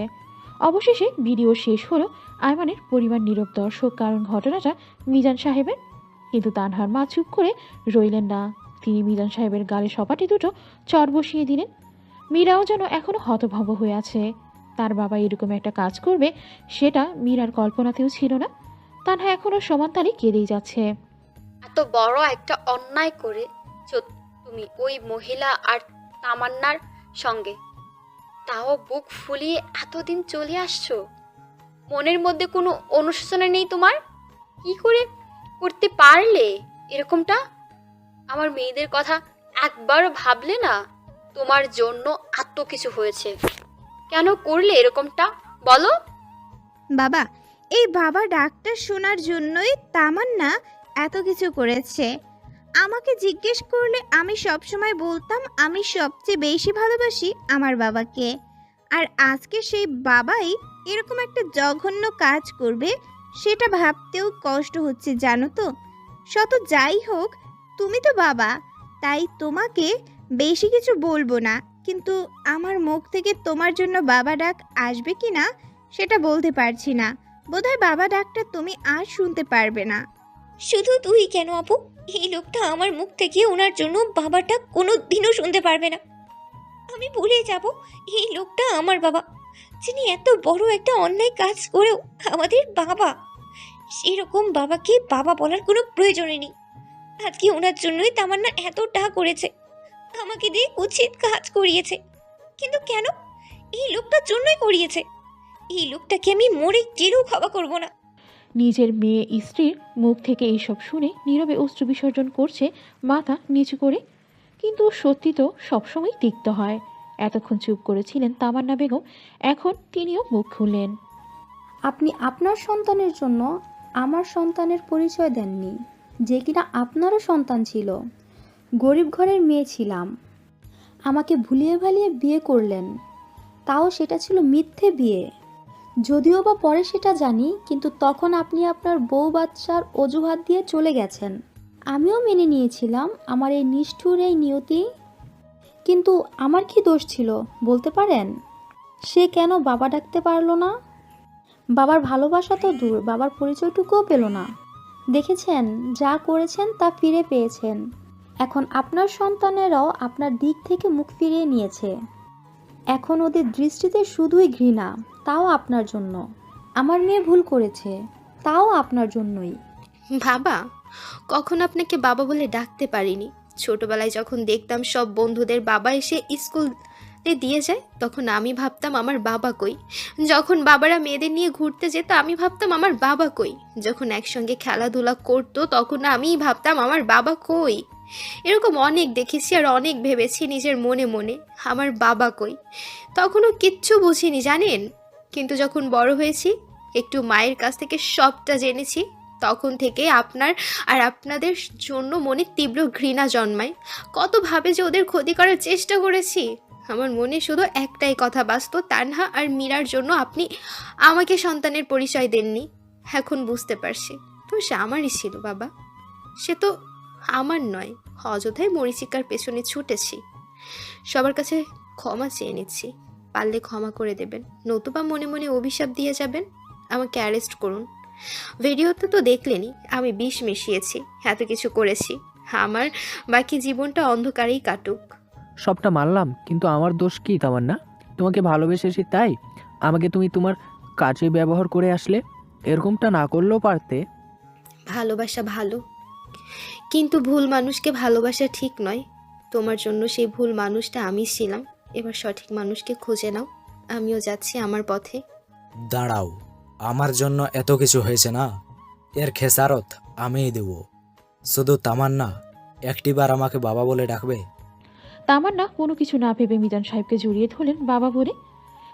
অবশেষে ভিডিও শেষ হলো। আয়মানের পরিবার নীরব দর্শক, কারণ ঘটনাটা মিজান সাহেবের। কিন্তু তানহার মা চুপ করে রইলেন না। তিনি মিজান সাহেবের গালে সপাটি দুটো চর বসিয়ে দিলেন। মীরাও যেন এখনো হতভম্ব হয়ে আছে। তার বাবা এরকম একটা কাজ করবে সেটা মীরার কল্পনাতেও ছিল না। তানহা এখনো সমান তালে কেঁদেই যাচ্ছে। এত বড় একটা অন্যায় করে তুমি ওই মহিলা আর তামান্নার সঙ্গে, তাও বুক ফুলিয়ে এতদিন চলে আসছো। মনের মধ্যে কোনো অনুশোচনা নেই তোমার? কি করে করতে পারলে এরকমটা? আমার মেয়েদের কথা একবারও ভাবলে না? তোমার জন্য এত কিছু হয়েছে, কেন করলে এরকমটা বলো? বাবা, এই বাবা ডাক্তার শোনার জন্যই তামান্না এত কিছু করেছে। আমাকে জিজ্ঞেস করলে আমি সবসময় বলতাম আমি সবচেয়ে বেশি ভালোবাসি আমার বাবাকে। আর আজকে সেই বাবাই এরকম একটা জঘন্য কাজ করবে সেটা ভাবতেও কষ্ট হচ্ছে, জানো তো। শত যাই হোক, তুমি তো বাবা, তাই তোমাকে বেশি কিছু বলবো না। কিন্তু আমার মুখ থেকে তোমার জন্য বাবা ডাক আসবে কি না সেটা বলতে পারছি না। বোধহয় বাবা ডাকটা তুমি আর শুনতে পারবে না। শুধু তুই কেন আপু, এই লোকটা আমার মুখ থেকে ওনার জন্য বাবাটা কোনো দিনও শুনতে পারবে না। আমি ভুলে যাব এই লোকটা আমার বাবা, যিনি এত বড় একটা অন্যায় কাজ করেও আমাদের বাবা। সেরকম বাবাকে বাবা বলার কোনো প্রয়োজনই নেই। আজকে ওনার জন্যই তামান্না এতটা করেছে, আমাকে দিয়ে উচিত কাজ করিয়েছে। কিন্তু কেন? এই লোকটার জন্যই করিয়েছে। এই লোকটাকে আমি মরে গেলেও ক্ষমা করবো না। নিজের মেয়ে স্ত্রীর মুখ থেকে এইসব শুনে নীরবে অশ্রু বিসর্জন করছে মাথা নিচু করে। কিন্তু সত্যি তো সবসময় তিক্ত হয়। এতক্ষণ চুপ করেছিলেন তামান্না বেগম, এখন তিনিও মুখ খুললেন। আপনি আপনার সন্তানের জন্য আমার সন্তানের পরিচয় দেননি, যে কিনা আপনারও সন্তান ছিল। গরিব ঘরের মেয়ে ছিলাম, আমাকে ভুলিয়ে ভালিয়ে বিয়ে করলেন, তাও সেটা ছিল মিথ্যে বিয়ে। যদিও বা পরে সেটা জানি, কিন্তু তখন আপনি আপনার বউ বাচ্চার অজুহাত দিয়ে চলে গেছেন। আমিও মেনে নিয়েছিলাম আমার এই নিষ্ঠুর এই নিয়তি। কিন্তু আমার কি দোষ ছিল বলতে পারেন? সে কেন বাবা ডাকতে পারলো না? বাবার ভালোবাসা তো দূর, বাবার পরিচয়টুকুও পেল না। দেখেছেন, যা করেছেন তা ফিরে পেয়েছেন। এখন আপনার সন্তানেরাও আপনার দিক থেকে মুখ ফিরিয়ে নিয়েছে। এখন ওদের দৃষ্টিতে শুধুই ঘৃণা, তাও আপনার জন্য। আমার মেয়ে ভুল করেছে, তাও আপনার জন্যই। বাবা, কখন আপনাকে বাবা বলে ডাকতে পারিনি। ছোটবেলায় যখন দেখতাম সব বন্ধুদের বাবা এসে স্কুলে দিয়ে যায়, তখন আমি ভাবতাম আমার বাবা কই। যখন বাবারা মেয়েদের নিয়ে ঘুরতে যেত, আমি ভাবতাম আমার বাবা কই। যখন একসঙ্গে খেলাধুলা করতো, তখন আমিই ভাবতাম আমার বাবা কই। এরকম অনেক দেখেছি আর অনেক ভেবেছি নিজের মনে মনে আমার বাবা কই। তখনও কিচ্ছু বুঝিনি জানেন। কিন্তু যখন বড় হয়েছি, একটু মায়ের কাছ থেকে সবটা জেনেছি, তখন থেকে আপনার আর আপনাদের জন্য মনে তীব্র ঘৃণা জন্মায়। কত ভাবে যে ওদের ক্ষতি করার চেষ্টা করেছি। আমার মনে শুধু একটাই কথা বাজতো, তানহা আর মীরার জন্য আপনি আমাকে সন্তানের পরিচয় দেননি। এখন বুঝতে পারছি, তো সে আমারই ছিল বাবা। সে তো আমার নয়। অযথায় মরিচিকার পেছনে ছুটেছি। সবার কাছে ক্ষমা চেয়ে নিচ্ছি। পারলে ক্ষমা করে দেবেন, নতুবা মনে মনে অভিশাপ দিয়ে যাবেন। আমাকে অ্যারেস্ট করুন। ভিডিওতে তো দেখলেনি আমি বিষ মিশিয়েছি, এত কিছু করেছি। আমার বাকি জীবনটা অন্ধকারেই কাটুক। সবটা মানলাম, কিন্তু আমার দোষ কি তামান্না? তোমাকে ভালোবেসেছি তাই আমাকে তুমি তোমার কাজে ব্যবহার করে আসলে? এরকমটা না করলেও পারতে। ভালোবাসা ভালো, কিন্তু ভুল মানুষকে ভালোবাসা ঠিক নয়। তোমার জন্য সেই ভুল মানুষটা আমি ছিলাম। এবার সঠিক মানুষকে খুঁজে নাও। আমিও যাচ্ছি আমার পথে। দাঁড়াও, আমার জন্য এত কিছু হয়েছে না, এর খেসারত আমিই দেব। শুধু তামান্না একটিবার আমাকে বাবা বলে ডাকবে? তামান্না কোনো কিছু না ভেবে মিজান সাহেবকে জড়িয়ে ধরলেন বাবা বলে,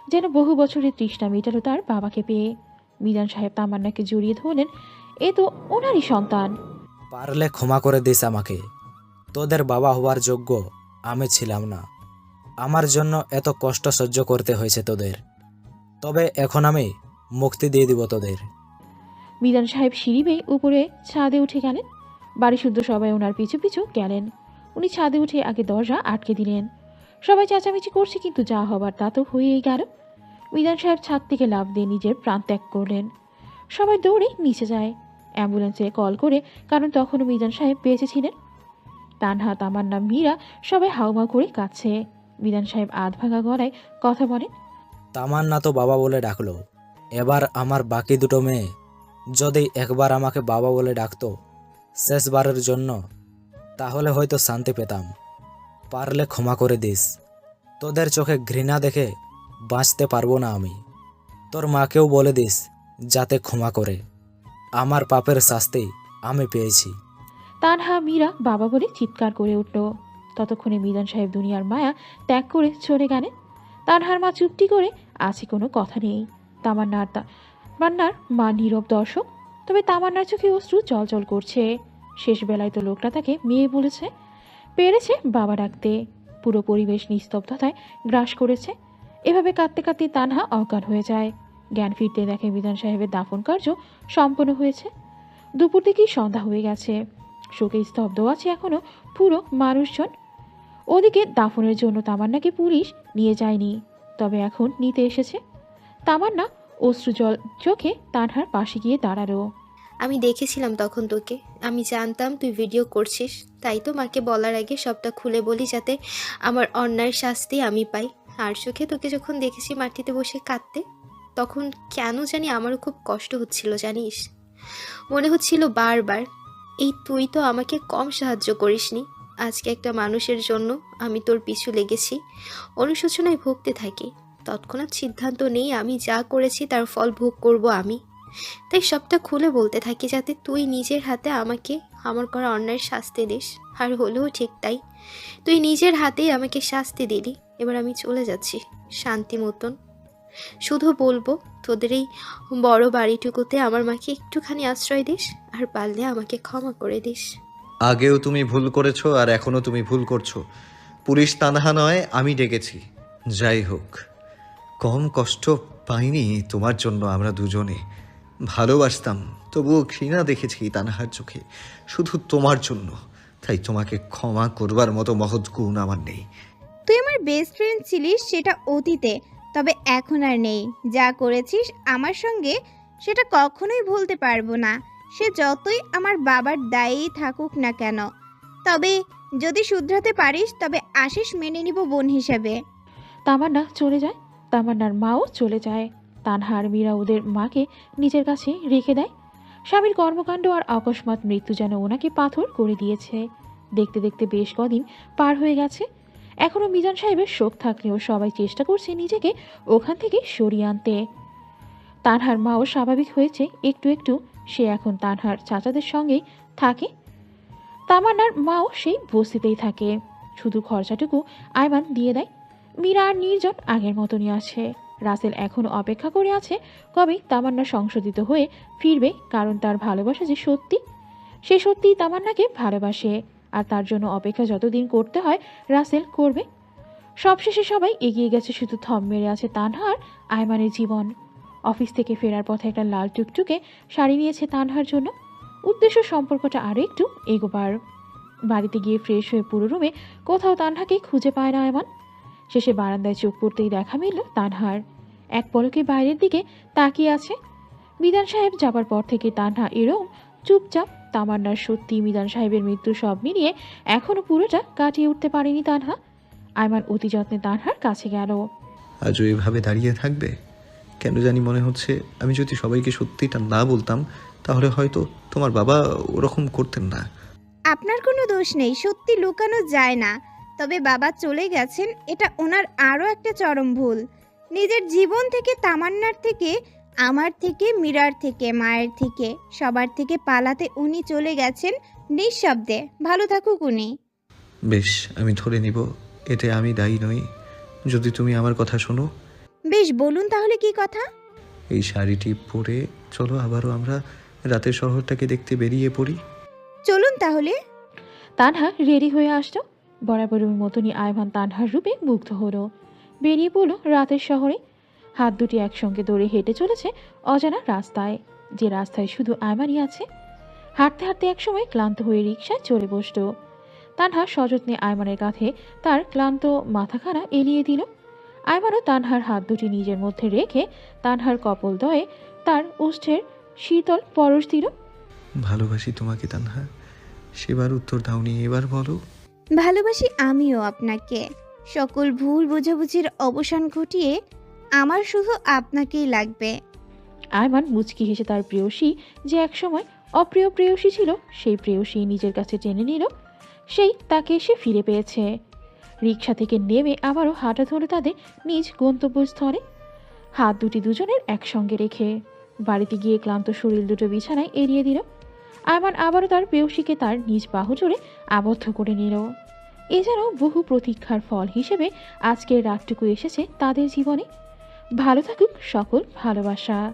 যেন বহু বছরের তৃষ্ণা মেটালো তার বাবাকে পেয়ে। মিজান সাহেব তামান্নাকে জড়িয়ে ধরলেন, এ তো ওনারই সন্তান। পারলে ক্ষমা করে দিস আমাকে। তোদের বাবা হওয়ার যোগ্য আমি ছিলাম না। আমার জন্য এত কষ্ট সহ্য করতে হয়েছে তোদের, তবে এখন আমি মুক্তি দিয়ে দিব তোদের। মিজান সাহেব সিঁড়ি বেয়ে উপরে ছাদে উঠে গেলেন। বাড়ি শুদ্ধ সবাই ওনার পিছু পিছু গেলেন। উনি ছাদে উঠে আগে দরজা আটকে দিলেন। সবাই চেঁচামেচি করছে, কিন্তু যা হবার তা তো হয়েই গেল। মিজান সাহেব ছাদ থেকে লাফ দিয়ে নিজের প্রাণ ত্যাগ করলেন। সবাই দৌড়ে নিচে যায় অ্যাম্বুলেন্সে কল করে, কারণ তখনও মিজান সাহেব বেঁচে ছিলেন। তানহা, তামান্না, মীরা সবাই হাউমাউ করে কাঁদছে। মিজান সাহেব আধ ভাঙা গলায় কথা বলেন, তামান্না তো বাবা বলে ডাকলো, এবার আমার বাকি দুটো মেয়ে যদি একবার আমাকে বাবা বলে ডাকতো শেষবারের জন্য, তাহলে হয়তো শান্তি পেতাম। পারলে ক্ষমা করে দিস। তোদের চোখে ঘৃণা দেখে বাঁচতে পারবো না আমি। তোর মাকেও বলে দিস যাতে ক্ষমা করে। আমার পাপের শাস্তি আমি পেয়েছি। তানহা, মীরা বাবা বলে চিৎকার করে উঠল। ততক্ষণে মিজান সাহেব দুনিয়ার মায়া ত্যাগ করে চলে গেলেন। তানহার মা চুপটি করে আছে, কোনো কথা নেই। তামান্নার মা নীরব দর্শক, তবে তামান্নার চোখে অশ্রু জলজল করছে। শেষ বেলায় তো লোকটা তাকে মেয়ে বলেছে, পেরেছে বাবা ডাকতে। পুরো পরিবেশ নিস্তব্ধতায় গ্রাস করেছে। এভাবে কাঁদতে কাঁদতে তানহা অজ্ঞান হয়ে যায়। জ্ঞান ফিরতে দেখে মিজান সাহেবের দাফন কার্য সম্পন্ন হয়েছে। দুপুর থেকেই সন্ধ্যা হয়ে গেছে। শোকে স্তব্ধ আছে এখনো পুরো মানুষজন। ওদিকে দাফনের জন্য তামান্নাকে পুলিশ নিয়ে যায়নি, তবে এখন নিতে এসেছে। তামান্না অশ্রুজল চোখে তানহার পাশে গিয়ে দাঁড়ালো। আমি দেখেছিলাম তখন তোকে। আমি জানতাম তুই ভিডিও করছিস, তাই তো মাকে বলার আগে সবটা খুলে বলি, যাতে আমার অন্যায়ের শাস্তি আমি পাই। আর চোখে তোকে যখন দেখেছি মাটিতে বসে কাঁদতে, তখন কেন জানি আমারও খুব কষ্ট হচ্ছিল জানিস। মনে হচ্ছিল বারবার, এই তুই তো আমাকে কম সাহায্য করিসনি। আজকে একটা মানুষের জন্য আমি তোর পিছু লেগেছি, অনুশোচনায় ভুগতে থাকি। তৎক্ষণাৎ সিদ্ধান্ত নেই আমি যা করেছি তার ফল ভোগ করব আমি। তাই সবটা খুলে বলতে থাকি, যাতে তুই নিজের হাতে আমাকে আমার করা অন্যায়ের শাস্তি দিস। আর হলেও ঠিক তাই, তুই নিজের হাতেই আমাকে শাস্তি দিলি। এবার আমি চলে যাচ্ছি শান্তি মতন। শুধু বলবো, তোদের এই বড় বাড়িটুকুতে আমার মাকে একটুখানি আশ্রয় দিস, আর পারলে আমাকে ক্ষমা করে দিস। আগেও তুমি ভুল করেছো আর এখনো তুমি ভুল করছো। পুলিশ তানহা নয়, আমি ডেকেছি। যাই হোক, কম কষ্ট পাইনি তোমার জন্য। আমরা দুজনে ভালোবাসতাম, তবুও ঘৃণা দেখেছি তানহার চোখে, শুধু তোমার জন্য। তাই তোমাকে ক্ষমা করবার মতো মহৎ গুণ আমার নেই। তুই আমার বেস্ট ফ্রেন্ড ছিলিস, সেটা অতীতে, তবে এখন আর নেই। যা করেছিস আমার সঙ্গে সেটা কখনোই ভুলতে পারবো না, সে যতই আমার বাবার দায়ী থাকুক না কেন। তবে যদি শুধরাতে পারিস তবে আশিস মেনে নিব বোন হিসেবে। তামান্না চলে যায়। তামান্নার মাও চলে যায়। তানহার মীরা ওদের মাকে নিজের কাছে রেখে দেয়। স্বামীর কর্মকাণ্ড আর অকস্মাৎ মৃত্যু যেন ওনাকে পাথর করে দিয়েছে। দেখতে দেখতে বেশ কদিন পার হয়ে গেছে। এখনও মিজান সাহেবের শোক থাকলেও সবাই চেষ্টা করছে নিজেকে ওখান থেকে সরিয়ে আনতে। তানহার মাও স্বাভাবিক হয়েছে একটু একটু। সে এখন তানহার চাচাদের সঙ্গেই থাকে। তামান্নার মাও সেই বস্তিতেই থাকে, শুধু খরচাটুকু আয়মান দিয়ে দেয়। মীরা আর নির্জন আগের মতনই আছে। রাসেল এখনও অপেক্ষা করে আছে কবে তামান্না সংশোধিত হয়ে ফিরবে, কারণ তার ভালোবাসা যে সত্যি, সে সত্যিই তামান্নাকে ভালোবাসে। আর তার জন্য অপেক্ষা যতদিন করতে হয় রাসেল করবে। সবশেষে সবাই এগিয়ে গেছে, শুধু থম মেরে আছে তানহার আয়মানের জীবন। অফিস থেকে ফেরার পথে একটা লাল টুকটুকে শাড়ি নিয়েছে তানহার জন্য। উদ্দেশ্য সম্পর্কটা আরও একটু এগোবার। বাড়িতে গিয়ে ফ্রেশ হয়ে পুরো রুমে কোথাও তানহাকে খুঁজে পায় না আয়মান। শেষে বারান্দায় চোখ পড়তেই দেখা মিলল তানহার। এক পলকে বাইরের দিকে তাকিয়ে আছে। মিজান সাহেব যাবার পর থেকে তানহা এরম চুপচাপ। তামান্নার সত্যি মিজান সাহেবের মৃত্যু সব মিলিয়ে এখনো পুরোটা কাটিয়ে উঠতে পারেনি তানহা। আয়মান অতি যত্নে তানহার কাছে গেল। আজও এভাবে দাঁড়িয়ে থাকবে? কেন জানি মনে হচ্ছে আমি যদি সবাইকে সত্যিটা না বলতাম তাহলে হয়তো তোমার বাবা ওরকম করতেন না। আপনার কোনো দোষ নেই, সত্যি লুকানো যায় না। তবে বাবা চলে গেছেন, এটা ওনার আরও একটা চরম ভুল। নিজের জীবন থেকে, তামান্নার থেকে, আমার থেকে, মীরার থেকে, মায়ের থেকে, সবার থেকে পালাতে উনি চলে গেছেন নিঃশব্দে। ভালো থাকুক উনি। বেশ, আমি ধরে নিব এতে আমি দায়ী নই, যদি তুমি আমার কথা শোনো। বেশ, বলুন তাহলে কি কথা? এই শাড়িটি পরে চলো আবারও আমরা রাতের শহরটাকে দেখতে বেরিয়ে পড়ি। চলুন তাহলে। তানহা রেডি হয়ে আসতো। বরাবরের মতনই আয়মান তানহার রূপে মুগ্ধ হলো। বেরিয়ে পড়ল রাতের শহরে। হাত দুটি একসঙ্গে দৌড়ে হেঁটে চলেছে অজানা রাস্তায়, যে রাস্তায় শুধু আয়মানই আছে। হাঁটতে হাঁটতে একসময় ক্লান্ত হয়ে রিকশায় চলে বসল। তানহা সযত্নে আয়মানের কাঁধে তার ক্লান্ত মাথাখানা এলিয়ে দিল। আয়মানও তানহার হাত দুটি নিজের মধ্যে রেখে তানহার কপোলদ্বয়ে তার ওষ্ঠের শীতল পরশ দিল। ভালোবাসি তোমাকে তানহা। সেবার উত্তর দাওনি, এবার বলো। ভালোবাসি আমিও আপনাকে। সকল ভুল বোঝাবুঝির অবসান ঘটিয়ে আমার শুধু আপনাকেই লাগবে। আয়মান মুচকি হেসে তার প্রেয়সী যে একসময় অপ্রিয় প্রেয়সী ছিল, সেই প্রেয়সী নিজের কাছে টেনে নিল। সেই তাকে এসে ফিরে পেয়েছে। রিকশা থেকে নেমে আবারও হাঁটা ধরে তাদের নিজ গন্তব্যস্থলে, হাত দুটি দুজনের একসঙ্গে রেখে। বাড়িতে গিয়ে ক্লান্ত শরীর দুটো বিছানায় এড়িয়ে দিল। আয়মান আবারও তার প্রেয়সীকে তার নিজ বাহু জোরে আবদ্ধ করে নিল। এ যেন বহু প্রতীক্ষার ফল হিসেবে আজকের রাতটুকু এসেছে তাদের জীবনে। ভালো থাকুক সকল ভালোবাসা।